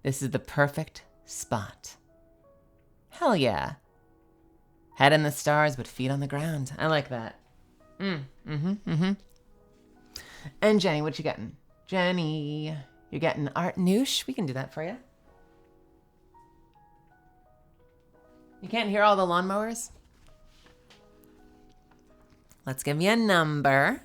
This is the perfect spot. Hell yeah. Head in the stars, but feet on the ground. I like that. And Jenny, what you getting? Jenny, you're getting art noosh? We can do that for you. You can't hear all the lawnmowers? Let's give you a number.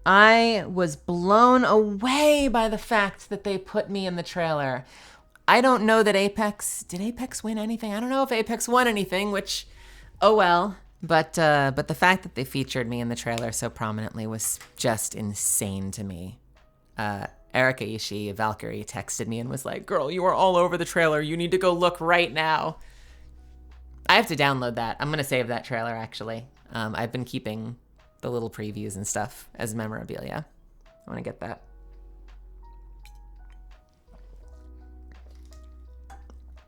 I was blown away by the fact that they put me in the trailer. I don't know that did Apex win anything? I don't know if Apex won anything, which, oh well. But the fact that they featured me in the trailer so prominently was just insane to me. Erica Ishii, Valkyrie, texted me and was like, girl, you are all over the trailer. You need to go look right now. I have to download that. I'm going to save that trailer, actually. I've been keeping the little previews and stuff as memorabilia. I want to get that.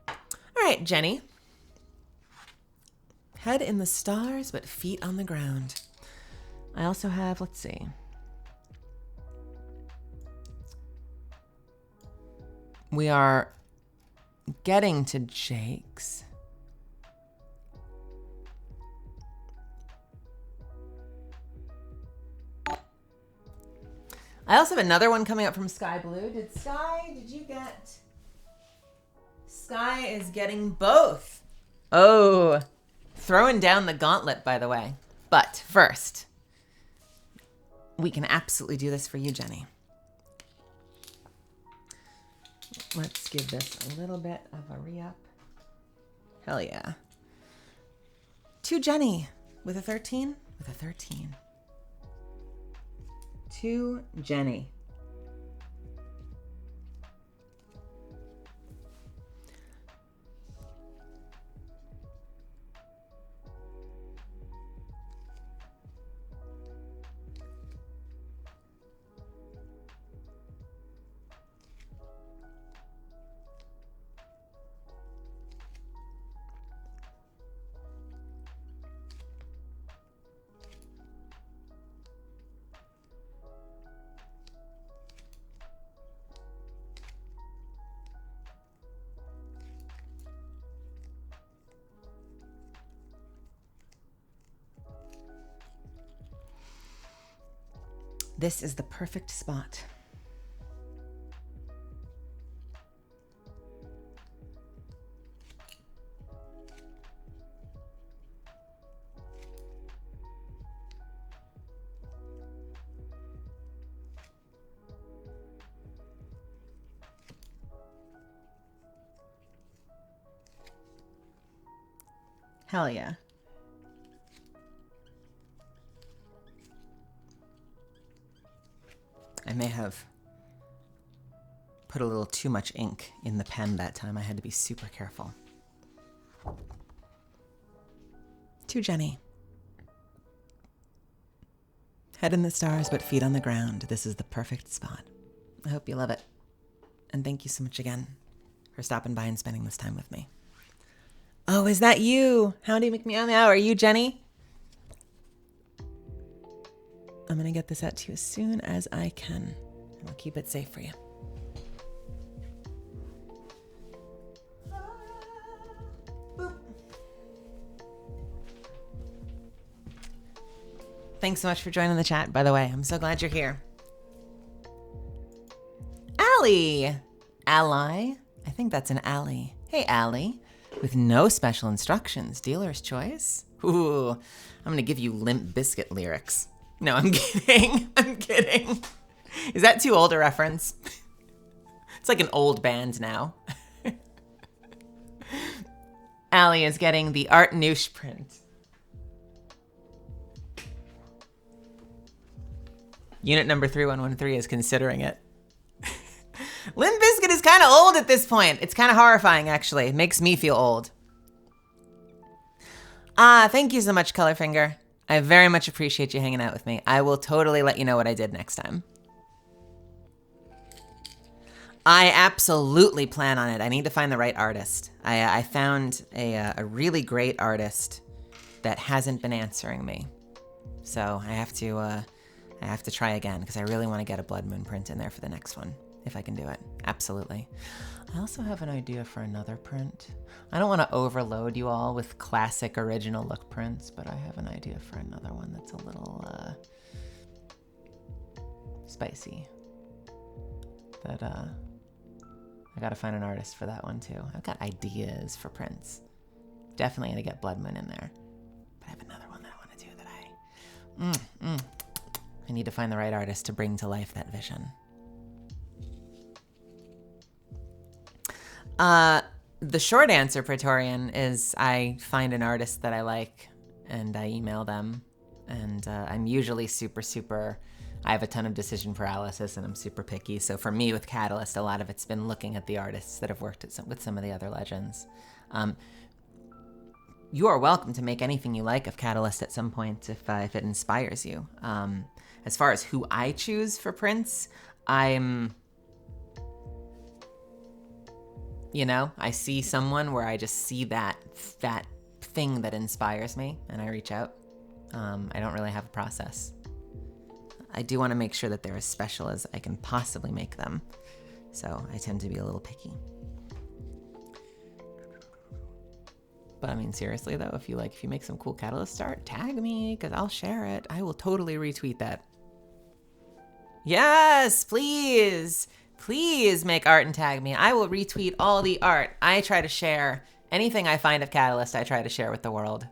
All right, Jenny. Head in the stars, but feet on the ground. I also have, let's see. We are getting to Jake's. I also have another one coming up from Sky Blue. Did you get? Sky is getting both. Oh, throwing down the gauntlet, by the way. But first, we can absolutely do this for you, Jenny. Let's give this a little bit of a re-up. Hell yeah. To Jenny with a 13. With a 13. To Jenny. This is the perfect spot. Hell yeah. I may have put a little too much ink in the pen that time. I had to be super careful. To Jenny. Head in the stars, but feet on the ground. This is the perfect spot. I hope you love it. And thank you so much again for stopping by and spending this time with me. Oh, is that you? Howdy, McMeow Meow. Are you Jenny? I'm going to get this out to you as soon as I can. And I'll keep it safe for you. Boop. Thanks so much for joining the chat, by the way. I'm so glad you're here. Allie. Ally. I think that's an Allie. Hey, Allie. With no special instructions. Dealer's choice. Ooh, I'm going to give you Limp Bizkit lyrics. No, I'm kidding. I'm kidding. Is that too old a reference? It's like an old band now. Allie is getting the Art Noosh print. Unit number 3113 is considering it. Limp Bizkit is kind of old at this point. It's kind of horrifying, actually. It makes me feel old. Thank you so much, Colorfinger. I very much appreciate you hanging out with me. I will totally let you know what I did next time. I absolutely plan on it. I need to find the right artist. I found a really great artist that hasn't been answering me. So I have to try again because I really want to get a Blood Moon print in there for the next one, if I can do it. Absolutely. I also have an idea for another print. I don't want to overload you all with classic original look prints, but I have an idea for another one that's a little spicy. That I gotta find an artist for that one too. I've got ideas for prints. Definitely gonna get Blood Moon in there. But I have another one that I want to do that I need to find the right artist to bring to life that vision. The short answer, Praetorian, is I find an artist that I like and I email them, and I'm usually super I have a ton of decision paralysis and I'm super picky. So for me with Catalyst, a lot of it's been looking at the artists that have worked with some of the other legends. You are welcome to make anything you like of Catalyst at some point if it inspires you. As far as who I choose for Prince, I see someone where I just see that thing that inspires me and I reach out. I don't really have a process. I do want to make sure that they're as special as I can possibly make them. So I tend to be a little picky. But I mean, seriously though, if you make some cool Catalyst art, tag me, because I'll share it. I will totally retweet that. Yes, please. Please make art and tag me. I will retweet all the art. I try to share anything I find of Catalyst, I try to share with the world.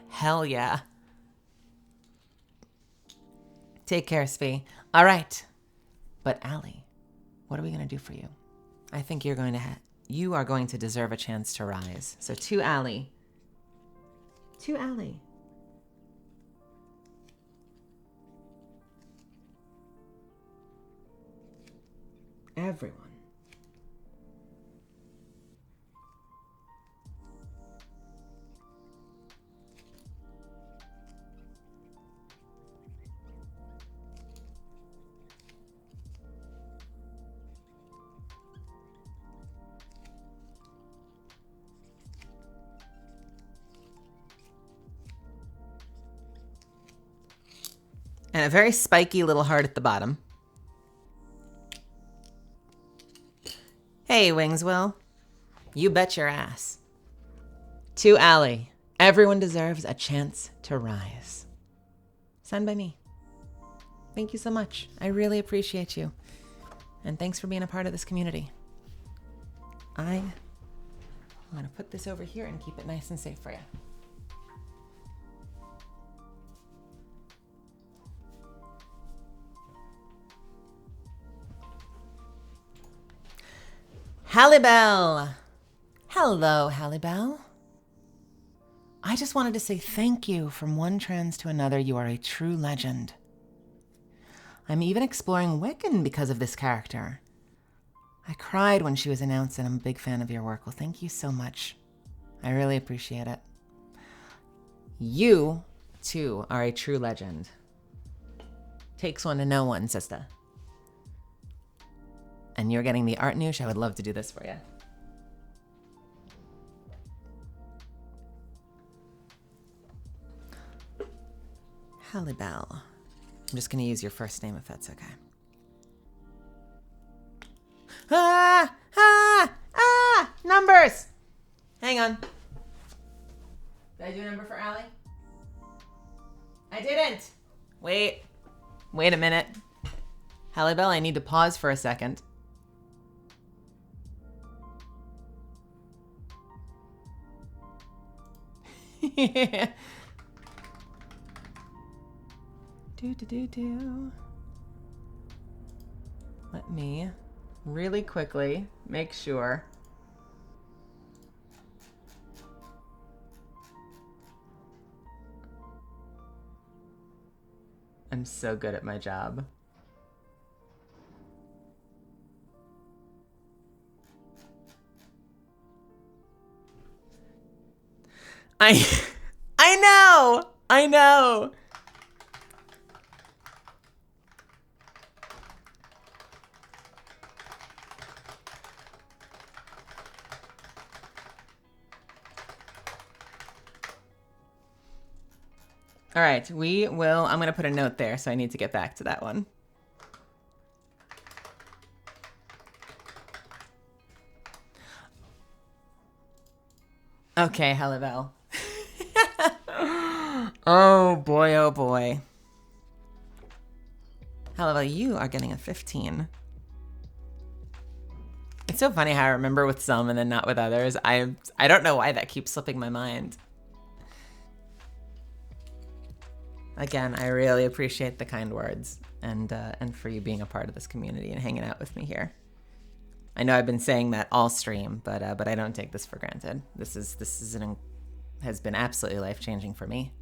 Hell yeah. Take care, Svi. All right. But Allie, what are we going to do for you? I think you are going to deserve a chance to rise. So to Allie. To Allie. Everyone. And a very spiky little heart at the bottom. Hey, Wingswill. You bet your ass. To Allie, everyone deserves a chance to rise. Signed by me. Thank you so much. I really appreciate you. And thanks for being a part of this community. I'm going to put this over here and keep it nice and safe for you. Hallibell! Hello, Hallibell. I just wanted to say thank you from one trans to another. You are a true legend. I'm even exploring Wiccan because of this character. I cried when she was announced and I'm a big fan of your work. Well, thank you so much. I really appreciate it. You, too, are a true legend. Takes one to know one, sister. And you're getting the art noosh. I would love to do this for you. Hallibell. I'm just going to use your first name if that's okay. Numbers! Hang on. Did I do a number for Allie? I didn't. Wait a minute. Hallibell, I need to pause for a second. Let me really quickly make sure. I'm so good at my job. I know. All right, I'm going to put a note there, so I need to get back to that one. Okay, Hallibell. Oh boy. Hallibell, you are getting a 15. It's so funny how I remember with some and then not with others. I don't know why that keeps slipping my mind. Again, I really appreciate the kind words and for you being a part of this community and hanging out with me here. I know I've been saying that all stream, but I don't take this for granted. This has been absolutely life-changing for me,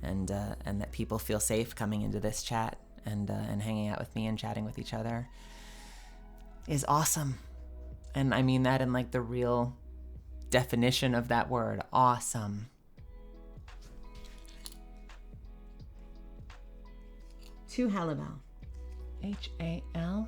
and that people feel safe coming into this chat and hanging out with me and chatting with each other is awesome. And I mean that in like the real definition of that word, awesome. To Halibel. Halibel.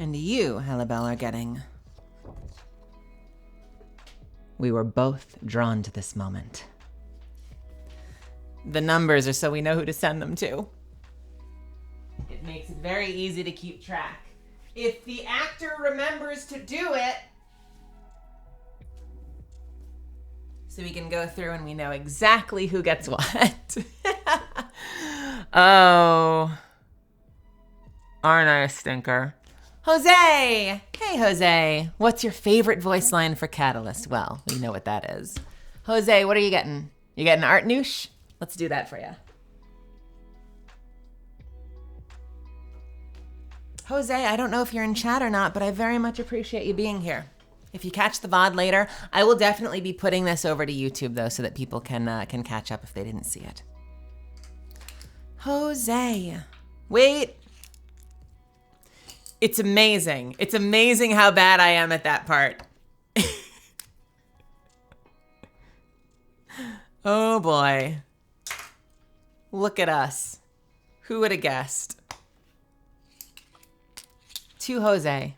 And you, Halibel, are getting... We were both drawn to this moment. The numbers are so we know who to send them to. It makes it very easy to keep track. If the actor remembers to do it, so we can go through and we know exactly who gets what. Oh, aren't I a stinker? Jose! Hey, Jose. What's your favorite voice line for Catalyst? Well, we know what that is. Jose, what are you getting? You getting Art Noosh? Let's do that for you. Jose, I don't know if you're in chat or not, but I very much appreciate you being here. If you catch the VOD later, I will definitely be putting this over to YouTube, though, so that people can catch up if they didn't see it. Jose. Wait. It's amazing. It's amazing how bad I am at that part. Oh, boy. Look at us. Who would have guessed? To Jose.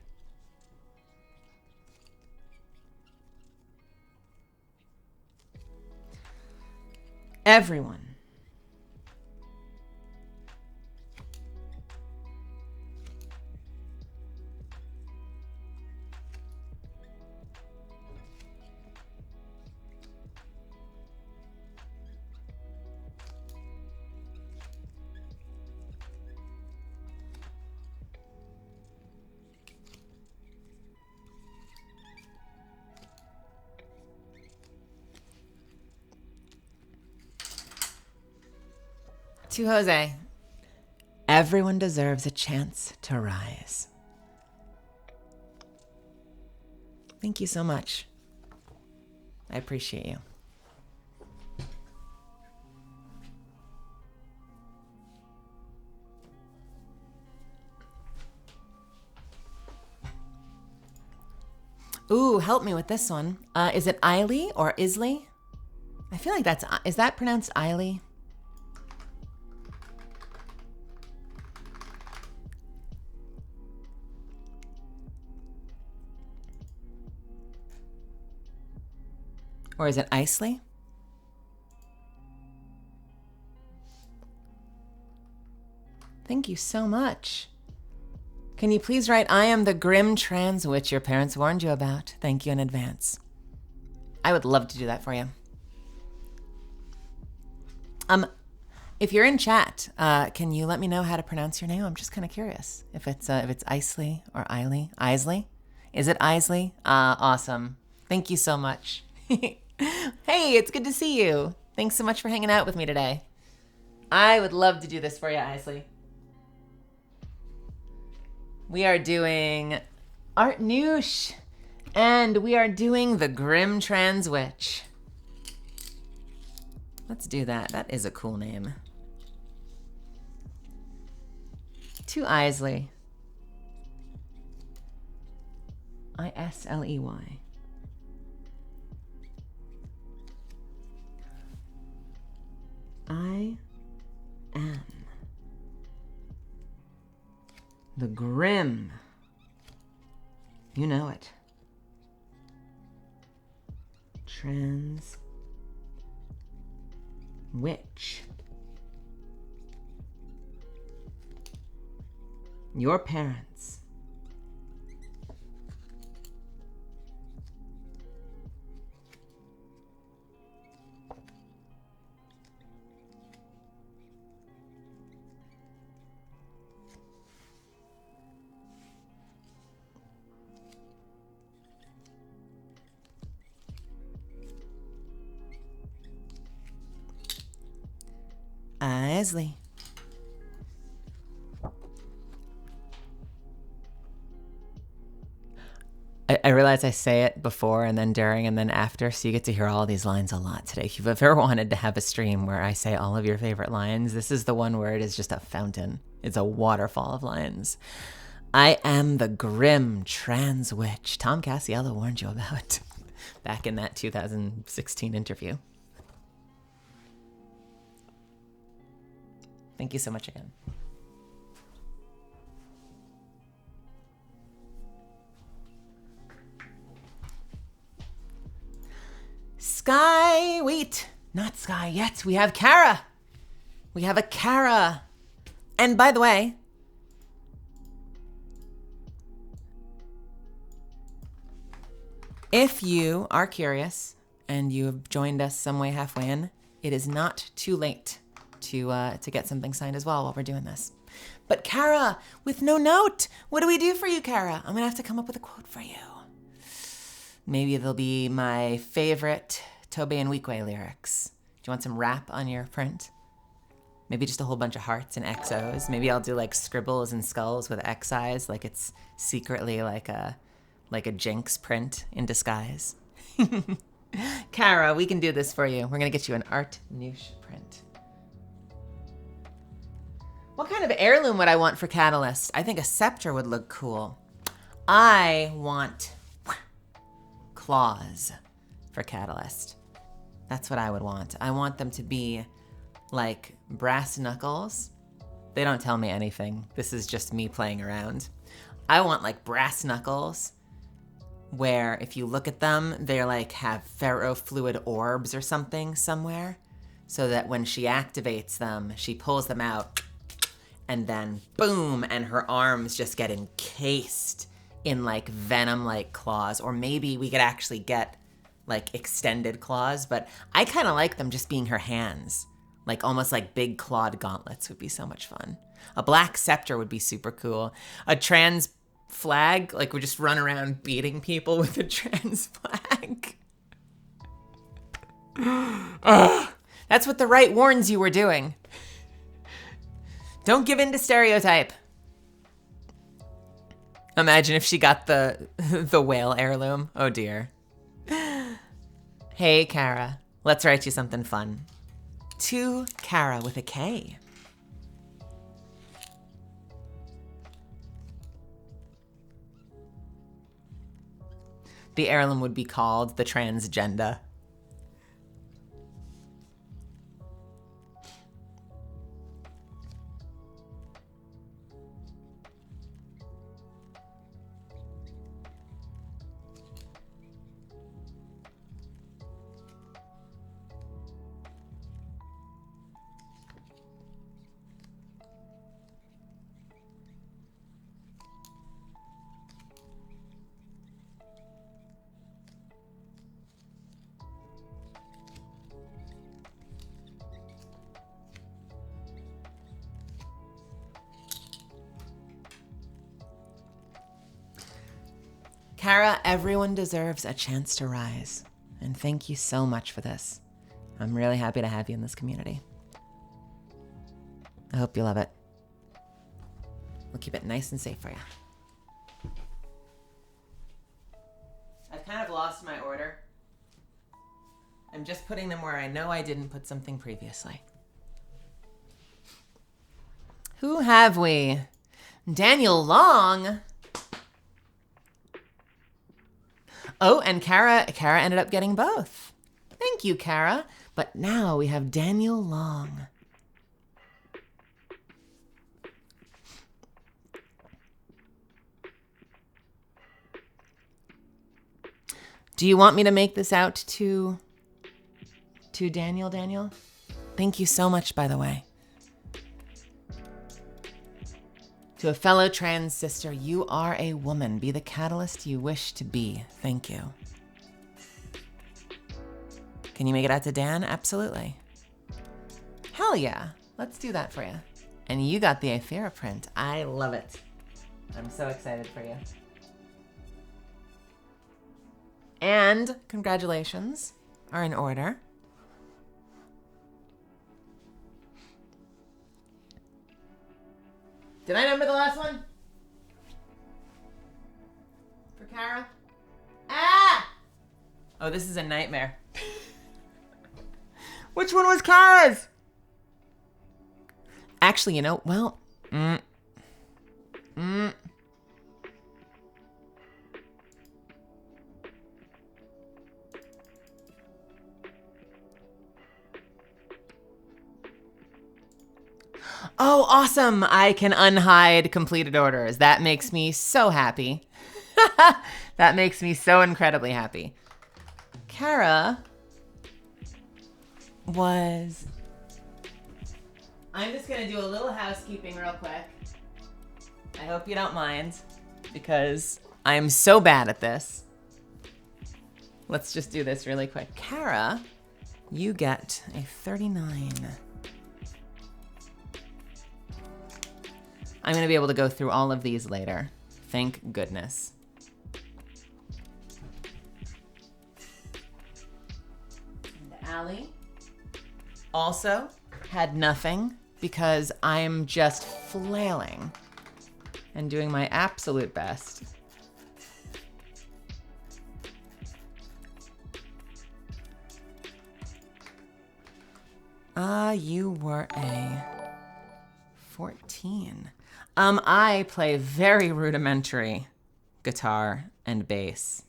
Everyone. To Jose, everyone deserves a chance to rise. Thank you so much. I appreciate you. Ooh, help me with this one. Is it Eiley or Isley? I feel like is that pronounced Eiley? Or is it Isley? Thank you so much. Can you please write, I am the grim trans witch your parents warned you about. Thank you in advance. I would love to do that for you. If you're in chat, can you let me know how to pronounce your name? I'm just kind of curious if it's Isley or Eiley. Isley? Is it Isley? Awesome. Thank you so much. Hey, it's good to see you. Thanks so much for hanging out with me today. I would love to do this for you, Isley. We are doing Art Noosh, and we are doing the Grim Trans Witch. Let's do that. That is a cool name. To Isley. Isley. I am the Grim. You know it. Trans Witch. Your parents. Isley. I realize I say it before and then during and then after, so you get to hear all these lines a lot today. If you've ever wanted to have a stream where I say all of your favorite lines, this is the one where it is just a fountain. It's a waterfall of lines. I am the grim trans witch Tom Cassiello warned you about back in that 2016 interview. Thank you so much again. Sky, wait, not Sky yet. We have Kara. We have a Kara. And by the way, if you are curious and you have joined us some way halfway in, it is not too late to get something signed as well while we're doing this. But Kara, with no note, what do we do for you, Kara? I'm gonna have to come up with a quote for you. Maybe they'll be my favorite Toby and Weekway lyrics. Do you want some rap on your print? Maybe just a whole bunch of hearts and XOs. Maybe I'll do like scribbles and skulls with XIs, like it's secretly like a Jinx print in disguise. Kara, we can do this for you. We're gonna get you an Art Noosh print. What kind of heirloom would I want for Catalyst? I think a scepter would look cool. I want claws for Catalyst. That's what I would want. I want them to be like brass knuckles. They don't tell me anything. This is just me playing around. I want like brass knuckles where if you look at them, they're like have ferrofluid orbs or something somewhere, so that when she activates them, she pulls them out and then boom, and her arms just get encased in like venom-like claws. Or maybe we could actually get like extended claws, but I kind of like them just being her hands. Like almost like big clawed gauntlets would be so much fun. A black scepter would be super cool. A trans flag, like we just run around beating people with a trans flag. That's what the right warns you were doing. Don't give in to stereotype. Imagine if she got the whale heirloom. Oh dear. Hey, Kara. Let's write you something fun. To Kara with a K. The heirloom would be called the transgender. Kara, everyone deserves a chance to rise. And thank you so much for this. I'm really happy to have you in this community. I hope you love it. We'll keep it nice and safe for you. I've kind of lost my order. I'm just putting them where I know I didn't put something previously. Who have we? Daniel Long. Oh, and Kara ended up getting both. Thank you, Kara. But now we have Daniel Long. Do you want me to make this out to Daniel? Thank you so much, by the way. To a fellow trans sister, you are a woman. Be the catalyst you wish to be. Thank you. Can you make it out to Dan? Absolutely. Hell yeah. Let's do that for you. And you got the Aethera print. I love it. I'm so excited for you. And congratulations are in order. Did I number the last one? For Kara? Ah! Oh, this is a nightmare. Which one was Kara's? Actually, you know, well, Oh, awesome. I can unhide completed orders. That makes me so happy. That makes me so incredibly happy. Kara was... I'm just going to do a little housekeeping real quick. I hope you don't mind, because I'm so bad at this. Let's just do this really quick. Kara, you get a 39. I'm going to be able to go through all of these later. Thank goodness. And Allie also had nothing because I'm just flailing and doing my absolute best. You were a 14. I play very rudimentary guitar and bass.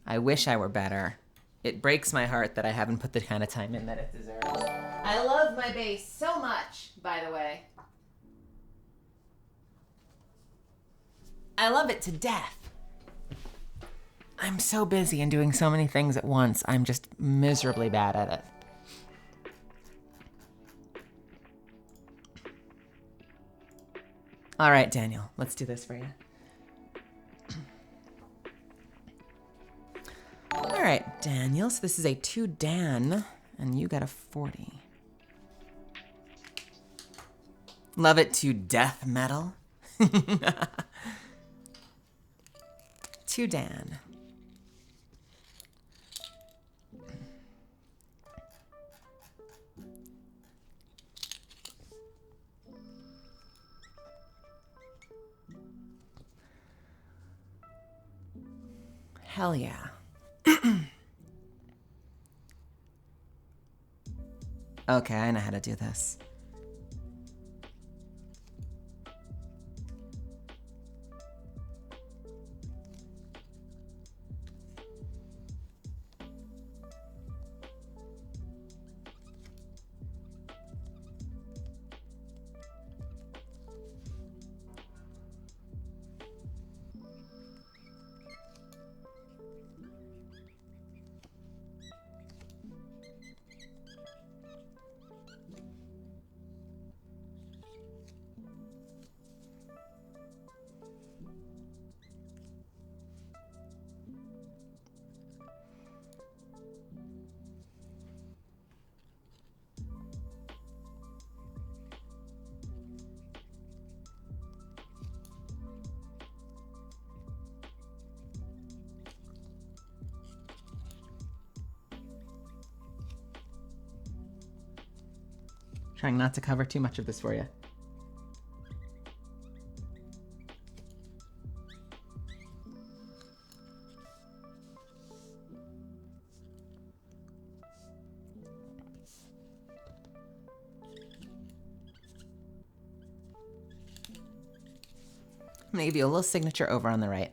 I wish I were better. It breaks my heart that I haven't put the kind of time in that it deserves. I love my bass so much, by the way. I love it to death. I'm so busy and doing so many things at once. I'm just miserably bad at it. All right, Daniel, let's do this for you. All right, Daniel, so this is a 2 Dan, and you got a 40. Love it to death metal. 2 Dan. Hell yeah. Okay, I know how to do this. Trying not to cover too much of this for you. I'm gonna give you a little signature over on the right.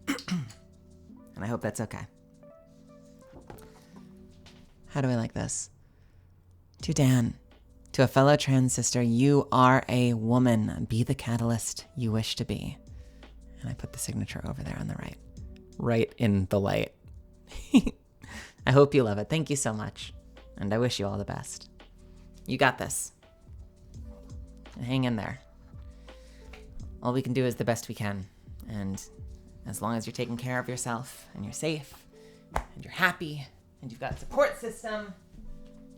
And I hope that's okay. How do I like this? To Dan, to a fellow trans sister, you are a woman. Be the catalyst you wish to be. And I put the signature over there on the right. Right in the light. I hope you love it. Thank you so much. And I wish you all the best. You got this. And hang in there. all we can do is the best we can. And as long as you're taking care of yourself and you're safe and you're happy and you've got a support system,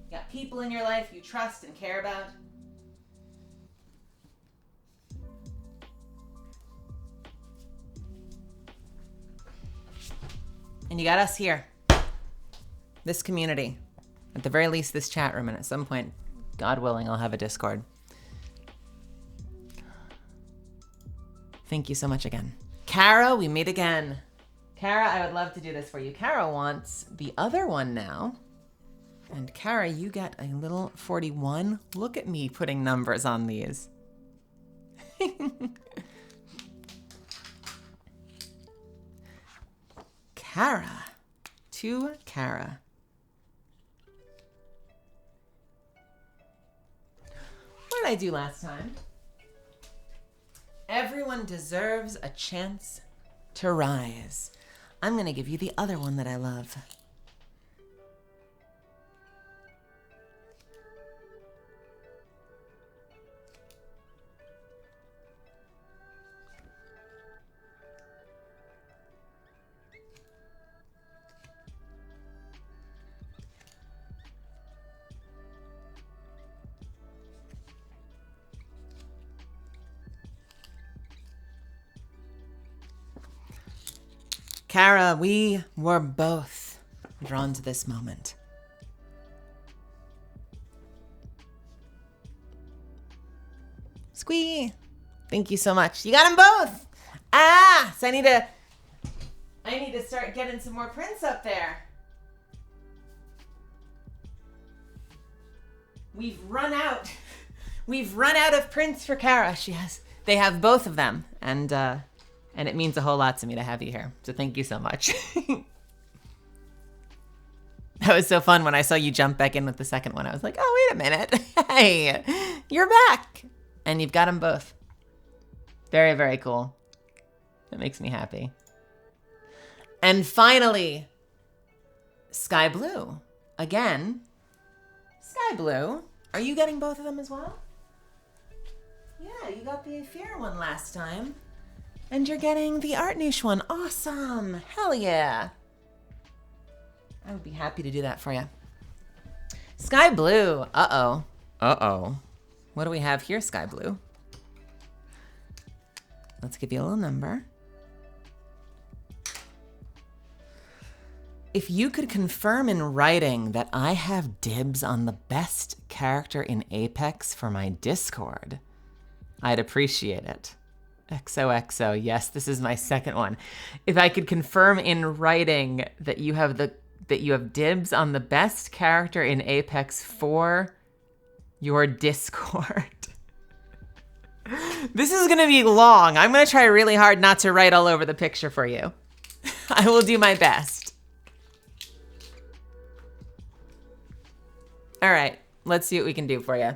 you got people in your life you trust and care about, and you got us here, this community, at the very least this chat room, and at some point, God willing, I'll have a Discord. Thank you so much again. Kara, we meet again. Kara, I would love to do this for you. Kara wants the other one now. And Kara, you get a little 41. Look at me putting numbers on these. Kara. To Kara. What did I do last time? Everyone deserves a chance to rise. I'm going to give you the other one that I love. Kara, we were both drawn to this moment. Squee! Thank you so much. You got them both! Ah! So I need to start getting some more prints up there. We've run out. We've run out of prints for Kara. They have both of them. And it means a whole lot to me to have you here. So thank you so much. That was so fun when I saw you jump back in with the second one. I was like, oh, wait a minute. Hey, you're back. And you've got them both. Very, very cool. That makes me happy. And finally, Sky Blue. Again, Sky Blue. Are you getting both of them as well? Yeah, you got the Affair one last time. And you're getting the Art Niche one. Awesome. Hell yeah. I would be happy to do that for you. Sky Blue. Uh-oh. Uh-oh. What do we have here, Sky Blue? Let's give you a little number. If you could confirm in writing that I have dibs on the best character in Apex for my Discord, I'd appreciate it. XOXO, yes, this is my second one. If I could confirm in writing that you have dibs on the best character in Apex for your Discord. This is gonna be long. I'm gonna try really hard not to write all over the picture for you. I will do my best. All right, let's see what we can do for you.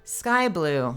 Sky Blue.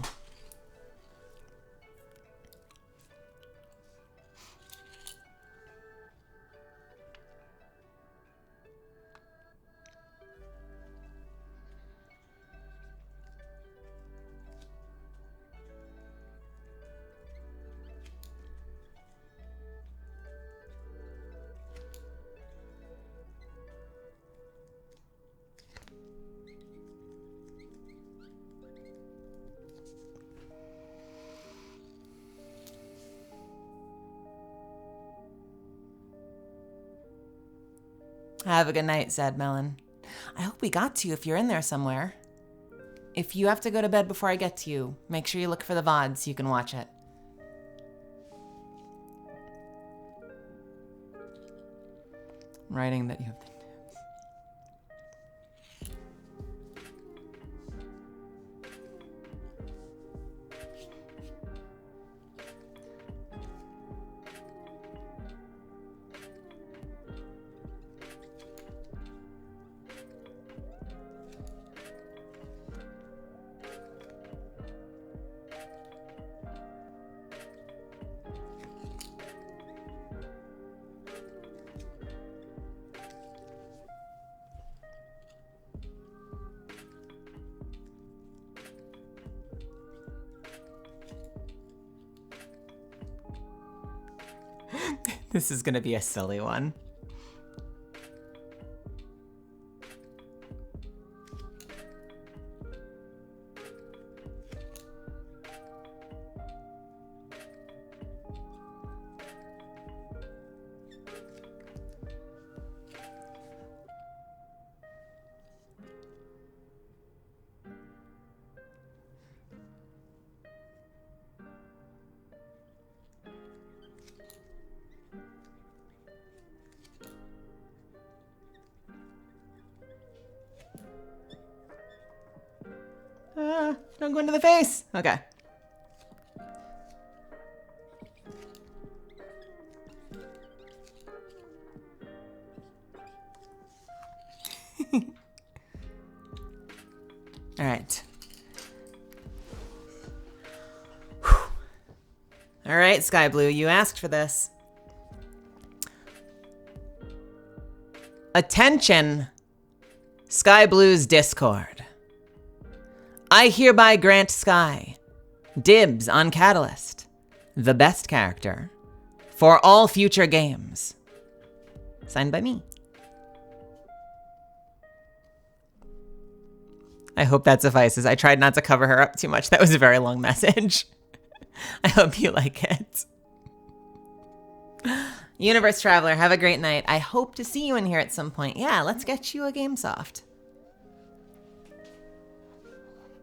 Have a good night, Sad Melon. I hope we got to you if you're in there somewhere. If you have to go to bed before I get to you, make sure you look for the VOD so you can watch it. Writing that you have the dibs. This is gonna be a silly one. Don't go into the face. Okay. All right. All right, Sky Blue, you asked for this. Attention, Sky Blue's Discord. I hereby grant Sky dibs on Catalyst, the best character, for all future games. Signed by me. I hope that suffices. I tried not to cover her up too much. That was a very long message. I hope you like it. Universe Traveler, have a great night. I hope to see you in here at some point. Yeah, let's get you a GameSoft.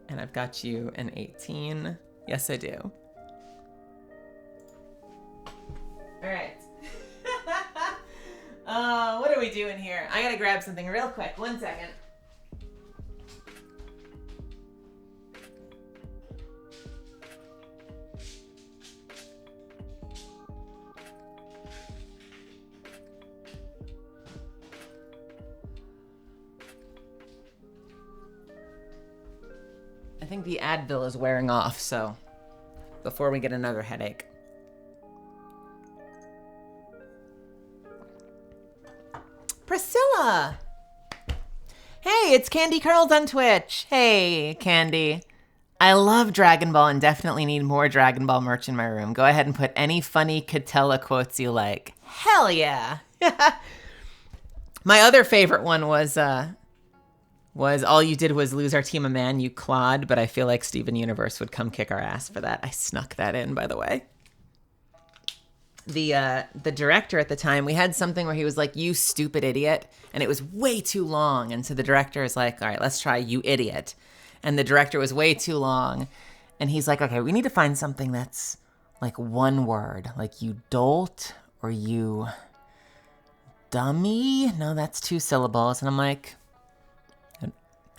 And I've got you an 18. Yes, I do. All right. What are we doing here? I gotta grab something real quick. 1 second. I think the Advil is wearing off, so before we get another headache. Priscilla! Hey, it's Candy Curls on Twitch. Hey, Candy. I love Dragon Ball and definitely need more Dragon Ball merch in my room. Go ahead and put any funny Catella quotes you like. Hell yeah! My other favorite one was all you did was lose our team a man, you clod, but I feel like Steven Universe would come kick our ass for that. I snuck that in, by the way. The director at the time, we had something where he was like, you stupid idiot, and it was way too long, and so the director is like, all right, let's try you idiot. And the director was way too long, and he's like, okay, we need to find something that's like one word, like you dolt, or you dummy? No, that's 2 syllables. And I'm like,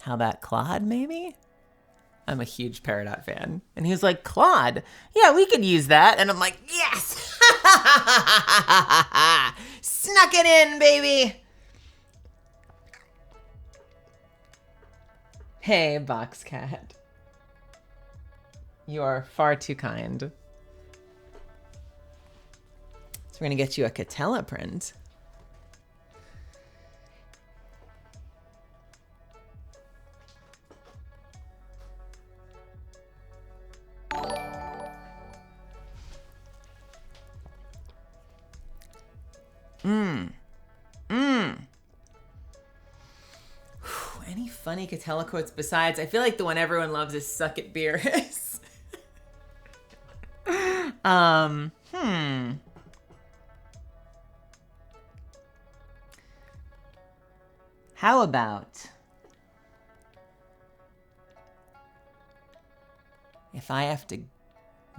how about Claude, maybe? I'm a huge Peridot fan. And he was like, Claude? Yeah, we could use that. And I'm like, yes! Snuck it in, baby! Hey, Box Cat. You are far too kind. So we're gonna get you a Catella print. Any funny Catella quotes besides? I feel like the one everyone loves is "Suck it, Beerus." How about if I have to?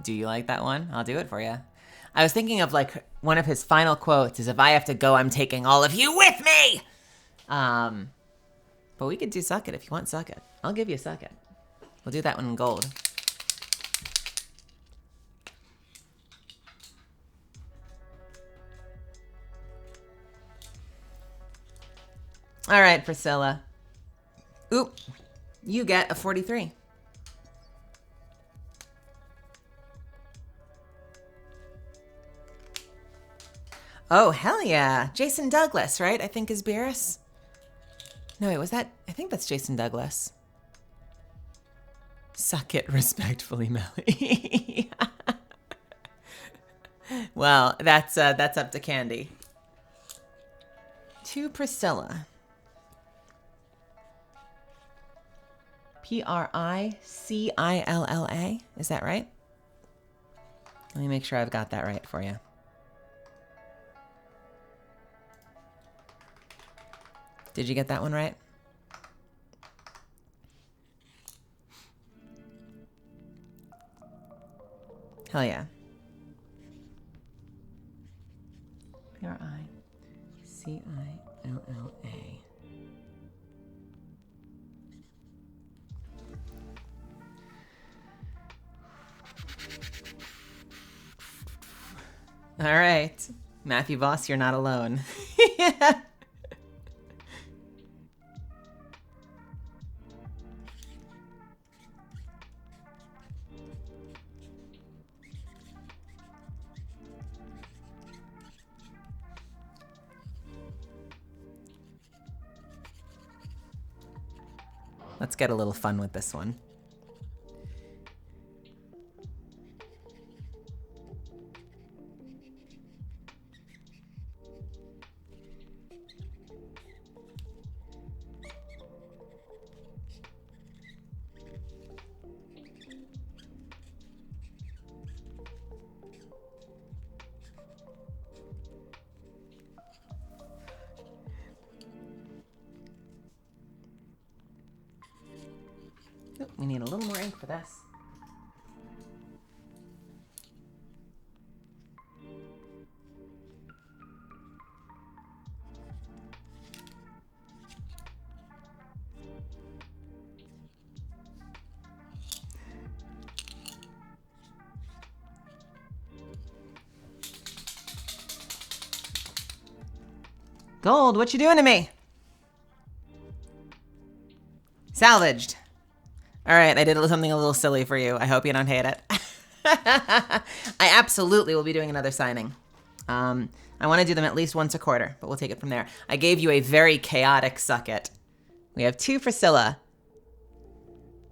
Do you like that one? I'll do it for you. I was thinking of like one of his final quotes is, "If I have to go, I'm taking all of you with me." But we could do Suck It if you want Suck It. I'll give you Suck It. We'll do that one in gold. All right, Priscilla. Oop, you get a 43. Oh, hell yeah. Jason Douglas, right? I think is Beerus. No, wait, was that? I think that's Jason Douglas. Suck it respectfully, Melly. Well, that's up to Candy. To Priscilla. Pricilla. Is that right? Let me make sure I've got that right for you. Did you get that one right? Hell yeah. Pricilla. All right. Matthew Voss, you're not alone. Let's get a little fun with this one. Oh, we need a little more ink for this. Gold, what you doing to me? Salvaged. All right, I did something a little silly for you. I hope you don't hate it. I absolutely will be doing another signing. I want to do them at least once a quarter, but we'll take it from there. I gave you a very chaotic suck it. We have two Priscilla.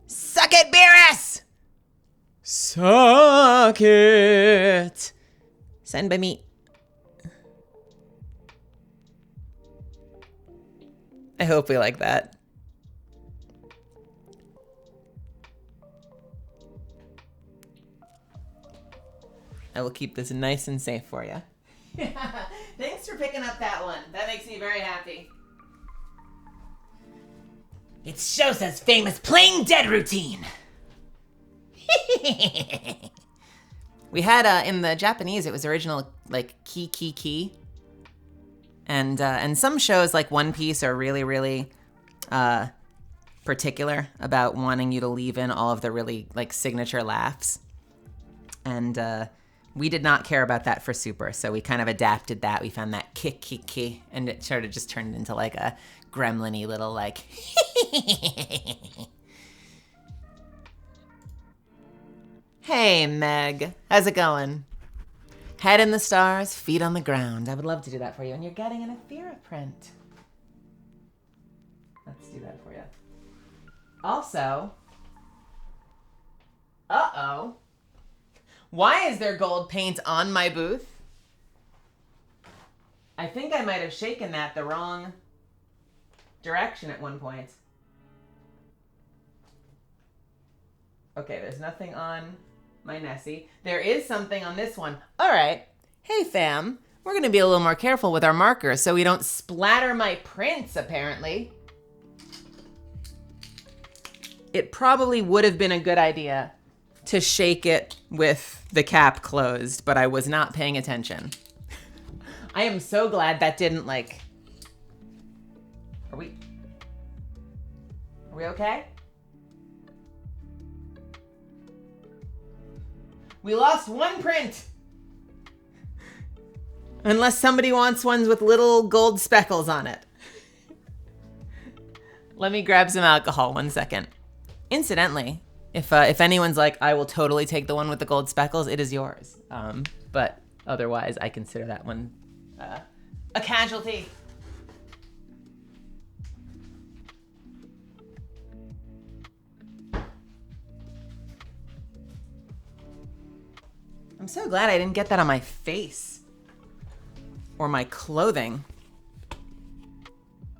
Suck it, Beerus! Suck it! Signed by me. I hope we like that. I will keep this nice and safe for you. Thanks for picking up that one. That makes me very happy. It's Shosa's famous playing dead routine. We had in the Japanese, it was original like ki. And some shows like One Piece are really particular about wanting you to leave in all of the really like signature laughs. And we did not care about that for Super, so we kind of adapted that. We found that ki, and it sort of just turned into like a gremlin-y little like. Hey, Meg. How's it going? Head in the stars, feet on the ground. I would love to do that for you. And you're getting an Athera print. Let's do that for you. Also, uh-oh. Why is there gold paint on my booth? I think I might have shaken that the wrong direction at one point. Okay, there's nothing on my Nessie. There is something on this one. All right. Hey, fam. We're going to be a little more careful with our markers so we don't splatter my prints, apparently. It probably would have been a good idea to shake it with the cap closed, but I was not paying attention. I am so glad that didn't like... Are we okay? We lost one print. Unless somebody wants ones with little gold speckles on it. Let me grab some alcohol 1 second. Incidentally, if anyone's like, I will totally take the one with the gold speckles, it is yours. But otherwise, I consider that one a casualty. I'm so glad I didn't get that on my face or my clothing.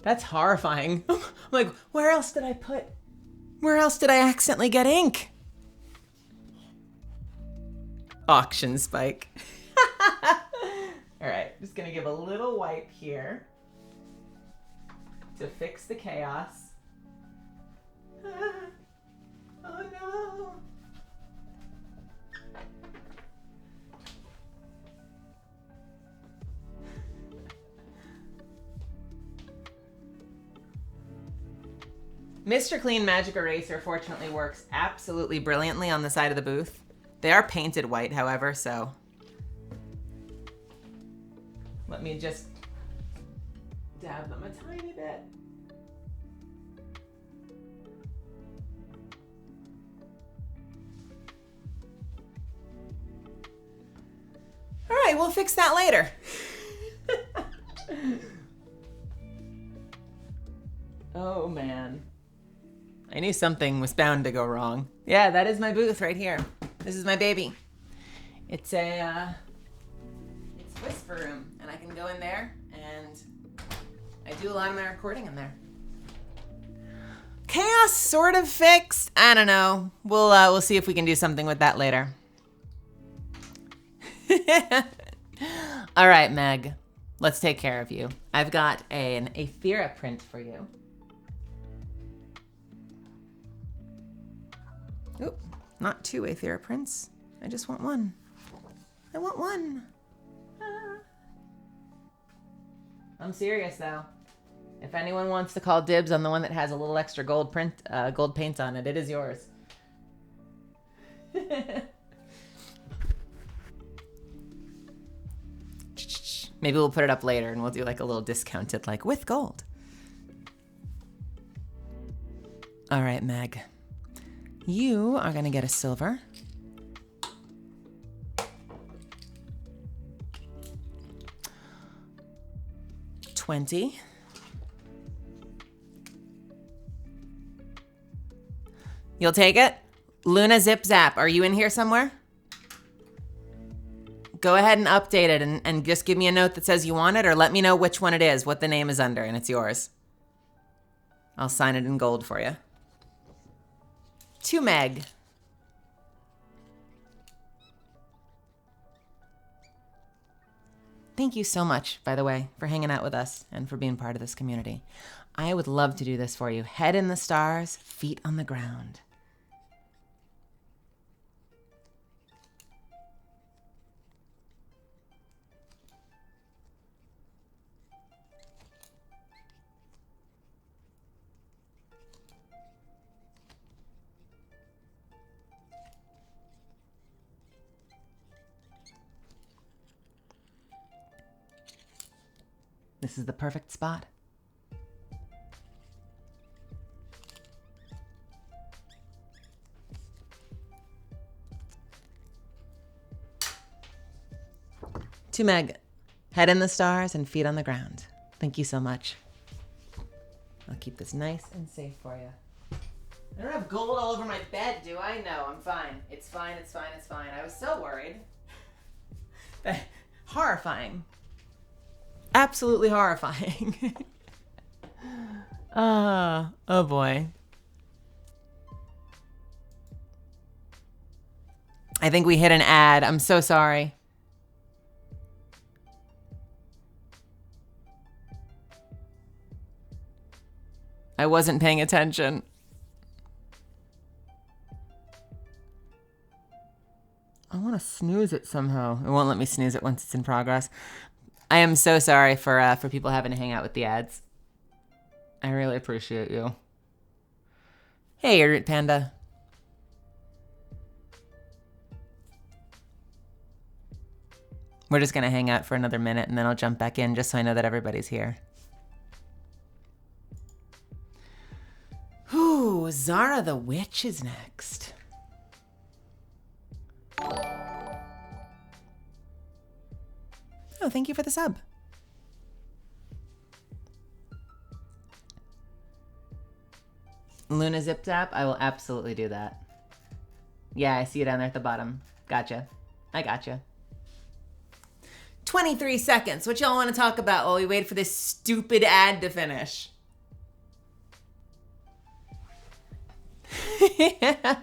That's horrifying. I'm like, where else did I accidentally get ink? Auction spike. All right, just gonna give a little wipe here to fix the chaos. Oh no. Mr. Clean Magic Eraser fortunately works absolutely brilliantly on the side of the booth. They are painted white, however, so let me just dab them a tiny bit. All right, we'll fix that later. Oh man. I knew something was bound to go wrong. Yeah, that is my booth right here. This is my baby. It's a whisper room, and I can go in there, and I do a lot of my recording in there. Chaos sort of fixed. I don't know. We'll see if we can do something with that later. All right, Meg. Let's take care of you. I've got an Aethera print for you. Oop, not two Aethera prints. I just want one. I want one. Ah. I'm serious though. If anyone wants to call dibs on the one that has a little extra gold paint on it, it is yours. Maybe we'll put it up later and we'll do like a little discounted, like with gold. All right, Meg. You are gonna get a silver. $20. You'll take it? Luna Zip Zap, are you in here somewhere? Go ahead and update it and just give me a note that says you want it, or let me know which one it is, what the name is under, and it's yours. I'll sign it in gold for you. To Meg. Thank you so much, by the way, for hanging out with us and for being part of this community. I would love to do this for you. Head in the stars, feet on the ground. This is the perfect spot. To Meg, head in the stars and feet on the ground. Thank you so much. I'll keep this nice and safe for you. I don't have gold all over my bed, do I? No, I'm fine. It's fine, it's fine, it's fine. I was so worried. Horrifying. Absolutely horrifying. Oh boy. I think we hit an ad. I'm so sorry. I wasn't paying attention. I want to snooze it somehow. It won't let me snooze it once it's in progress. I am so sorry for people having to hang out with the ads. I really appreciate you. Hey, Root Panda. We're just going to hang out for another minute and then I'll jump back in just so I know that everybody's here. Ooh, Zara the Witch is next. Oh, thank you for the sub. Luna Zip Zap, I will absolutely do that. Yeah, I see you down there at the bottom. Gotcha. I gotcha. 23 seconds. What y'all want to talk about while we wait for this stupid ad to finish? Yeah.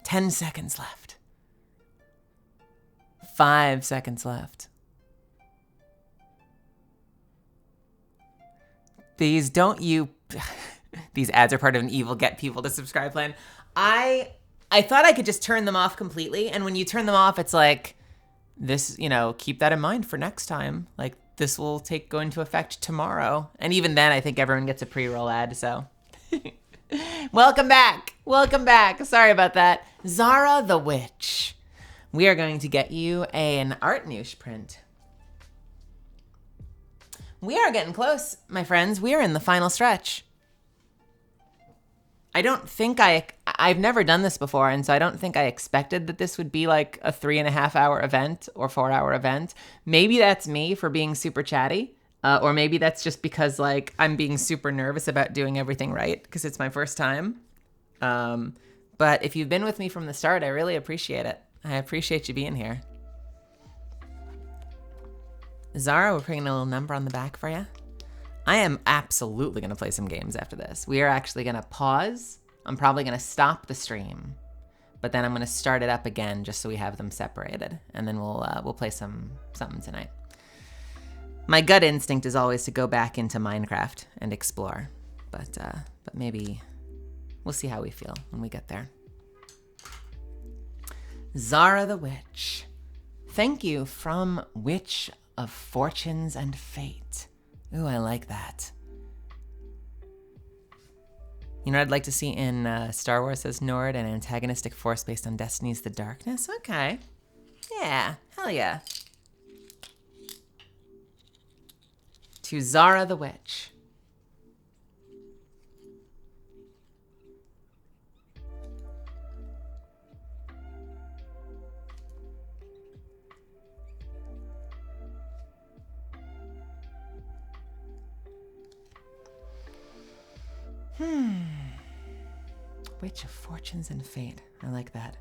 10 seconds left. 5 seconds left. These these ads are part of an evil get people to subscribe plan. I thought I could just turn them off completely, and when you turn them off, it's like, this, keep that in mind for next time. Like, this will go into effect tomorrow. And even then, I think everyone gets a pre-roll ad, so. Welcome back. Welcome back. Sorry about that. Zara the Witch. We are going to get you an art niche print. We are getting close, my friends. We are in the final stretch. I don't think I've never done this before, and so I don't think I expected that this would be like a 3.5-hour event or 4-hour event. Maybe that's me for being super chatty, or maybe that's just because like I'm being super nervous about doing everything right because it's my first time. But if you've been with me from the start, I really appreciate it. I appreciate you being here. Zara, we're putting a little number on the back for you. I am absolutely going to play some games after this. We are actually going to pause. I'm probably going to stop the stream, but then I'm going to start it up again just so we have them separated, and then we'll play something tonight. My gut instinct is always to go back into Minecraft and explore, but maybe we'll see how we feel when we get there. Zara the Witch. Thank you from Witch of Fortunes and Fate. Ooh, I like that. You know what I'd like to see in Star Wars, says Nord, an antagonistic force based on Destiny's The Darkness? Okay. Yeah, hell yeah. To Zara the Witch. Witch of Fortunes and Fate. I like that.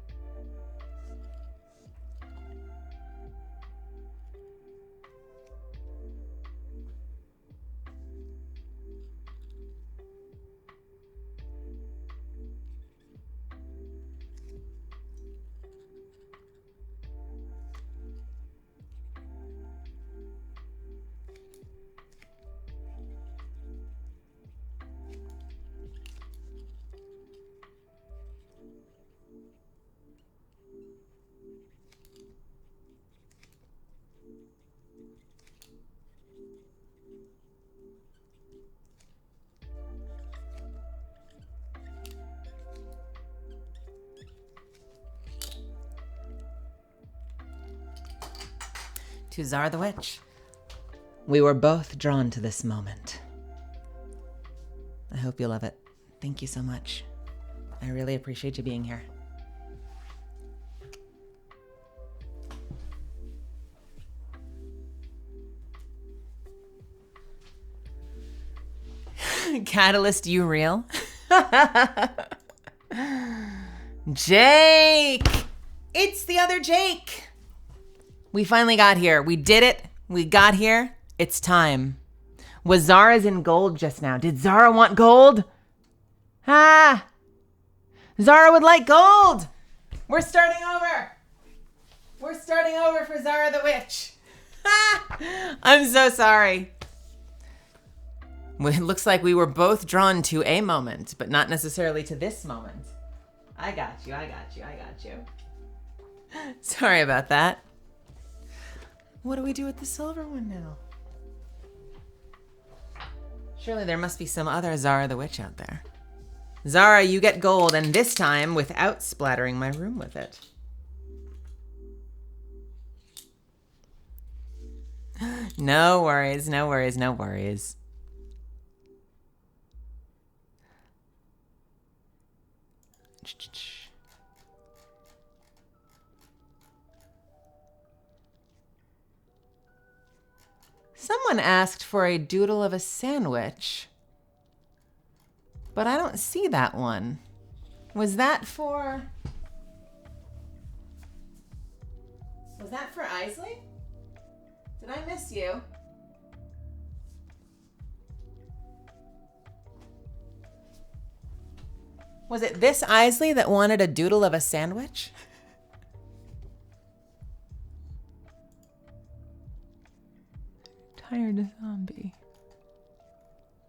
To Zara the Witch. We were both drawn to this moment. I hope you love it. Thank you so much. I really appreciate you being here. Catalyst, you real? Jake! It's the other Jake! We finally got here. We did it. We got here. It's time. Was Zara's in gold just now? Did Zara want gold? Ah! Zara would like gold! We're starting over. We're starting over for Zara the Witch. Ah! I'm so sorry. It looks like we were both drawn to a moment, but not necessarily to this moment. I got you. Sorry about that. What do we do with the silver one now? Surely there must be some other Zara the Witch out there. Zara, you get gold, and this time without splattering my room with it. No worries, no worries, no worries. Someone asked for a doodle of a sandwich, but I don't see that one. Was that for Isley? Did I miss you? Was it this Isley that wanted a doodle of a sandwich? Tired zombie.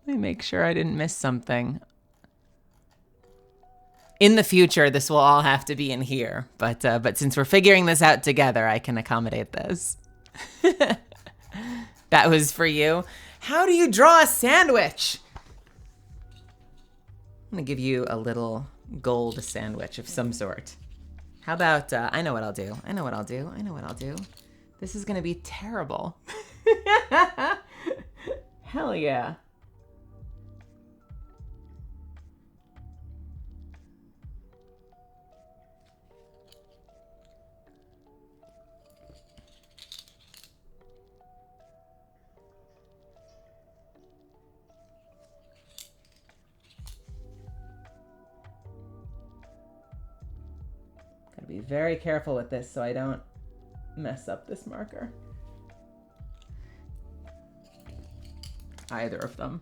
Let me make sure I didn't miss something. In the future, this will all have to be in here, but since we're figuring this out together, I can accommodate this. That was for you. How do you draw a sandwich? I'm gonna give you a little gold sandwich of some sort. How about, I know what I'll do. I know what I'll do. I know what I'll do. This is gonna be terrible. Hell yeah. Gotta be very careful with this so I don't mess up this marker. Either of them.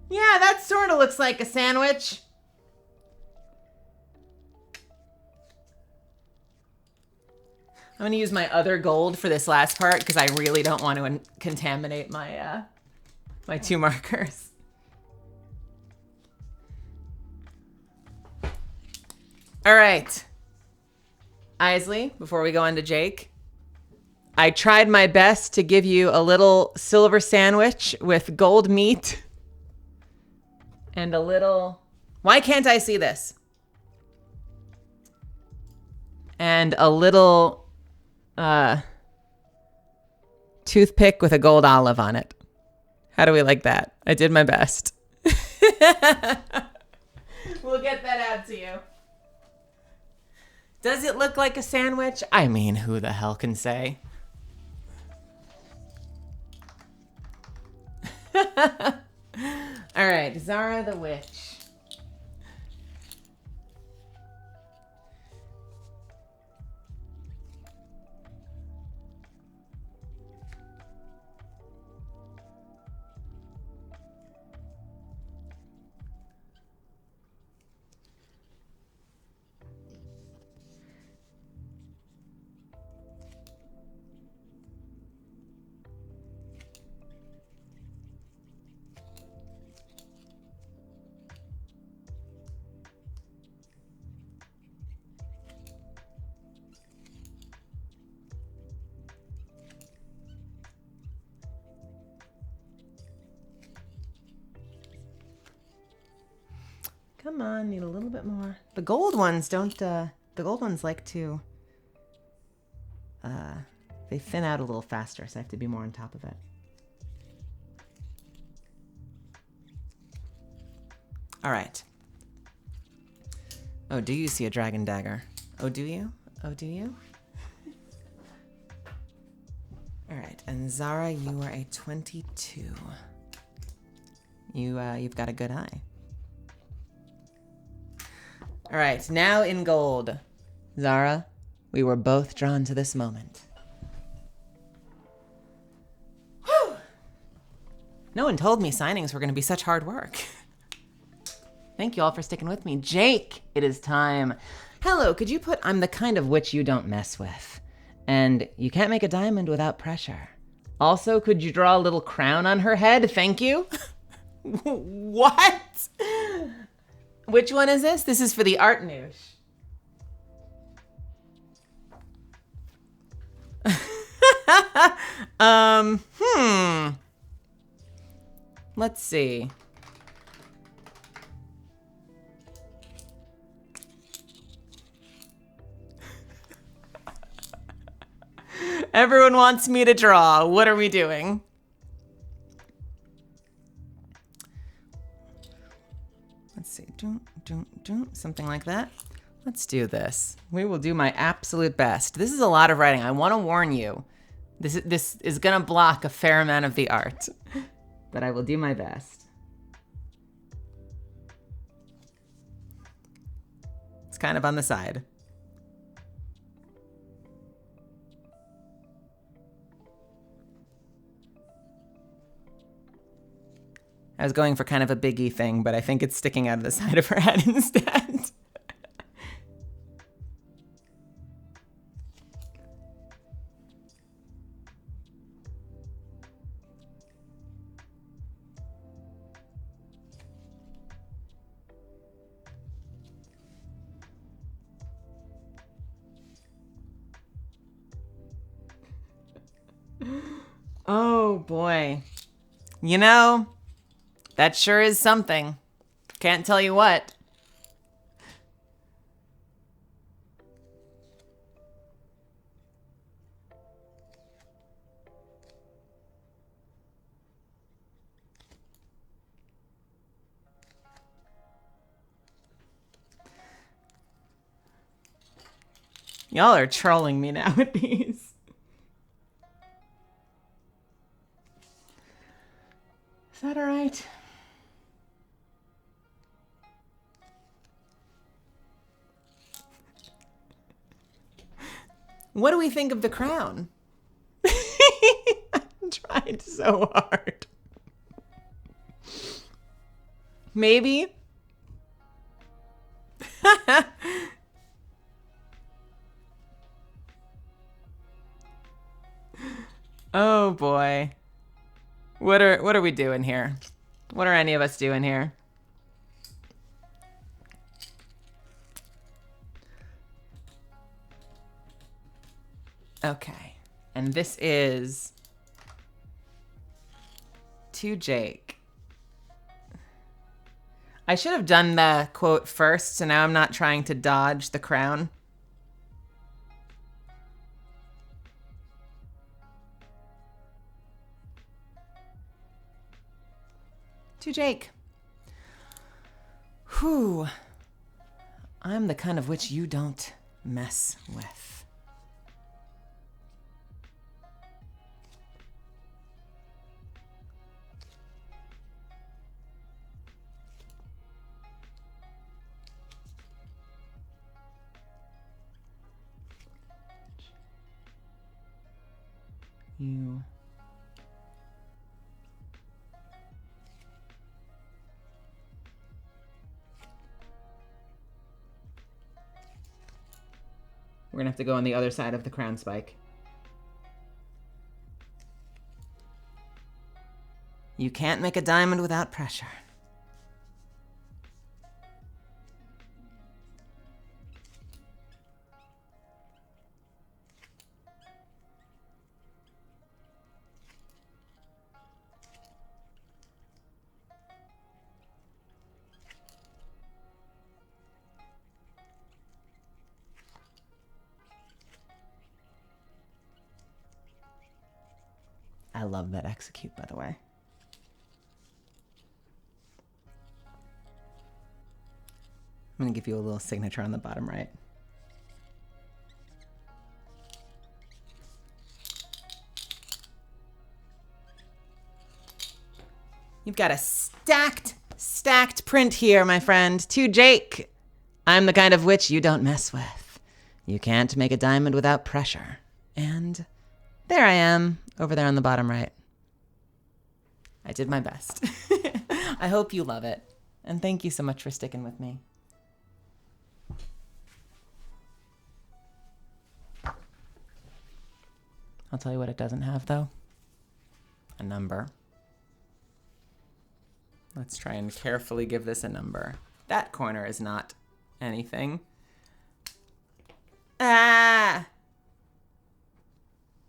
Yeah, that sort of looks like a sandwich. I'm gonna use my other gold for this last part because I really don't want to contaminate my my two markers. All right, Isley, before we go on to Jake, I tried my best to give you a little silver sandwich with gold meat and a little, why can't I see this? And a little toothpick with a gold olive on it. How do we like that? I did my best. We'll get that out to you. Does it look like a sandwich? I mean, who the hell can say? All right, Zara the Witch. Come on, need a little bit more. The gold ones don't, the gold ones like to, they thin out a little faster, so I have to be more on top of it. All right. Oh, do you see a dragon dagger? Oh, do you? Oh, do you? All right, and Zara, you are a 22. You've got a good eye. All right, now in gold. Zara, we were both drawn to this moment. Whew! No one told me signings were going to be such hard work. Thank you all for sticking with me. Jake, it is time. Hello, could you put I'm the kind of witch you don't mess with. And you can't make a diamond without pressure. Also, could you draw a little crown on her head? Thank you. What? Which one is this? This is for the art noosh. Let's see. Everyone wants me to draw. What are we doing? Let's see. Something like that. Let's do this. We will do my absolute best. This is a lot of writing. I want to warn you. This is going to block a fair amount of the art, but I will do my best. It's kind of on the side. I was going for kind of a biggie thing, but I think it's sticking out of the side of her head instead. Oh boy. You know, that sure is something. Can't tell you what. Y'all are trolling me now with these. Is that all right? What do we think of the crown? I tried so hard. Maybe. Oh boy. What are we doing here? What are any of us doing here? Okay. And this is to Jake. I should have done the quote first, so now I'm not trying to dodge the crown. To Jake. Whew. I'm the kind of witch you don't mess with. You. We're gonna have to go on the other side of the crown spike. You can't make a diamond without pressure. I love that execute, by the way. I'm gonna give you a little signature on the bottom right. You've got a stacked print here, my friend. To Jake. I'm the kind of witch you don't mess with. You can't make a diamond without pressure. And there I am, over there on the bottom right. I did my best. I hope you love it. And thank you so much for sticking with me. I'll tell you what it doesn't have, though. A number. Let's try and carefully give this a number. That corner is not anything. Ah!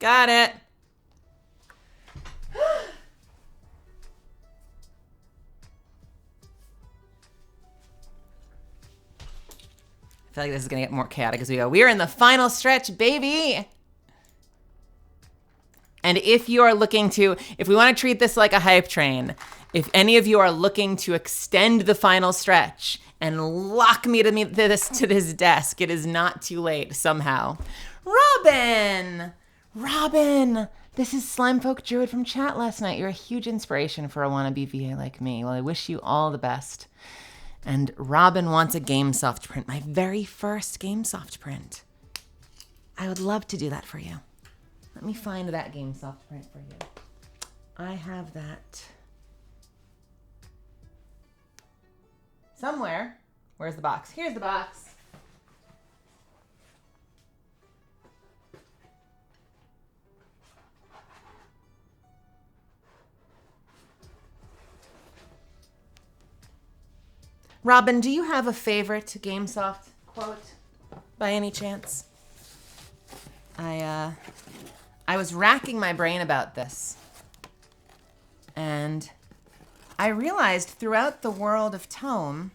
Got it. I feel like this is gonna get more chaotic as we go. We are in the final stretch, baby! And if you are looking to, if we want to treat this like a hype train, if any of you are looking to extend the final stretch and lock me to this desk, it is not too late somehow. Robin! Robin! This is Slimefolk Druid from chat last night. You're a huge inspiration for a wannabe VA like me. Well, I wish you all the best. And Robin wants a GameSoft print, my very first GameSoft print. I would love to do that for you. Let me find that GameSoft print for you. I have that somewhere. Where's the box? Here's the box. Robin, do you have a favorite GameSoft quote by any chance? I was racking my brain about this, and I realized throughout the world of Tome,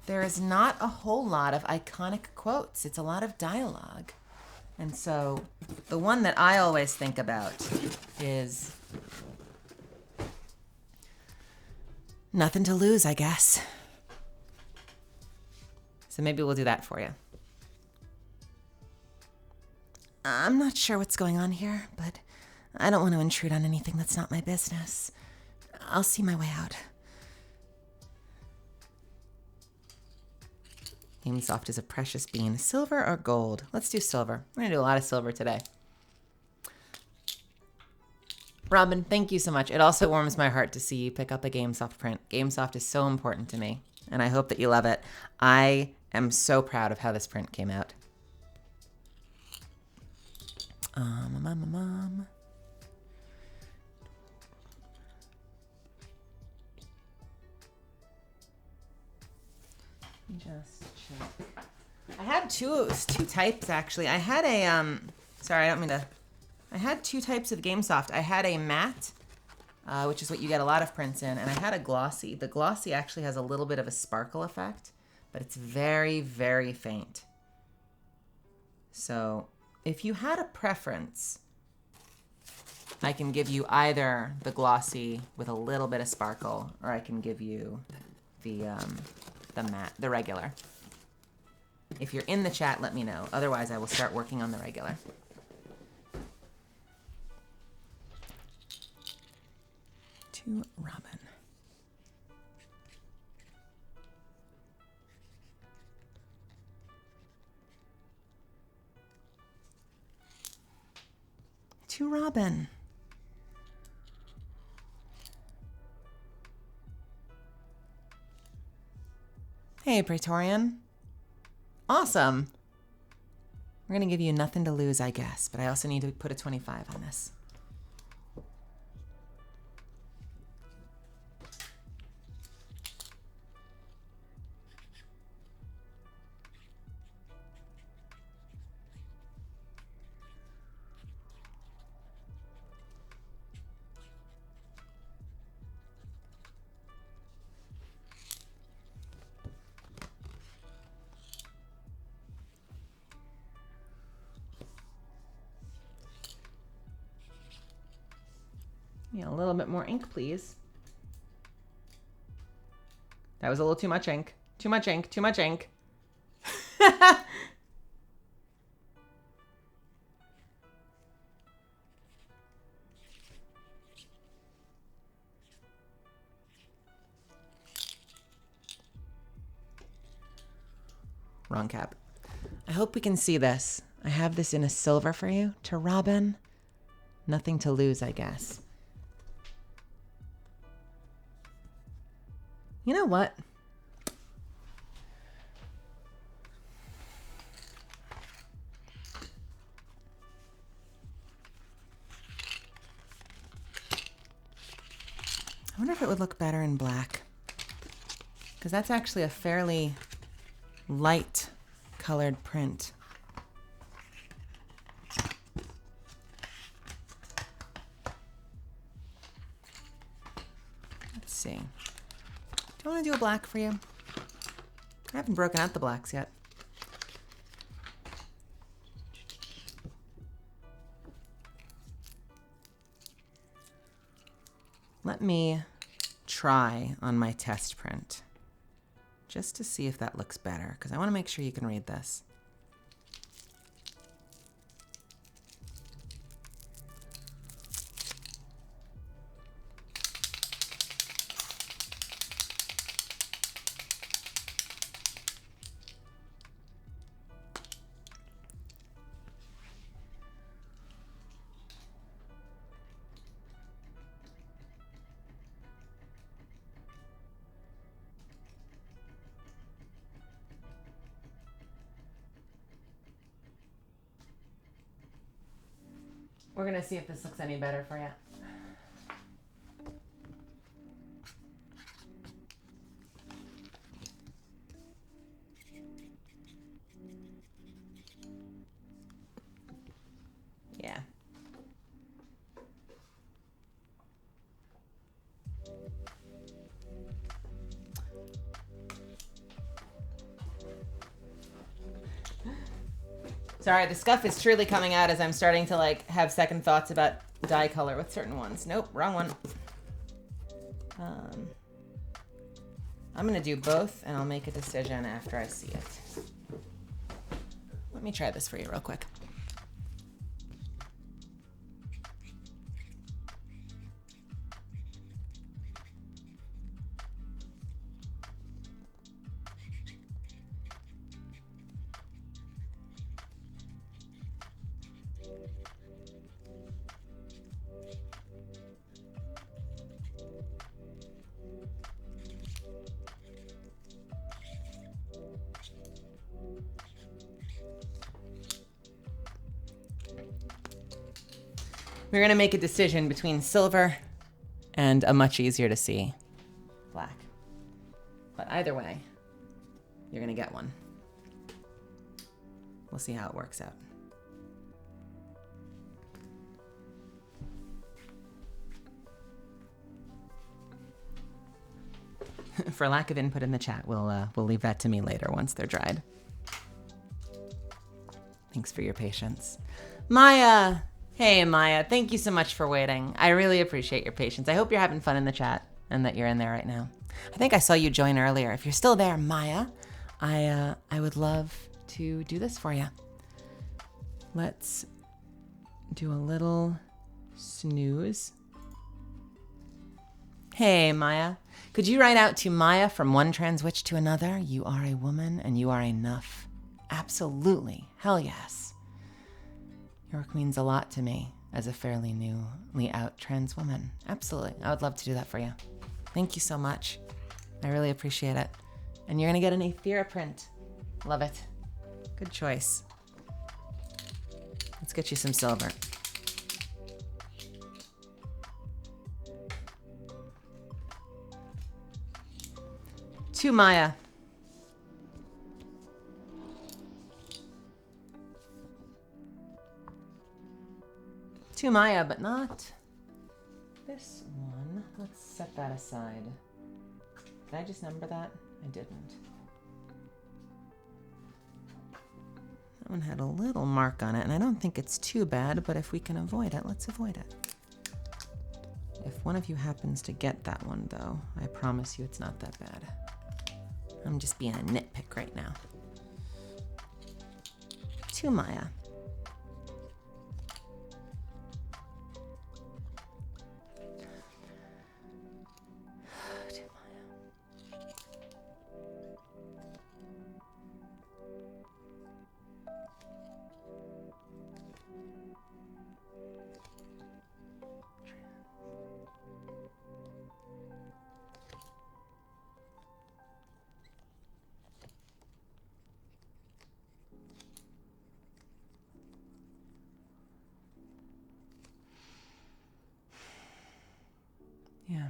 there is not a whole lot of iconic quotes. It's a lot of dialogue. And so the one that I always think about is, nothing to lose, I guess. So maybe we'll do that for you. I'm not sure what's going on here, but I don't want to intrude on anything that's not my business. I'll see my way out. GameSoft is a precious bean. Silver or gold? Let's do silver. We're going to do a lot of silver today. Robin, thank you so much. It also warms my heart to see you pick up a GameSoft print. GameSoft is so important to me, and I hope that you love it. I am so proud of how this print came out. Just check. I had two types actually. I had a sorry, I don't mean to. I had two types of GameSoft. I had a matte, which is what you get a lot of prints in, and I had a glossy. The glossy actually has a little bit of a sparkle effect, but it's very, very faint. So if you had a preference, I can give you either the glossy with a little bit of sparkle, or I can give you the matte, the regular. If you're in the chat, let me know. Otherwise, I will start working on the regular. To Robin. To Robin. Hey, Praetorian. Awesome. We're going to give you nothing to lose, I guess, but I also need to put a 25 on this. A little bit more ink, please. That was a little too much ink. Too much ink, too much ink. Wrong cap. I hope we can see this. I have this in a silver for you. To Robin. Nothing to lose, I guess. You know what? I wonder if it would look better in black. Because that's actually a fairly light colored print. Let's see. Do I want to do a black for you? I haven't broken out the blacks yet. Let me try on my test print just to see if that looks better, because I want to make sure you can read this. We're gonna see if this looks any better for you. Yeah. Sorry, the scuff is truly coming out as I'm starting to like have second thoughts about dye color with certain ones. Nope, wrong one. I'm gonna do both and I'll make a decision after I see it. Let me try this for you real quick. We're gonna make a decision between silver and a much easier to see black. But either way, you're gonna get one. We'll see how it works out. For lack of input in the chat, we'll leave that to me later once they're dried. Thanks for your patience. Maya! Hey, Maya, thank you so much for waiting. I really appreciate your patience. I hope you're having fun in the chat and that you're in there right now. I think I saw you join earlier. If you're still there, Maya, I would love to do this for you. Let's do a little snooze. Hey, Maya. Could you write out to Maya from one transwitch to another? You are a woman and you are enough. Absolutely. Hell yes. Your work means a lot to me as a fairly newly out trans woman. Absolutely. I would love to do that for you. Thank you so much. I really appreciate it. And you're going to get an Aethera print. Love it. Good choice. Let's get you some silver. To Maya. To Maya, but not this one. Let's set that aside. Did I just number that? I didn't. That one had a little mark on it, and I don't think it's too bad, but if we can avoid it, let's avoid it. If one of you happens to get that one, though, I promise you it's not that bad. I'm just being a nitpick right now. To Maya. Yeah.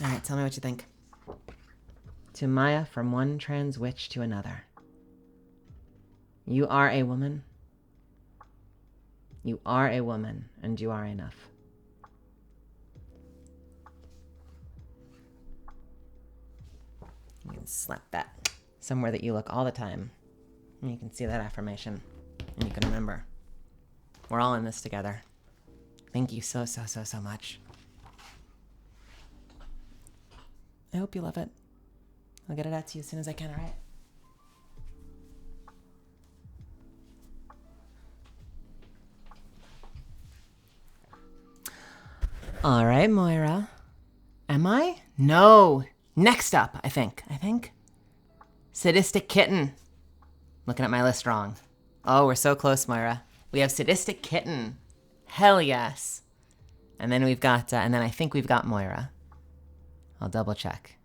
All right, tell me what you think. To Maya, from one trans witch to another. You are a woman. You are a woman, and you are enough. You can slap that somewhere that you look all the time. And you can see that affirmation. And you can remember, we're all in this together. Thank you so much. I hope you love it. I'll get it out to you as soon as I can, all right? All right, Moira. Am I? No. Next up, I think. Sadistic Kitten. Looking at my list wrong. Oh, we're so close, Moira. We have Sadistic Kitten. Hell yes. And then we've got, and then I think we've got Moira. I'll double check.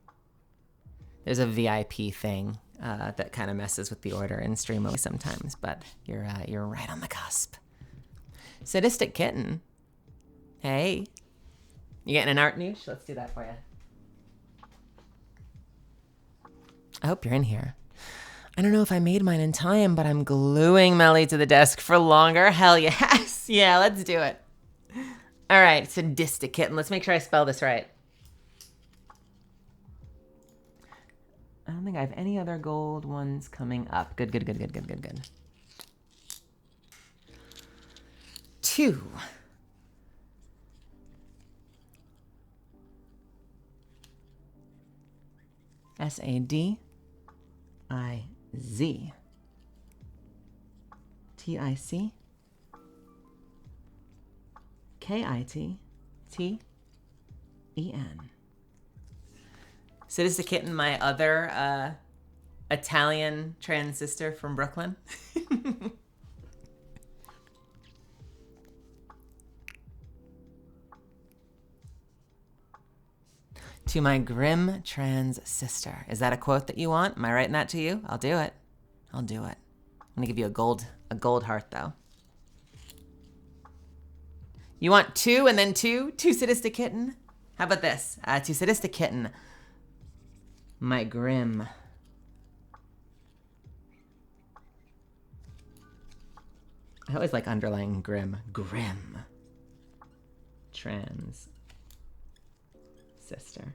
There's a VIP thing that kind of messes with the order in STREAMILY sometimes, but you're right on the cusp. Sadistic Kitten. Hey. You getting an art niche? Let's do that for you. I hope you're in here. I don't know if I made mine in time, but I'm gluing MELI to the desk for longer. Hell yes. Yeah, let's do it. All right, Sadistic Kitten. Let's make sure I spell this right. I don't think I have any other gold ones coming up. Good. 2. SADIZ TIC KITTEN. Sadistic Kitten, my other Italian trans sister from Brooklyn. To my grim trans sister. Is that a quote that you want? Am I writing that to you? I'll do it. I'm gonna give you a gold heart though. You want 2 and then 2? To Sadistic Kitten? How about this? To Sadistic Kitten. My grim. I always like underlying grim. Grim. Trans. Sister.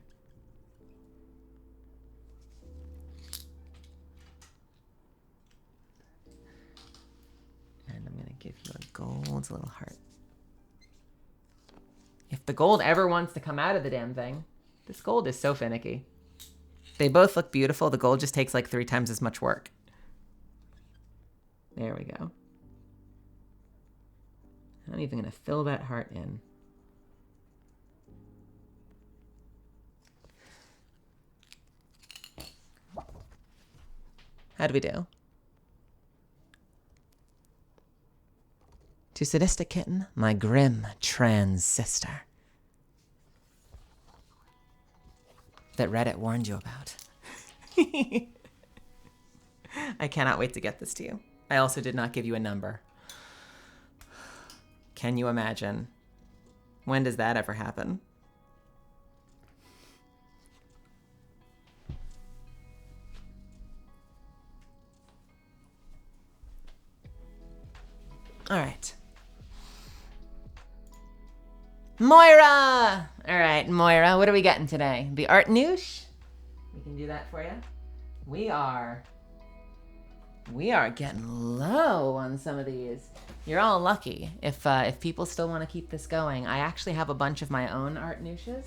And I'm gonna give you a gold little heart. If the gold ever wants to come out of the damn thing, this gold is so finicky. They both look beautiful. The gold just takes like 3 times as much work. There we go. I'm even gonna fill that heart in. How'd we do? To Sadistic Kitten, my grim trans sister. That Reddit warned you about. I cannot wait to get this to you. I also did not give you a number. Can you imagine? When does that ever happen? All right. Moira! All right, Moira, what are we getting today? The art noosh? We can do that for you. We are getting low on some of these. You're all lucky if people still want to keep this going. I actually have a bunch of my own art nooshes.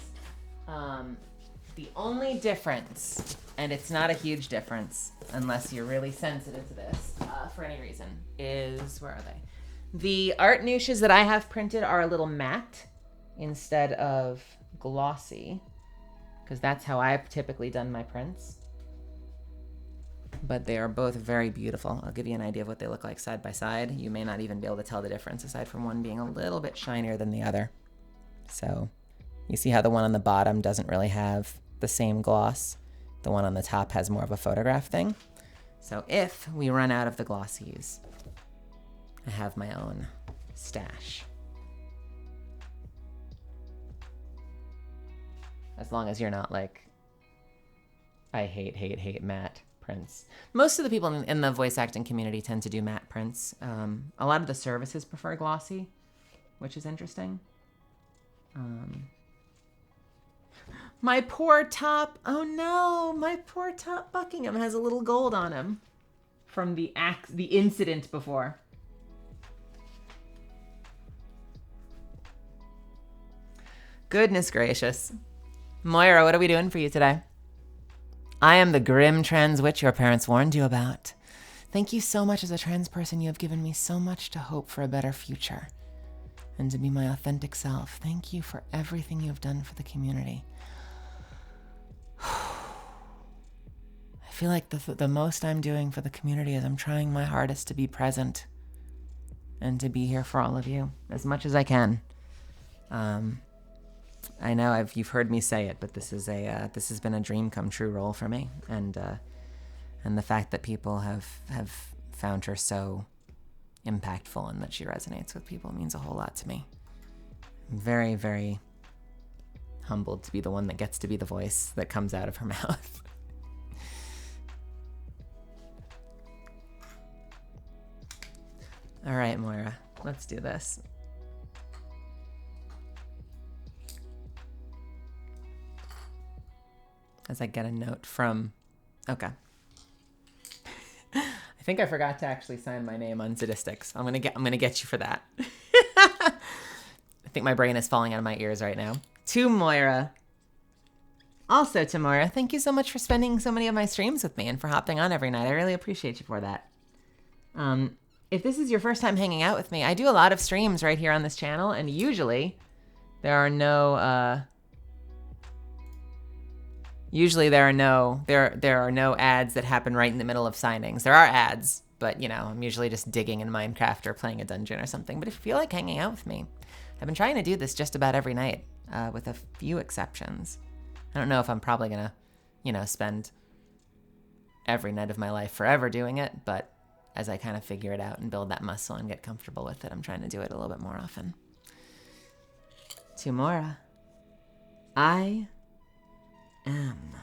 The only difference, and it's not a huge difference unless you're really sensitive to this for any reason, is, where are they? The art nooshes that I have printed are a little matte instead of glossy, because that's how I've typically done my prints. But they are both very beautiful. I'll give you an idea of what they look like side by side. You may not even be able to tell the difference aside from one being a little bit shinier than the other. So you see how the one on the bottom doesn't really have the same gloss. The one on the top has more of a photograph thing. So if we run out of the glossies, I have my own stash. As long as you're not like, I hate matte prints. Most of the people in the voice acting community tend to do matte prints. A lot of the services prefer glossy, which is interesting. My poor top. Oh no, my poor top Buckingham has a little gold on him from the incident before. Goodness gracious. Moira, what are we doing for you today? I am the grim trans witch your parents warned you about. Thank you so much as a trans person. You have given me so much to hope for a better future and to be my authentic self. Thank you for everything you have done for the community. I feel like the most I'm doing for the community is I'm trying my hardest to be present and to be here for all of you as much as I can. I know you've heard me say it, but this has been a dream come true role for me, and the fact that people have found her so impactful and that she resonates with people means a whole lot to me. I'm very, very humbled to be the one that gets to be the voice that comes out of her mouth. All right, Moira, let's do this. As I get a note from, okay. I think I forgot to actually sign my name on Statistics. I'm gonna get you for that. I think my brain is falling out of my ears right now. To Moira. Also to Moira, thank you so much for spending so many of my streams with me and for hopping on every night. I really appreciate you for that. If this is your first time hanging out with me, I do a lot of streams right here on this channel, and usually there are no ads that happen right in the middle of signings. There are ads, but you know, I'm usually just digging in Minecraft or playing a dungeon or something. But if you feel like hanging out with me, I've been trying to do this just about every night, with a few exceptions. I don't know if I'm probably gonna, spend every night of my life forever doing it, but as I kind of figure it out and build that muscle and get comfortable with it, I'm trying to do it a little bit more often. To Moira, I am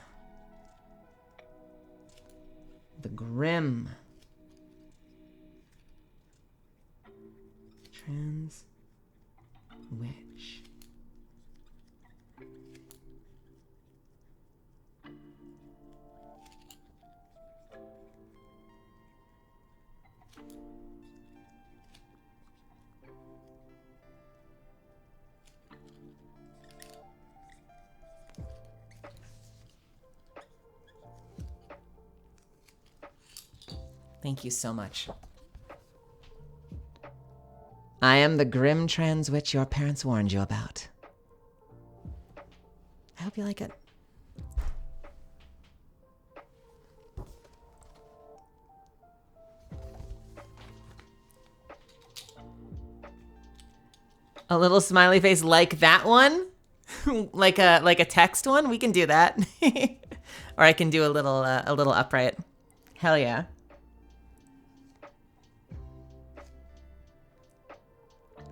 the grim trans witch. Thank you so much. I am the grim trans witch your parents warned you about. I hope you like it. A little smiley face like that one? like a text one? We can do that. Or I can do a little upright. Hell yeah.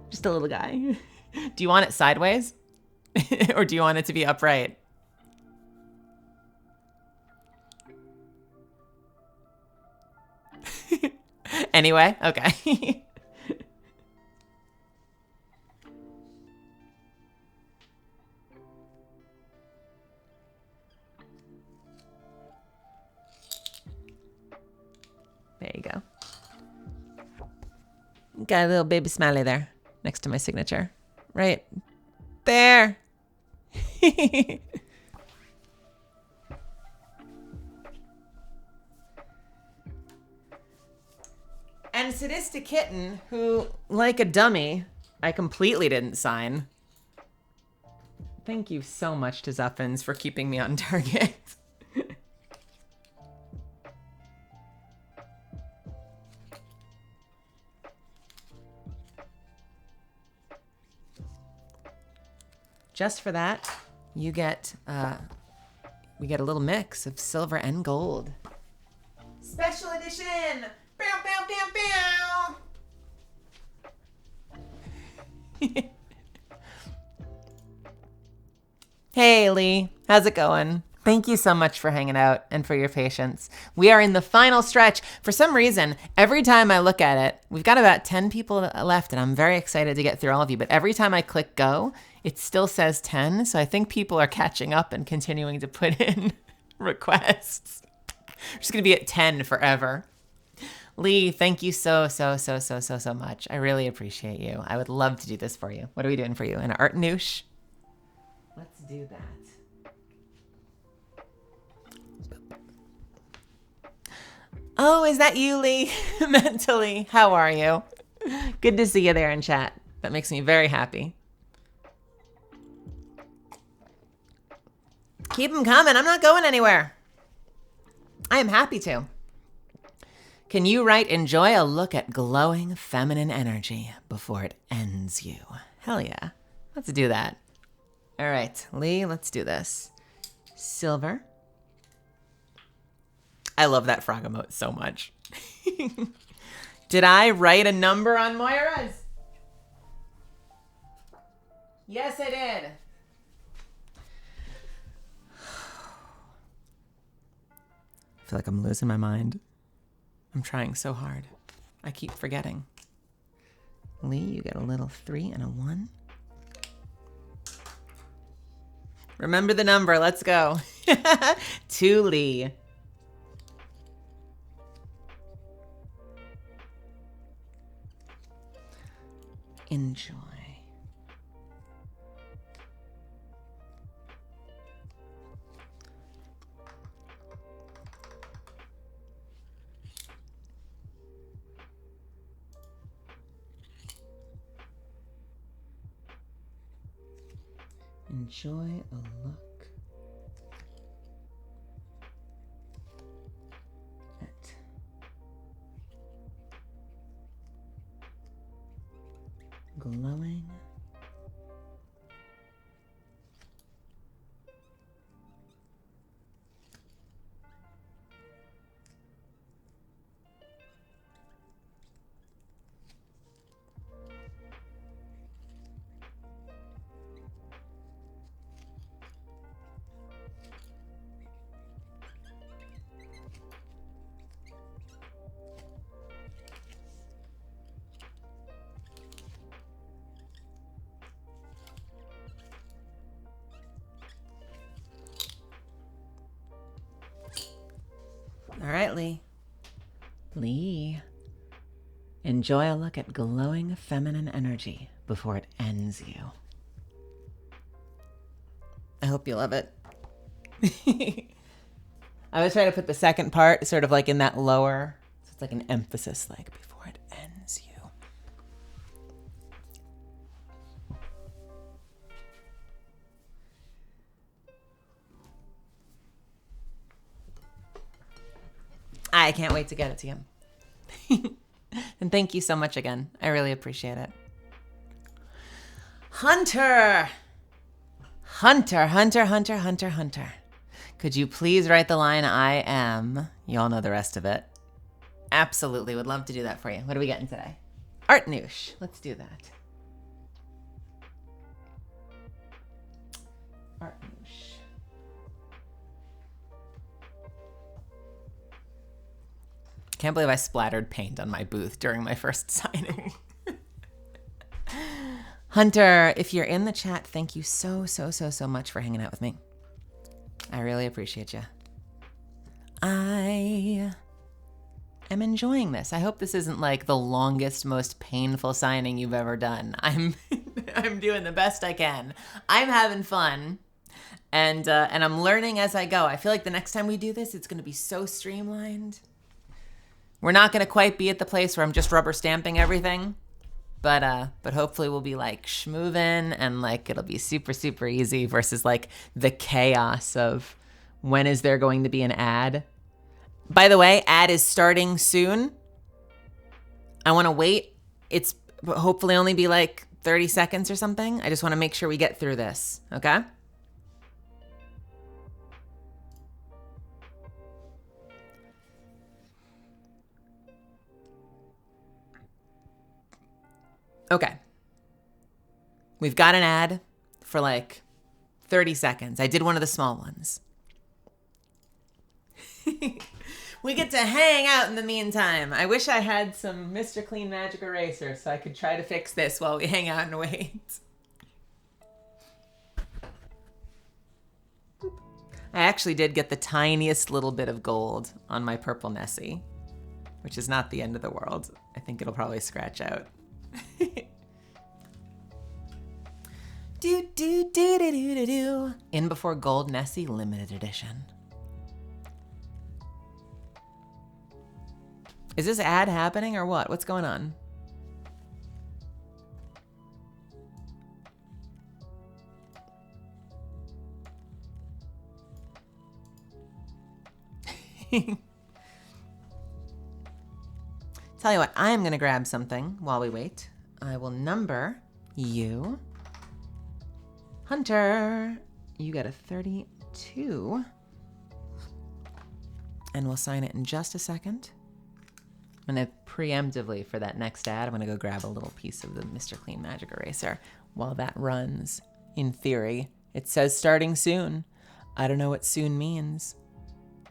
Just a little guy. Do you want it sideways? Or do you want it to be upright? Anyway, okay. There you go. Got a little baby smiley there next to my signature. Right there. And Sadistic Kitten, who, like a dummy, I completely didn't sign. Thank you so much to Zuffins for keeping me on target. Just for that, you get, we get a little mix of silver and gold. Special edition! Bow, bow, bow, bow! Hey, Lee. How's it going? Thank you so much for hanging out and for your patience. We are in the final stretch. For some reason, every time I look at it, we've got about 10 people left, and I'm very excited to get through all of you. But every time I click go, it still says 10. So I think people are catching up and continuing to put in requests. We're just going to be at 10 forever. Lee, thank you so much. I really appreciate you. I would love to do this for you. What are we doing for you? An art noosh? Let's do that. Oh, is that you, Lee? Mentally, how are you? Good to see you there in chat. That makes me very happy. Keep them coming. I'm not going anywhere. I am happy to. Can you write, enjoy a look at glowing feminine energy before it ends you? Hell yeah. Let's do that. All right, Lee, let's do this. Silver. I love that frog emote so much. Did I write a number on Moira's? Yes, I did. I feel like I'm losing my mind. I'm trying so hard. I keep forgetting. Lee, you get a little 3 and a 1. Remember the number. Let's go. 2, Lee. Enjoy. Enjoy a look at glowing All right, Lee. Lee. Enjoy a look at glowing feminine energy before it ends you. I hope you love it. I was trying to put the second part sort of like in that lower, so it's like an emphasis, like before it ends you. I can't wait to get it to you. And thank you so much again. I really appreciate it. Hunter! Hunter, Hunter, Hunter, Hunter, Hunter. Could you please write the line, I am? You all know the rest of it. Absolutely, would love to do that for you. What are we getting today? Art noosh. Let's do that. Art noosh. Can't believe I splattered paint on my booth during my first signing. Hunter, if you're in the chat, thank you so much for hanging out with me. I really appreciate you. I am enjoying this. I hope this isn't like the longest, most painful signing you've ever done. I'm doing the best I can. I'm having fun. And I'm learning as I go. I feel like the next time we do this, it's going to be so streamlined. We're not going to quite be at the place where I'm just rubber stamping everything, but hopefully we'll be like schmoovin' and like it'll be super easy versus like the chaos of when is there going to be an ad. By the way, ad is starting soon. I want to wait. It's hopefully only be like 30 seconds or something. I just want to make sure we get through this, okay? Okay. We've got an ad for like 30 seconds. I did one of the small ones. We get to hang out in the meantime. I wish I had some Mr. Clean Magic Eraser so I could try to fix this while we hang out and wait. I actually did get the tiniest little bit of gold on my purple Nessie, which is not the end of the world. I think it'll probably scratch out. Do. In Before Gold Nessie limited edition. Is this ad happening or what? What's going on? Tell you what, I'm going to grab something while we wait. I will number you. Hunter, you got a 32. And we'll sign it in just a second. I'm going to preemptively, for that next ad, I'm going to go grab a little piece of the Mr. Clean Magic Eraser while that runs. In theory, it says starting soon. I don't know what soon means,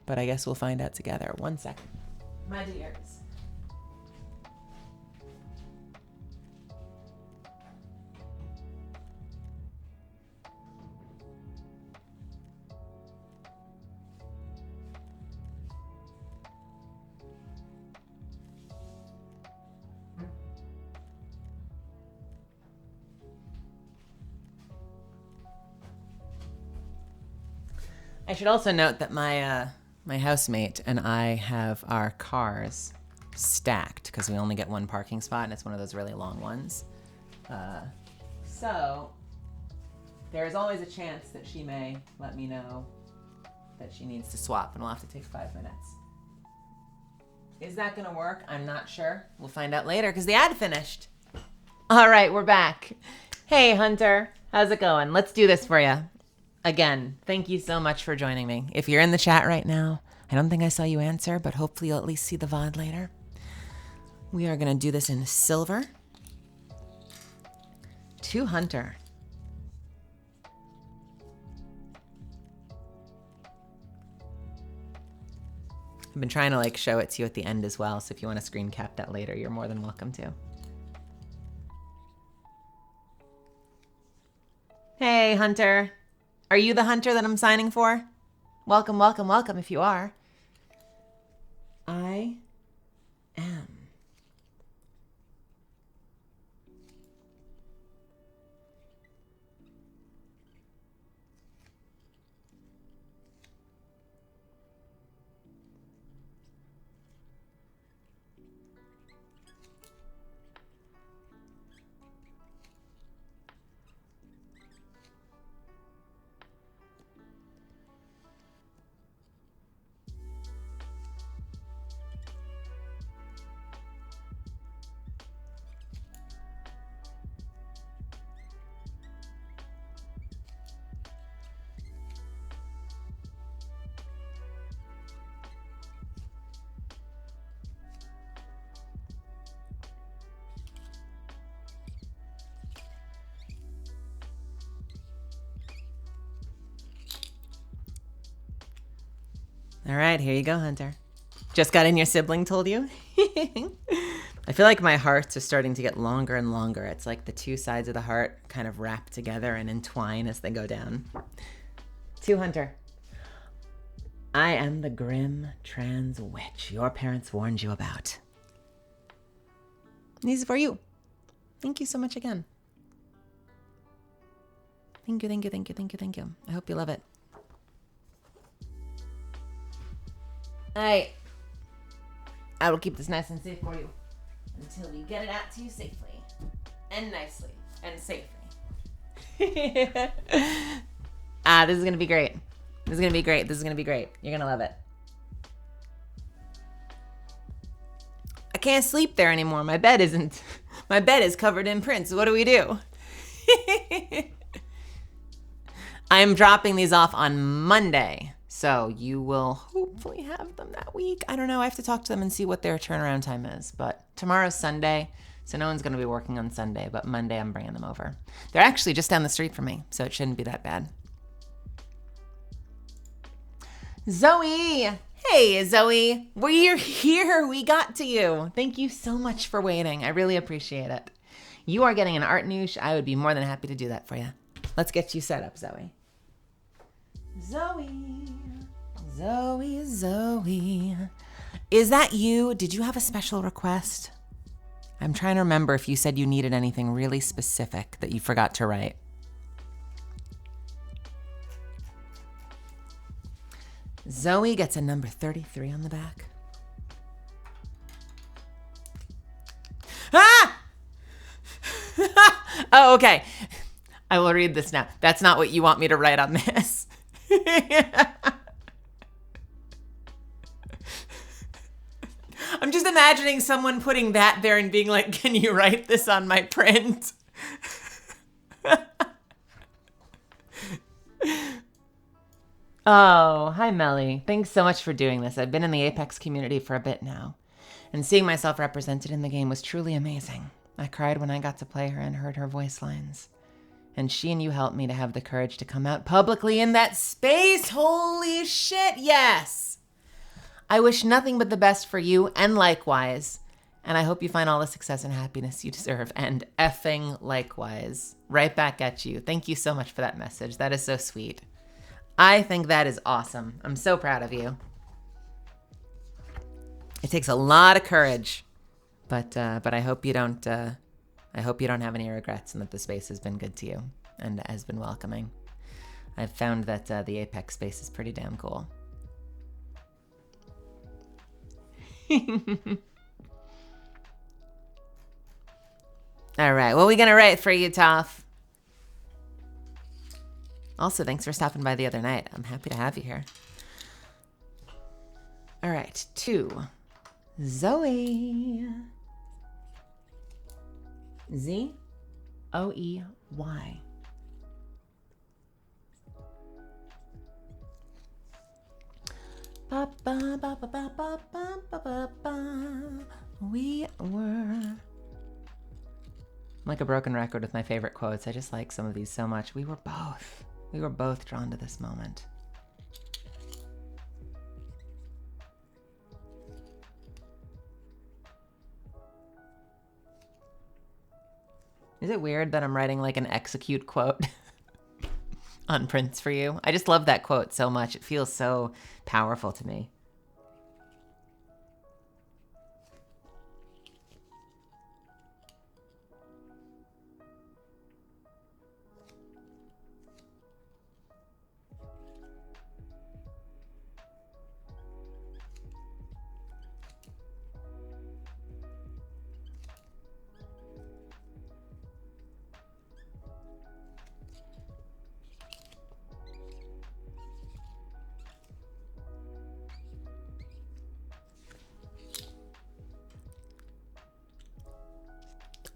but I guess we'll find out together. 1 second. My dears. I should also note that my housemate and I have our cars stacked because we only get one parking spot and it's one of those really long ones. So there is always a chance that she may let me know that she needs to swap and we'll have to take 5 minutes. Is that gonna work? I'm not sure. We'll find out later because the ad finished. All right, we're back. Hey, Hunter, how's it going? Let's do this for you. Again, thank you so much for joining me. If you're in the chat right now, I don't think I saw you answer, but hopefully you'll at least see the VOD later. We are gonna do this in silver. To Hunter. I've been trying to show it to you at the end as well, so if you want to screen cap that later, you're more than welcome to. Hey, Hunter. Are you the Hunter that I'm signing for? Welcome, welcome, welcome if you are. I am. All right, here you go, Hunter. Just got in, your sibling told you? I feel like my hearts are starting to get longer and longer. It's like the two sides of the heart kind of wrap together and entwine as they go down. To Hunter. I am the grim trans witch your parents warned you about. These are for you. Thank you so much again. Thank you, thank you, thank you, thank you, thank you. I hope you love it. I will keep this nice and safe for you until we get it out to you safely and nicely and safely. This is gonna be great. This is gonna be great. This is gonna be great. You're gonna love it. I can't sleep there anymore. My bed is covered in prints. What do we do? I'm dropping these off on Monday. So you will hopefully have them that week. I don't know. I have to talk to them and see what their turnaround time is. But tomorrow's Sunday, so no one's going to be working on Sunday. But Monday, I'm bringing them over. They're actually just down the street from me, so it shouldn't be that bad. Zoe! Hey, Zoe! We're here! We got to you! Thank you so much for waiting. I really appreciate it. You are getting an art noosh. I would be more than happy to do that for you. Let's get you set up, Zoe. Zoe. Zoe, Zoe. Is that you? Did you have a special request? I'm trying to remember if you said you needed anything really specific that you forgot to write. Zoe gets a number 33 on the back. Ah! Oh, okay. I will read this now. That's not what you want me to write on this. I'm just imagining someone putting that there and being like, can you write this on my print? Oh, hi, MELI. Thanks so much for doing this. I've been in the Apex community for a bit now, and seeing myself represented in the game was truly amazing. I cried when I got to play her and heard her voice lines. And she and you helped me to have the courage to come out publicly in that space. Holy shit, yes! I wish nothing but the best for you, and likewise. And I hope you find all the success and happiness you deserve, and effing likewise. Right back at you. Thank you so much for that message. That is so sweet. I think that is awesome. I'm so proud of you. It takes a lot of courage, but I hope you don't. I hope you don't have any regrets, and that the space has been good to you and has been welcoming. I've found that the Apex space is pretty damn cool. All right, what are we gonna write for you, Toph? Also, thanks for stopping by the other night. I'm happy to have you here. All right, to Zoe. Z-O-E-Y. We were... I'm like a broken record with my favorite quotes. I just like some of these so much. We were both drawn to this moment. Is it weird that I'm writing like an execute quote on prints for you? I just love that quote so much. It feels so powerful to me.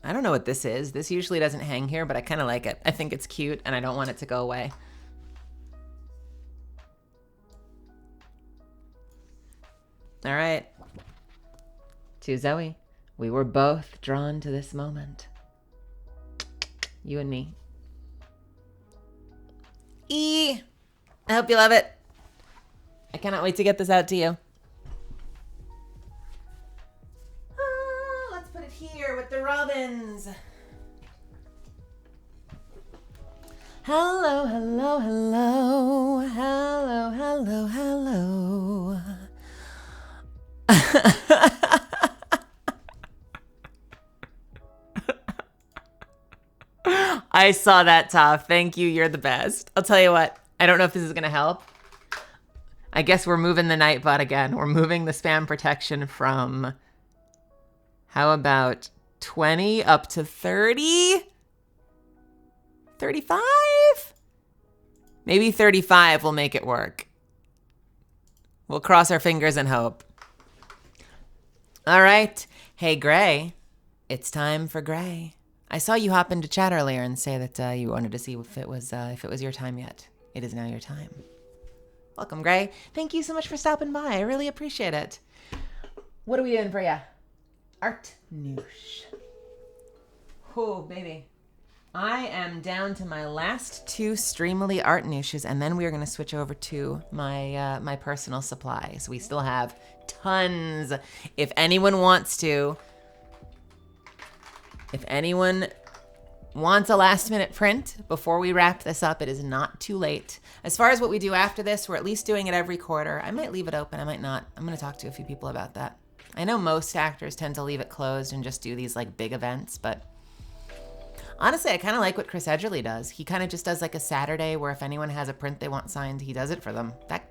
I don't know what this is. This usually doesn't hang here, but I kind of like it. I think it's cute, and I don't want it to go away. All right. To Zoe, we were both drawn to this moment. You and me. I hope you love it. I cannot wait to get this out to you. Let's put it here with the robins. Hello, hello, hello. Hello, hello, hello. I saw that, Toph. Thank you. You're the best. I'll tell you what. I don't know if this is going to help. I guess we're moving the Nightbot again. We're moving the spam protection from, how about 20 up to 30? 35? Maybe 35 will make it work. We'll cross our fingers and hope. All right. Hey, Gray. It's time for Gray. I saw you hop into chat earlier and say that you wanted to see if it was your time yet. It is now your time. Welcome, Gray. Thank you so much for stopping by. I really appreciate it. What are we doing for you? Art noosh. Oh, baby. I am down to my last 2 Streamily art niches, and then we are going to switch over to my my personal supplies. We still have tons. If anyone wants to, if anyone wants a last minute print before we wrap this up, it is not too late. As far as what we do after this, we're at least doing it every quarter. I might leave it open, I might not. I'm going to talk to a few people about that. I know most actors tend to leave it closed and just do these like big events, but honestly, I kind of like what Chris Edgerly does. He kind of just does like a Saturday where if anyone has a print they want signed, he does it for them. That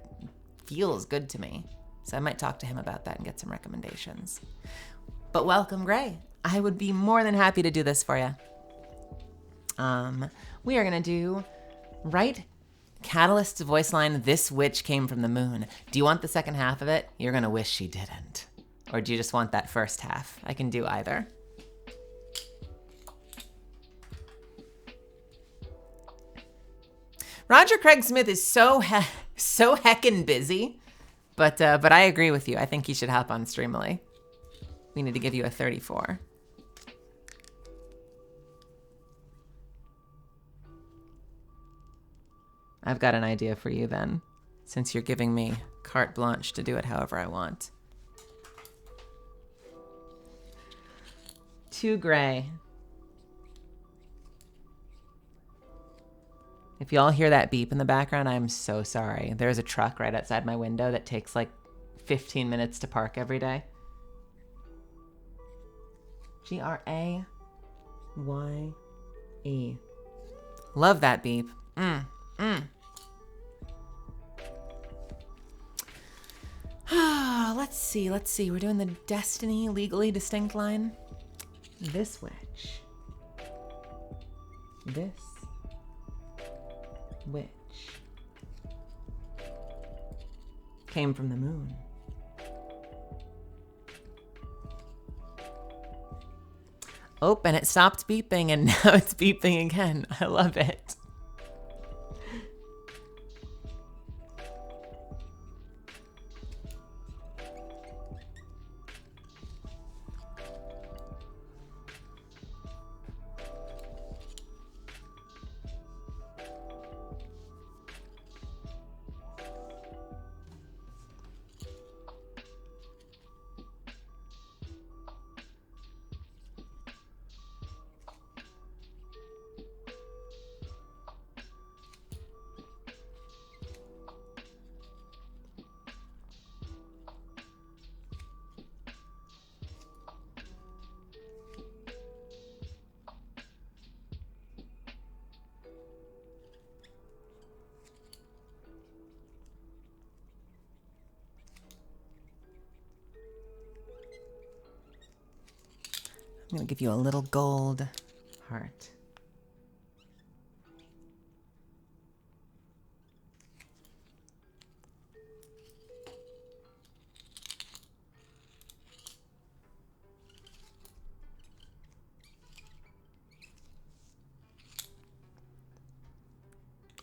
feels good to me. So I might talk to him about that and get some recommendations. But welcome, Gray. I would be more than happy to do this for you. We are going to do Write Catalyst's voice line, "This witch came from the moon." Do you want the second half of it? You're going to wish she didn't. Or do you just want that first half? I can do either. Roger Craig Smith is so heckin' busy, but I agree with you. I think he should hop on Streamily. We need to give you a 34. I've got an idea for you then, since you're giving me carte blanche to do it however I want. 2 Gray. If y'all hear that beep in the background, I'm so sorry. There's a truck right outside my window that takes like 15 minutes to park every day. Graye. Love that beep. Let's see. We're doing the Destiny legally distinct line. This witch. This witch came from the moon. Oh, and it stopped beeping and now it's beeping again. I love it. I'm gonna give you a little gold heart.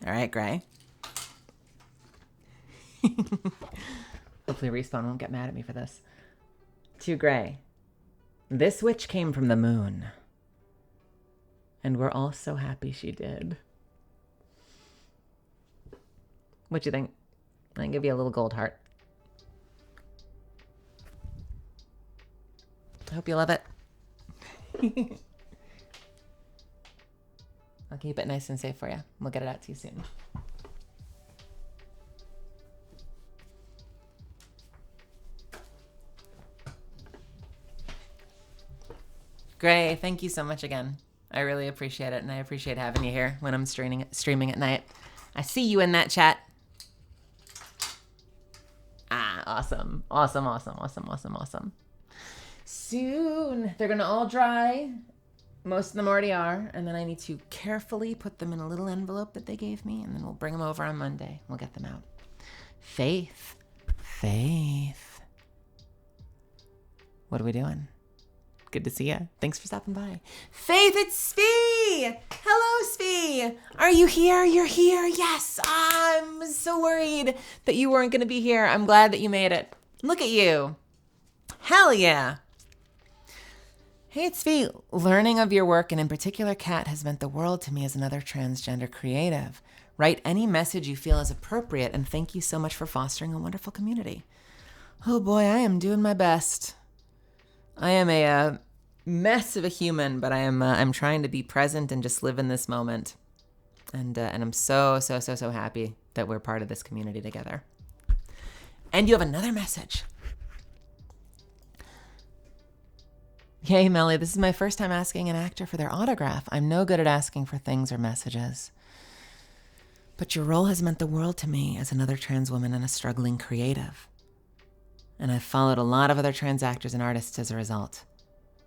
All right, Gray. Hopefully Respawn won't get mad at me for this. 2 Gray. This witch came from the moon. And we're all so happy she did. What you think? I can give you a little gold heart. I hope you love it. I'll keep it nice and safe for you. We'll get it out to you soon. Gray, thank you so much again. I really appreciate it, and I appreciate having you here when I'm streaming at night. I see you in that chat. Ah, awesome. Awesome, awesome, awesome, awesome, awesome. Soon, they're gonna all dry. Most of them already are, and then I need to carefully put them in a little envelope that they gave me, and then we'll bring them over on Monday. We'll get them out. Faith. Faith. What are we doing? Good to see you. Thanks for stopping by. Faith, it's Spee! Hello, Spee! Are you here? You're here. Yes! I'm so worried that you weren't going to be here. I'm glad that you made it. Look at you. Hell yeah. Hey, it's V. Learning of your work, and in particular Kat, has meant the world to me as another transgender creative. Write any message you feel is appropriate, and thank you so much for fostering a wonderful community. Oh boy, I am doing my best. I am a mess of a human, but I'm trying to be present and just live in this moment. And I'm so happy that we're part of this community together. And you have another message. Hey, MELI, this is my first time asking an actor for their autograph. I'm no good at asking for things or messages. But your role has meant the world to me as another trans woman and a struggling creative. And I've followed a lot of other trans actors and artists as a result.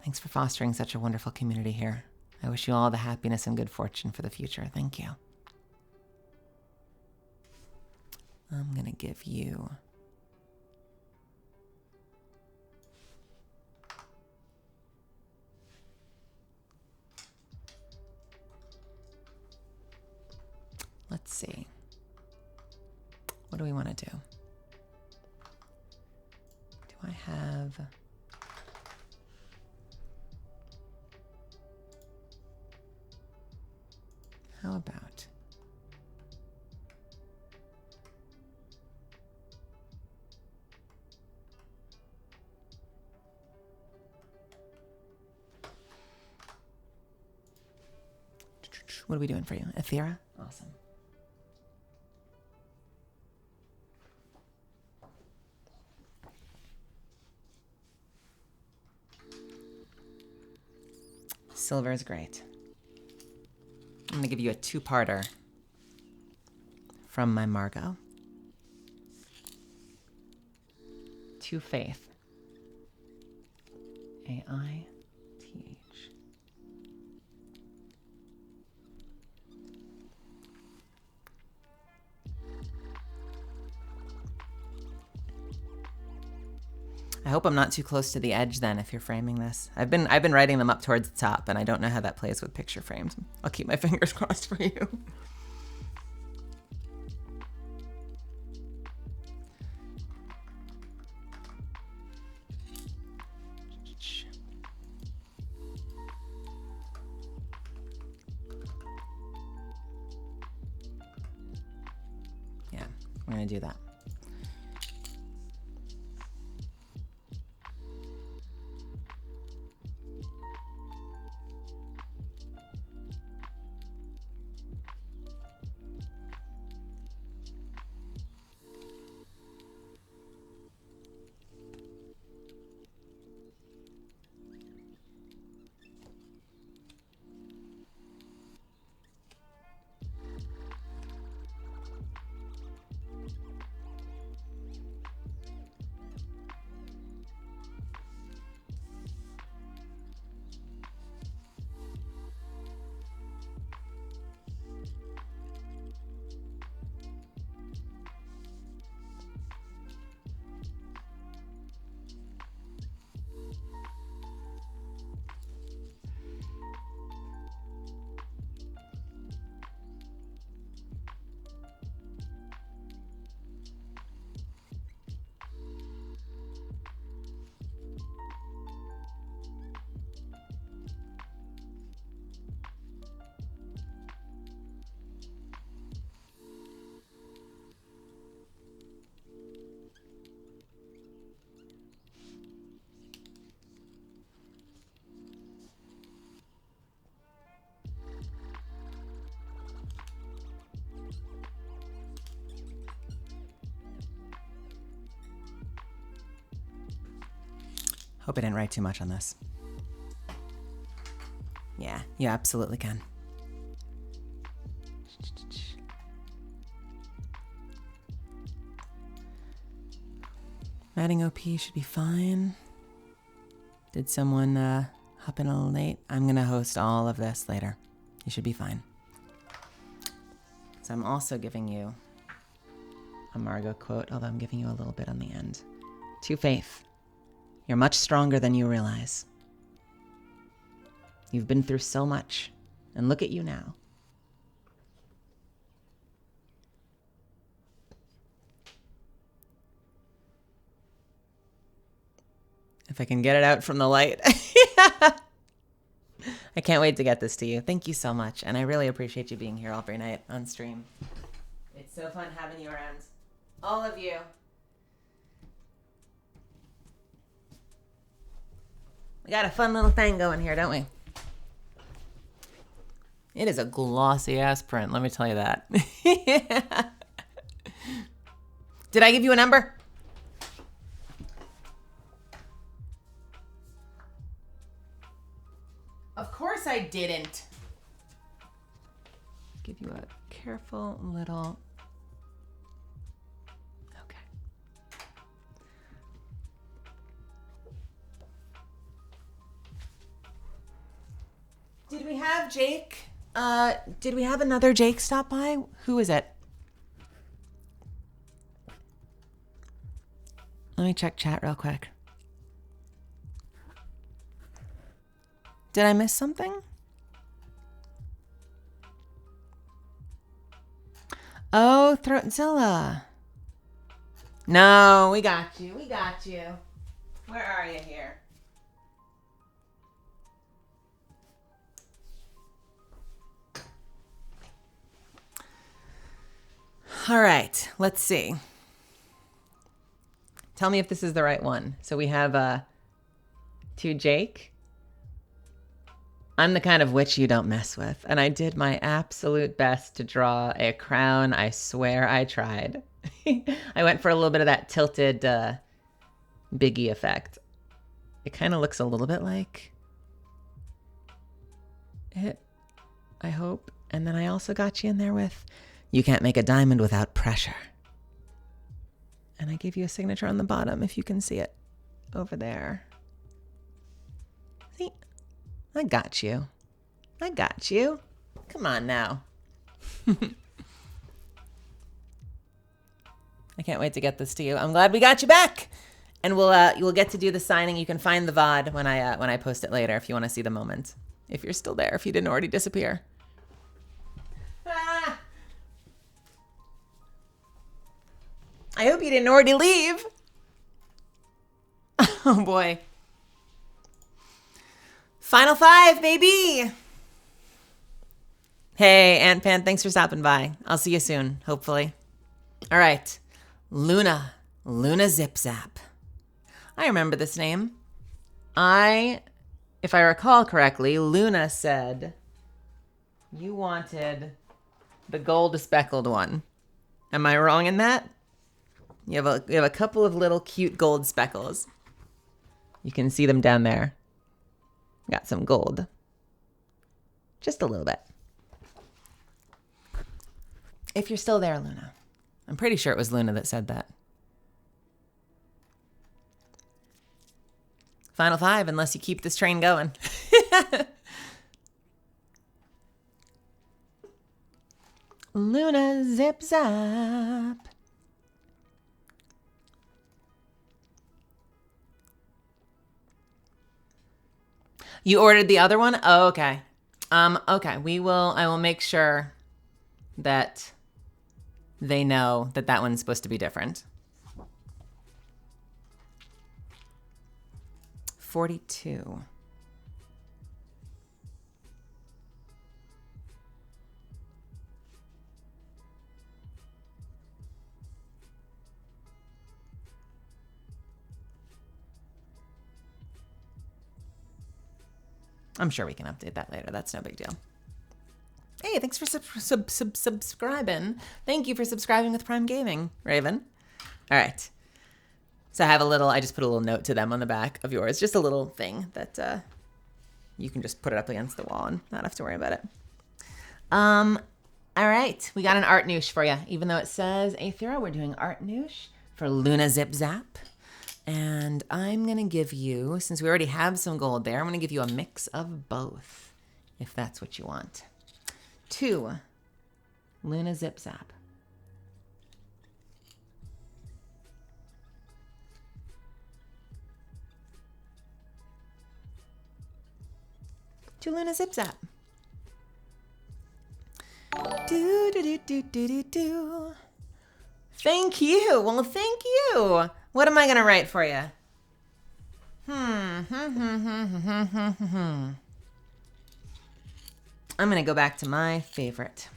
Thanks for fostering such a wonderful community here. I wish you all the happiness and good fortune for the future. Thank you. I'm gonna give you... Let's see. What do we want to do? Do I have... How about... What are we doing for you? Athera? Awesome. Silver is great. I'm going to give you a two-parter from my Margot. To Faith. AITH. I hope I'm not too close to the edge then if you're framing this. I've been writing them up towards the top, and I don't know how that plays with picture frames. I'll keep my fingers crossed for you. Yeah, we're gonna do that. Hope I didn't write too much on this. Yeah, you absolutely can. Matting OP should be fine. Did someone hop in a little late? I'm gonna host all of this later. You should be fine. So I'm also giving you a Margot quote, although I'm giving you a little bit on the end. To Faith. You're much stronger than you realize. You've been through so much, and look at you now. If I can get it out from the light. I can't wait to get this to you. Thank you so much. And I really appreciate you being here every night on stream. It's so fun having you around. All of you. We got a fun little thing going here, don't we? It is a glossy ass print, let me tell you that. Did I give you a number? Of course I didn't. Give you a careful little... Okay. Did we have Jake? Did we have another Jake stop by? Who is it? Let me check chat real quick. Did I miss something? Oh, Throatzilla. No, we got you. We got you. Where are you here? All right, let's see. Tell me if this is the right one. So we have to Jake. I'm the kind of witch you don't mess with. And I did my absolute best to draw a crown. I swear I tried. I went for a little bit of that tilted Biggie effect. It kind of looks a little bit like it, I hope. And then I also got you in there with, you can't make a diamond without pressure. And I gave you a signature on the bottom, if you can see it over there. See? I got you. I got you. Come on now. I can't wait to get this to you. I'm glad we got you back. And you'll get to do the signing. You can find the VOD when I post it later if you want to see the moment. If you're still there, if you didn't already disappear. Ah! I hope you didn't already leave. Oh boy. Final 5, baby. Hey, Aunt Pan, thanks for stopping by. I'll see you soon, hopefully. All right. Luna Zip Zap. I remember this name. If I recall correctly, Luna said you wanted the gold speckled one. Am I wrong in that? You have a couple of little cute gold speckles. You can see them down there. Got some gold. Just a little bit. If you're still there, Luna. I'm pretty sure it was Luna that said that. Final 5, unless you keep this train going. Luna Zip Zap. You ordered the other one? Oh, okay. Okay. I will make sure that they know that that one's supposed to be different. 42. I'm sure we can update that later. That's no big deal. Hey, thanks for subscribing. Thank you for subscribing with Prime Gaming, Raven. All right. So I just put a little note to them on the back of yours. Just a little thing that you can just put it up against the wall and not have to worry about it. All right. We got an art noosh for you. Even though it says Aethera, we're doing art noosh for Luna Zip Zap. And I'm going to give you, since we already have some gold there, I'm going to give you a mix of both, if that's what you want. 2, Luna Zip Zap. To Luna Zip Zap. Do, do, do, do, do, do, do. Thank you. Well, thank you. What am I going to write for you? I'm going to go back to my favorite.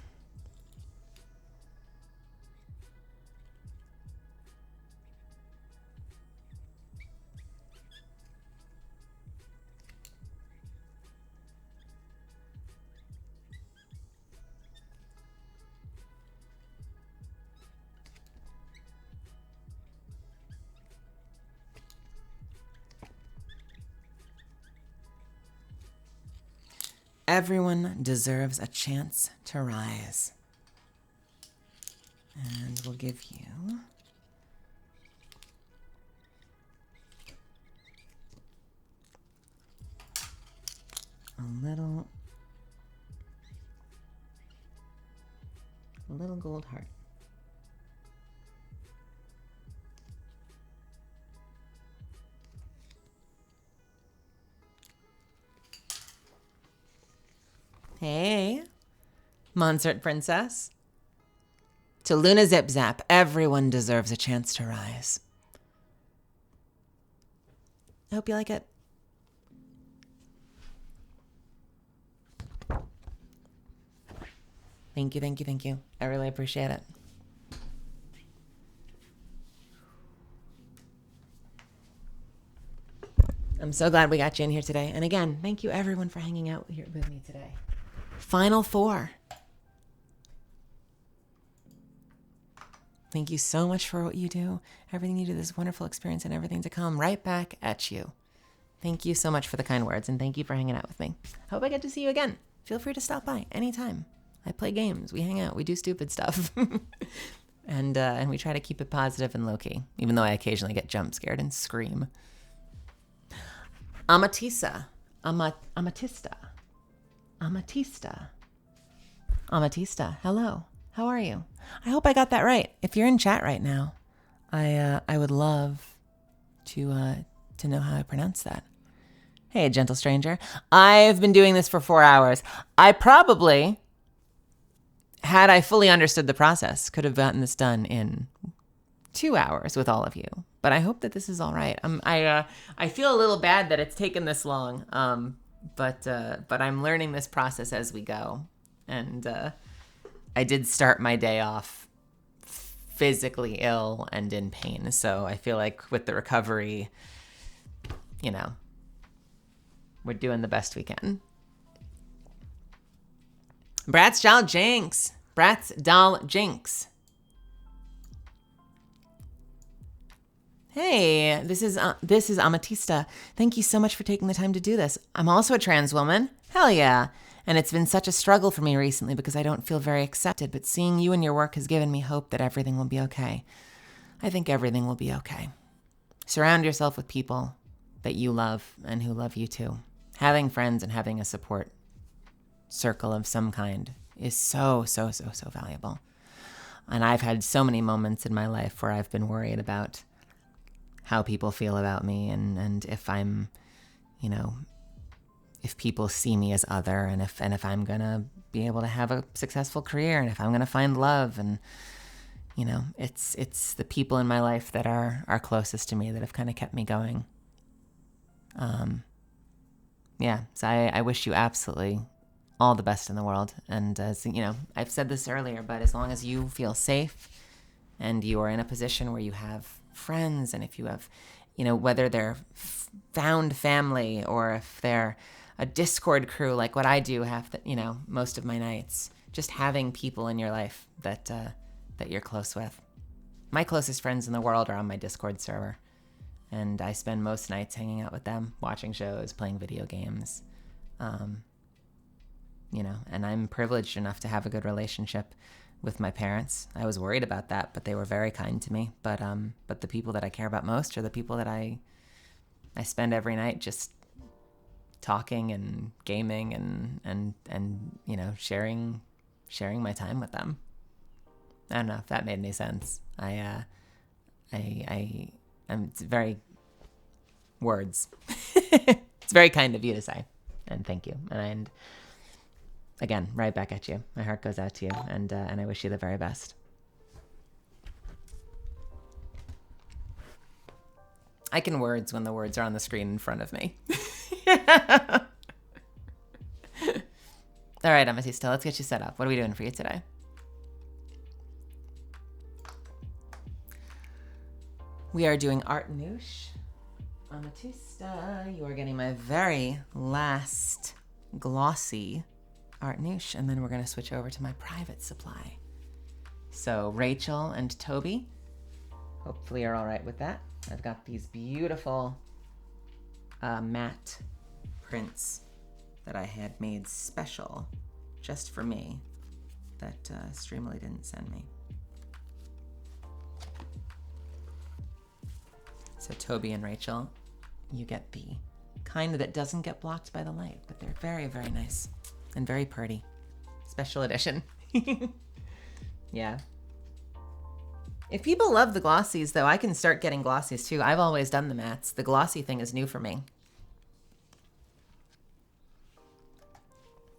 Everyone deserves a chance to rise. And we'll give you a little gold heart. Hey, Monsert Princess. To Luna Zip Zap, everyone deserves a chance to rise. I hope you like it. Thank you, thank you, thank you. I really appreciate it. I'm so glad we got you in here today. And again, thank you everyone for hanging out here with me today. Final 4. Thank you so much for what you do. Everything you do, this wonderful experience, and everything to come right back at you. Thank you so much for the kind words, and thank you for hanging out with me. Hope I get to see you again. Feel free to stop by anytime. I play games, we hang out, we do stupid stuff. and we try to keep it positive and low-key, even though I occasionally get jump scared and scream. Amatista. Hello. How are you? I hope I got that right. If you're in chat right now, I would love to know how I pronounce that. Hey, gentle stranger. I've been doing this for 4 hours. I probably, had I fully understood the process, could have gotten this done in 2 hours with all of you. But I hope that this is all right. I feel a little bad that it's taken this long. But I'm learning this process as we go. And I did start my day off physically ill and in pain. So I feel like with the recovery, you know, we're doing the best we can. Bratz Doll Jinx. Hey, this is Amatista. Thank you so much for taking the time to do this. I'm also a trans woman. Hell yeah. And it's been such a struggle for me recently because I don't feel very accepted, but seeing you and your work has given me hope that everything will be okay. I think everything will be okay. Surround yourself with people that you love and who love you too. Having friends and having a support circle of some kind is so valuable. And I've had so many moments in my life where I've been worried about how people feel about me and if I'm, you know, if people see me as other and if I'm going to be able to have a successful career and if I'm going to find love. And, you know, it's the people in my life that are closest to me that have kind of kept me going. Yeah, so I wish you absolutely all the best in the world. And as you know, I've said this earlier, but as long as you feel safe and you are in a position where you have friends, and if you have, you know, whether they're found family or if they're a Discord crew like what I do have, you know, most of my nights, just having people in your life that you're close with. My closest friends in the world are on my Discord server, and I spend most nights hanging out with them, watching shows, playing video games. You know, and I'm privileged enough to have a good relationship with my parents. I was worried about that, but they were very kind to me. But the people that I care about most are the people that I spend every night just talking and gaming and you know, sharing my time with them. I don't know if that made any sense. I'm it's very words. It's very kind of you to say, and thank you. And again, right back at you. My heart goes out to you, and I wish you the very best. I can words when the words are on the screen in front of me. All right, Amatista, let's get you set up. What are we doing for you today? We are doing Art Nouche. Amatista, you are getting my very last glossy Art Nouche, and then we're going to switch over to my private supply. So Rachel and Toby, hopefully are all right with that. I've got these beautiful matte prints that I had made special just for me that STREAMILY didn't send me. So Toby and Rachel, you get the kind that doesn't get blocked by the light, but they're very, very nice and very pretty. Special edition. Yeah. If people love the glossies, though, I can start getting glossies too. I've always done the mattes. The glossy thing is new for me.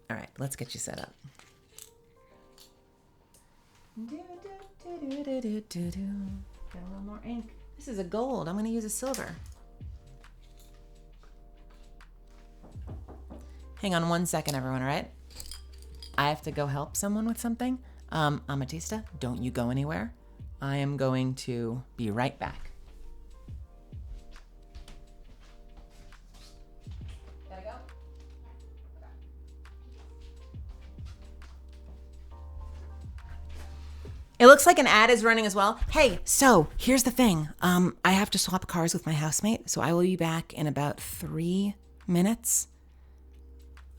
All right, let's get you set up. Get a little more ink. This is a gold. I'm going to use a silver. Hang on 1 second, everyone, all right? I have to go help someone with something. Amatista, don't you go anywhere. I am going to be right back. Gotta go? It looks like an ad is running as well. Hey, so here's the thing. I have to swap cars with my housemate, so I will be back in about 3 minutes.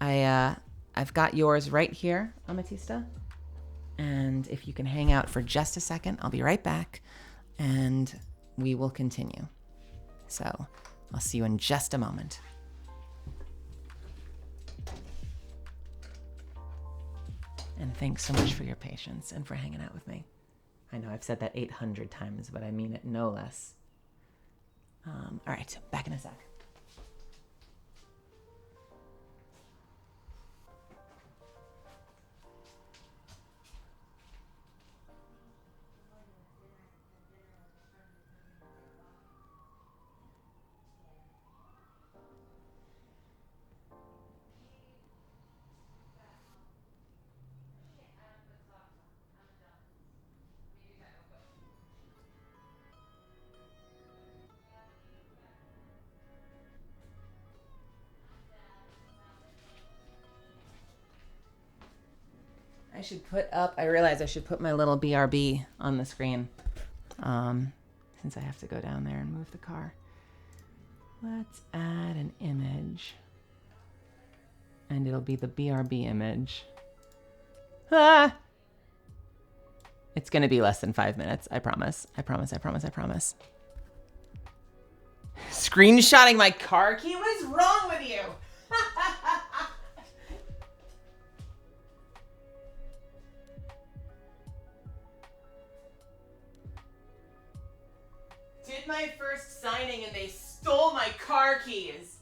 I've got yours right here, Amatista. And if you can hang out for just a second, I'll be right back and we will continue. So I'll see you in just a moment. And thanks so much for your patience and for hanging out with me. I know I've said that 800 times, but I mean it no less. All right, back in a sec. I realize I should put my little BRB on the screen since I have to go down there and move the car. Let's add an image. And it'll be the BRB image. Ah! It's going to be less than 5 minutes. I promise. I promise. I promise. I promise. Screenshotting my car key? What is wrong with you? Did my first signing and they stole my car keys.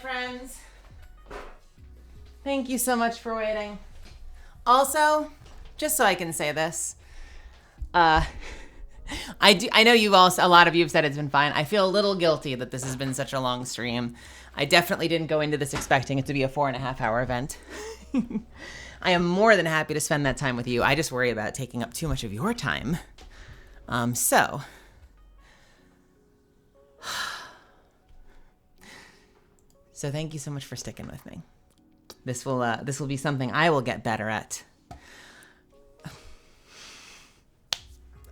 friends. Thank you so much for waiting. Also, just so I can say this, I know a lot of you have said it's been fine. I feel a little guilty that this has been such a long stream. I definitely didn't go into this expecting it to be a 4.5-hour event. I am more than happy to spend that time with you. I just worry about taking up too much of your time. So thank you so much for sticking with me. This will be something I will get better at.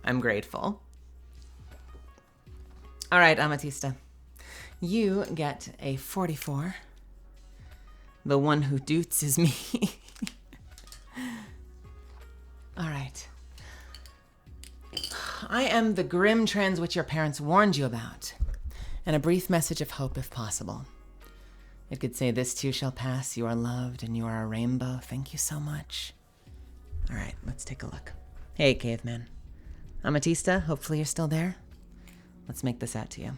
I'm grateful. All right, Amatista. You get a 44. The one who doots is me. All right. I am the grim trends which your parents warned you about, and a brief message of hope if possible. It could say, this too shall pass, you are loved, and you are a rainbow. Thank you so much. All right, let's take a look. Hey, caveman. Amatista, hopefully you're still there. Let's make this out to you.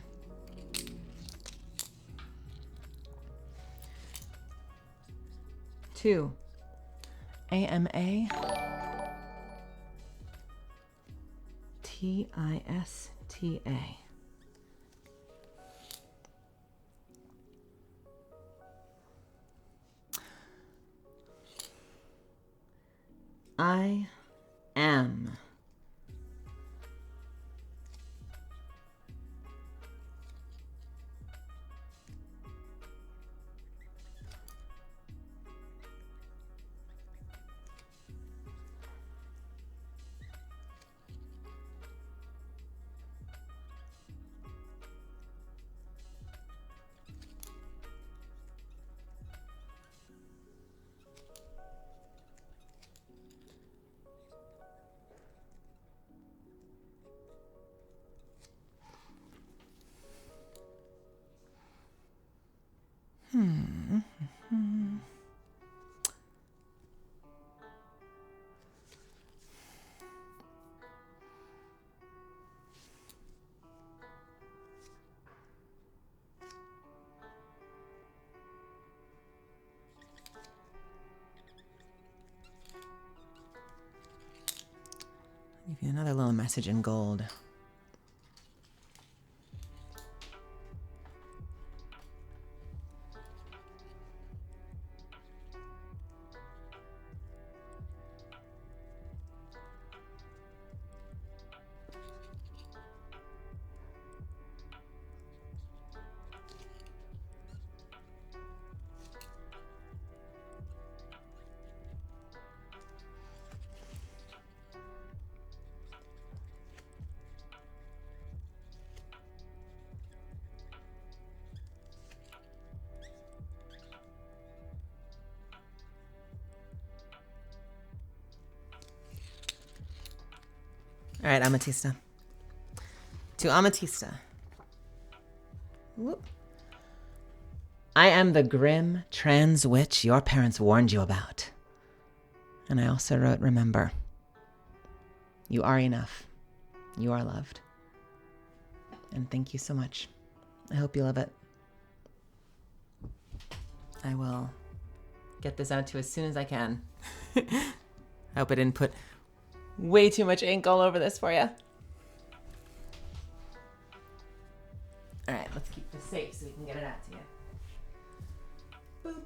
Two. AMA. TISTA. I am. Give you another little message in gold. All right, Amatista. To Amatista. Whoop. I am the grim trans witch your parents warned you about. And I also wrote, remember, you are enough. You are loved. And thank you so much. I hope you love it. I will get this out to you as soon as I can. I hope I didn't put way too much ink all over this for you. All right, let's keep this safe so we can get it out to you. Boop.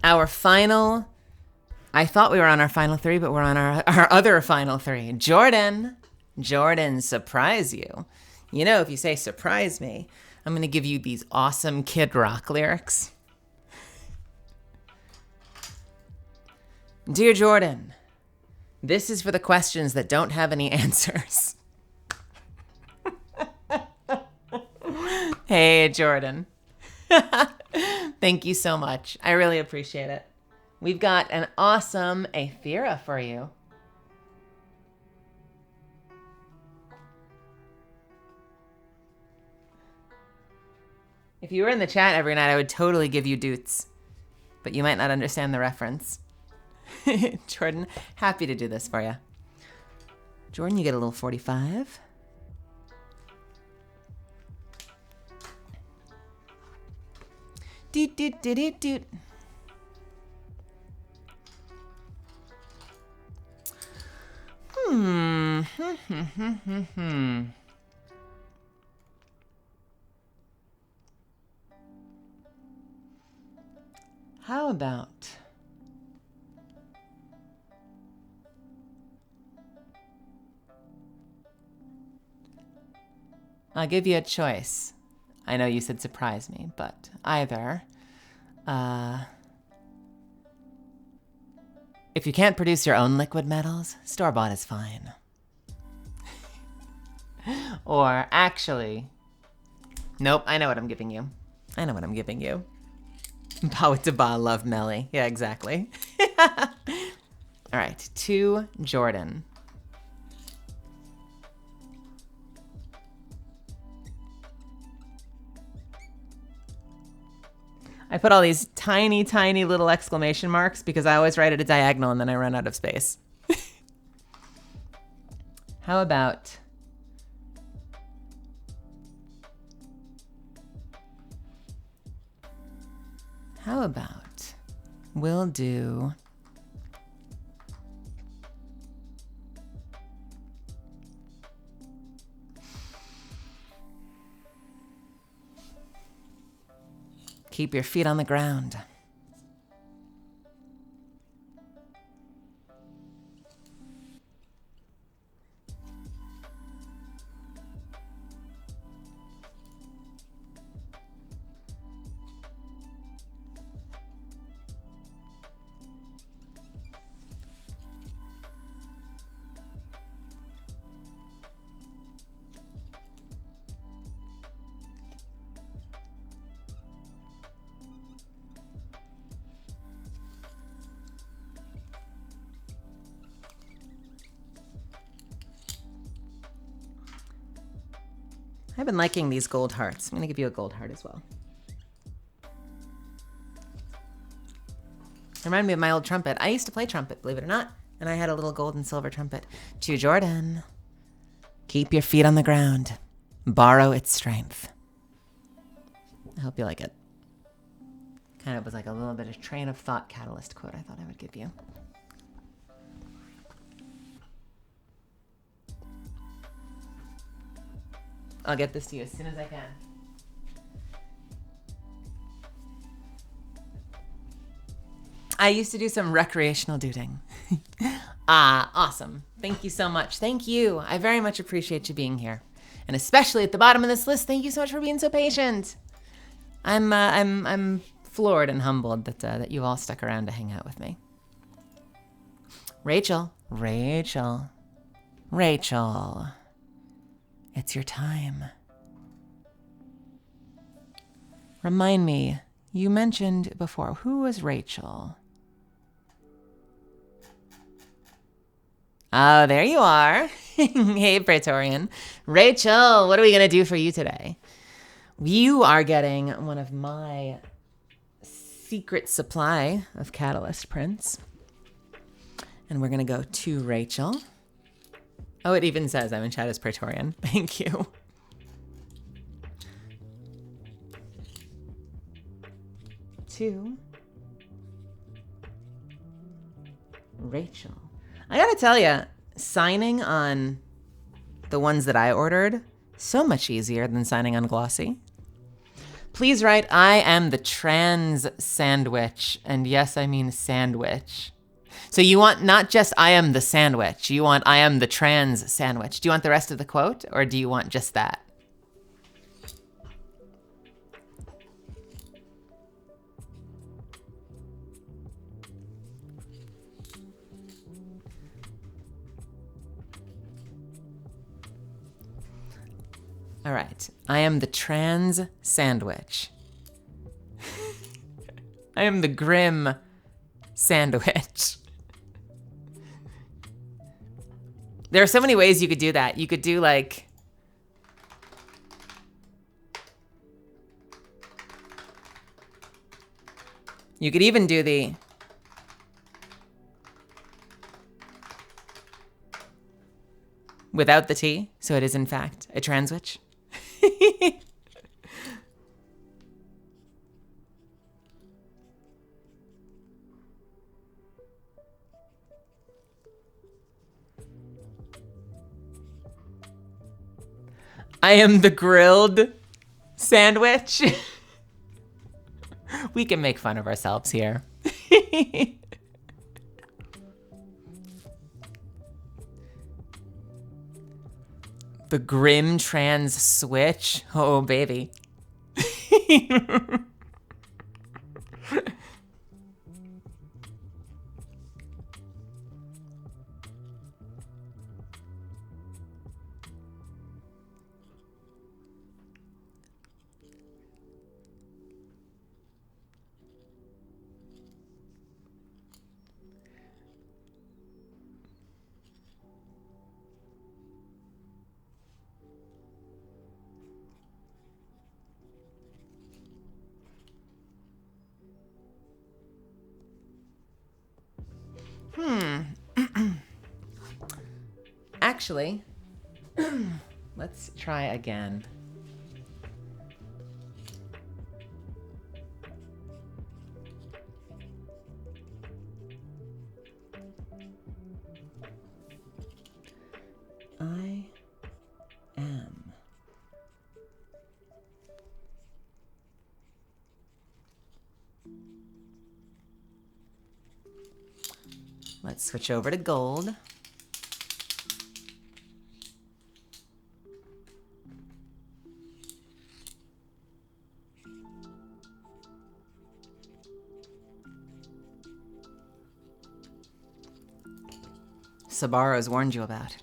Our final, I thought we were on our final three, but we're on our other final three. Jordan, surprise you. You know, if you say surprise me, I'm going to give you these awesome Kid Rock lyrics. Dear Jordan, this is for the questions that don't have any answers. Hey, Jordan. Thank you so much. I really appreciate it. We've got an awesome Aethera for you. If you were in the chat every night, I would totally give you doots, but you might not understand the reference. Jordan, happy to do this for you. Jordan, you get a little 45. Doot, doot, doot, doot, doot. How about I'll give you a choice. I know you said surprise me, but either if you can't produce your own liquid metals, store-bought is fine. Or actually, nope, I know what I'm giving you. I know what I'm giving you. Ba with ba, love MELI. Yeah, exactly. All right, to Jordan. I put all these tiny, tiny little exclamation marks because I always write at a diagonal and then I run out of space. How about we'll do keep your feet on the ground. I've been liking these gold hearts. I'm going to give you a gold heart as well. Remind me of my old trumpet. I used to play trumpet, believe it or not. And I had a little gold and silver trumpet. To Jordan. Keep your feet on the ground. Borrow its strength. I hope you like it. Kind of was like a little bit of train of thought catalyst quote I thought I would give you. I'll get this to you as soon as I can. I used to do some recreational duding. Awesome. Thank you so much. Thank you. I very much appreciate you being here. And especially at the bottom of this list, thank you so much for being so patient. I'm floored and humbled that you all stuck around to hang out with me. Rachel. It's your time. Remind me, you mentioned before, who was Rachel? Oh, there you are. Hey, Praetorian. Rachel, what are we going to do for you today? You are getting one of my secret supply of catalyst prints. And we're going to go to Rachel. Oh, it even says I'm in chat as Praetorian. Thank you. To Rachel. I gotta tell you, signing on the ones that I ordered, so much easier than signing on Glossy. Please write, I am the trans sandwich. And yes, I mean sandwich. So you want not just I am the sandwich, you want I am the trans sandwich. Do you want the rest of the quote or do you want just that? All right, I am the trans sandwich. I am the grim sandwich. There are so many ways you could do that. You could do like, you could even do the, without the T, so it is in fact a transwich. I am the grilled sandwich. We can make fun of ourselves here. The grim trans switch. Oh, baby. Actually, let's try again. I am. Let's switch over to gold. Sabaro's warned you about.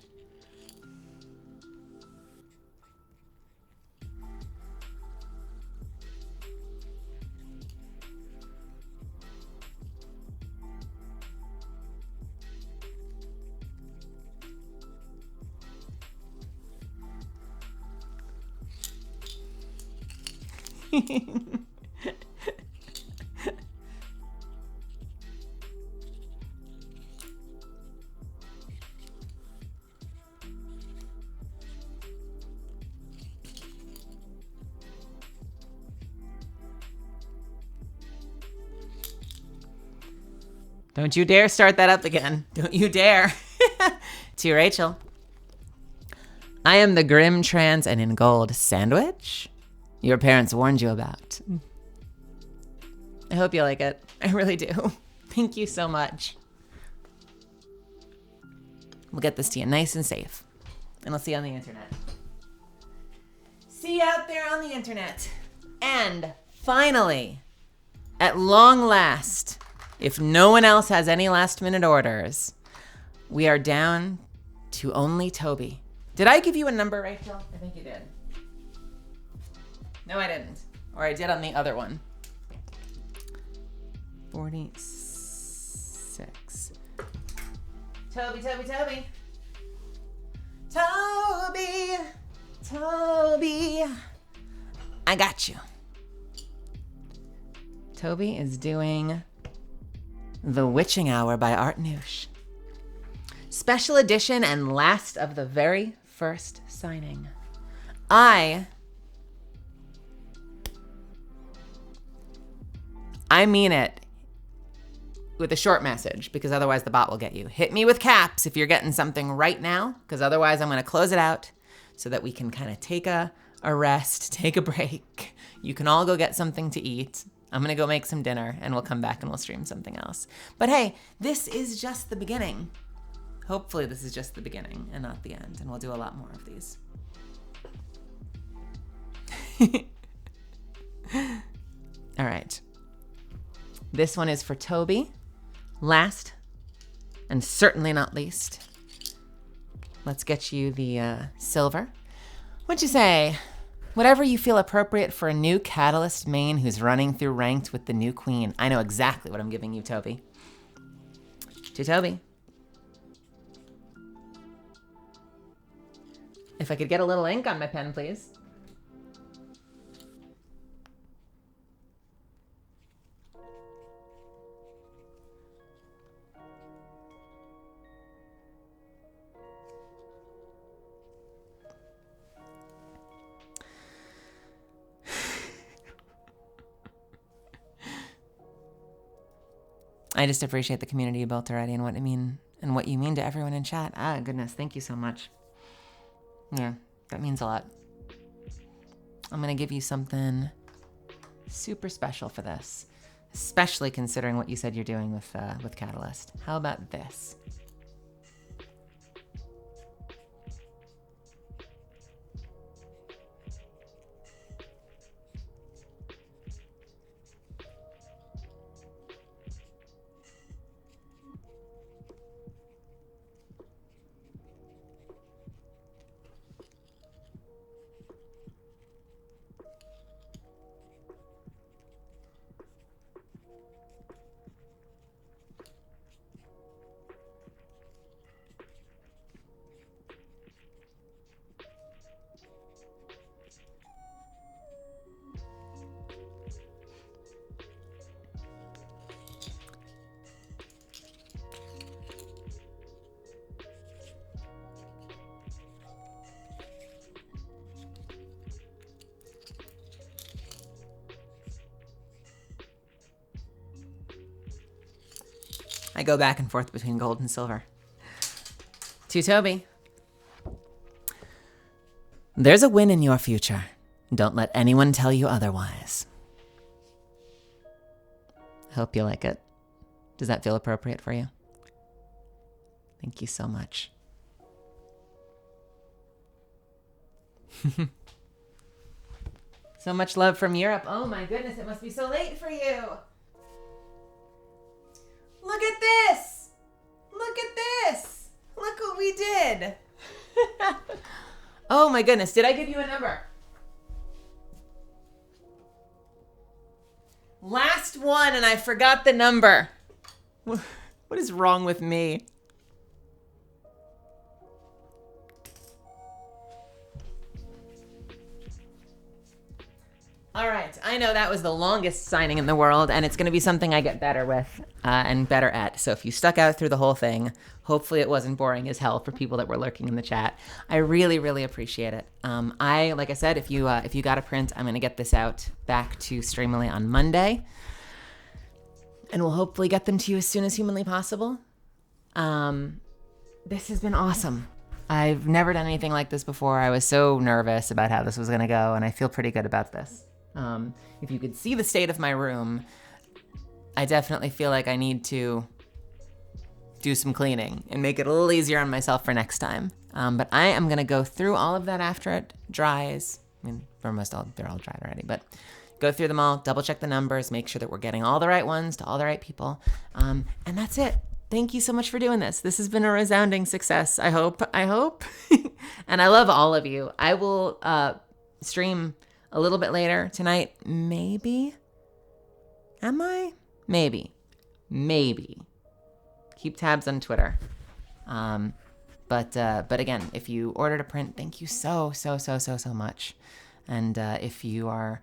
Don't you dare start that up again. Don't you dare. To Rachel. I am the grim trans and in gold sandwich your parents warned you about. I hope you like it. I really do. Thank you so much. We'll get this to you nice and safe. And I'll see you on the internet. See you out there on the internet. And finally, at long last, if no one else has any last minute orders, we are down to only Toby. Did I give you a number, Rachel? I think you did. No, I didn't. Or I did on the other one. 46. Toby, Toby, Toby. Toby. Toby. I got you. Toby is doing The Witching Hour by Art Noosh. Special edition and last of the very first signing. I mean it with a short message, because otherwise the bot will get you. Hit me with caps if you're getting something right now, because otherwise I'm going to close it out so that we can kind of take a rest, take a break. You can all go get something to eat. I'm going to go make some dinner, and we'll come back and we'll stream something else. But hey, this is just the beginning. Hopefully this is just the beginning and not the end, and we'll do a lot more of these. All right. This one is for Toby. Last, and certainly not least, let's get you the silver. What'd you say? Whatever you feel appropriate for a new Catalyst main who's running through ranked with the new queen. I know exactly what I'm giving you, Toby. To Toby. If I could get a little ink on my pen, please. I just appreciate the community you built already and what you mean to everyone in chat. Ah, goodness, thank you so much. Yeah, that means a lot. I'm gonna give you something super special for this, especially considering what you said you're doing with Catalyst. How about this? I go back and forth between gold and silver. To Toby. There's a win in your future. Don't let anyone tell you otherwise. I hope you like it. Does that feel appropriate for you? Thank you so much. So much love from Europe. Oh my goodness, it must be so late for you. Look at this! Look at this! Look what we did! Oh my goodness, did I give you a number? Last one and I forgot the number. What is wrong with me? All right, I know that was the longest signing in the world, and it's going to be something I get better with and better at. So if you stuck out through the whole thing, hopefully it wasn't boring as hell for people that were lurking in the chat. I really, really appreciate it. Like I said, if you got a print, I'm going to get this out back to Streamily on Monday, and we'll hopefully get them to you as soon as humanly possible. This has been awesome. I've never done anything like this before. I was so nervous about how this was going to go, and I feel pretty good about this. If you could see the state of my room, I definitely feel like I need to do some cleaning and make it a little easier on myself for next time. But I am going to go through all of that after it dries. I mean, they're all dried already, but go through them all, double check the numbers, make sure that we're getting all the right ones to all the right people. And that's it. Thank you so much for doing this. This has been a resounding success. I hope. And I love all of you. I will stream a little bit later tonight. Maybe. Am I? Maybe. Keep tabs on Twitter. But again, if you ordered a print, thank you so much. And if you are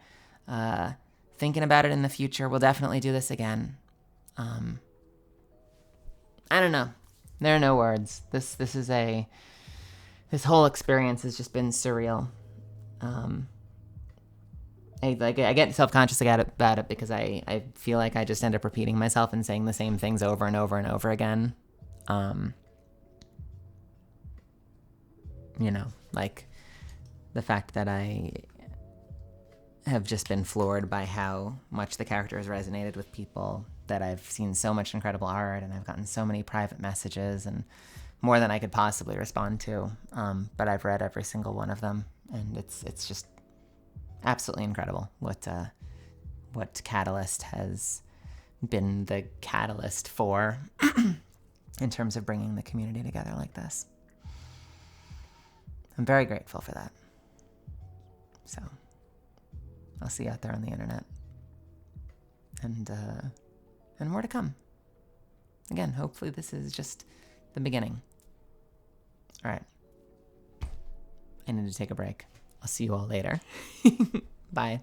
thinking about it in the future, we'll definitely do this again. I don't know. There are no words. This whole experience has just been surreal. I get self-conscious about it because I feel like I just end up repeating myself and saying the same things over and over and over again. Like the fact that I have just been floored by how much the character has resonated with people, that I've seen so much incredible art and I've gotten so many private messages and more than I could possibly respond to. But I've read every single one of them, and it's just absolutely incredible what Catalyst has been the catalyst for in terms of bringing the community together like this. I'm very grateful for that. So I'll see you out there on the internet. And more to come. Again, hopefully this is just the beginning. All right. I need to take a break. I'll see you all later. Bye.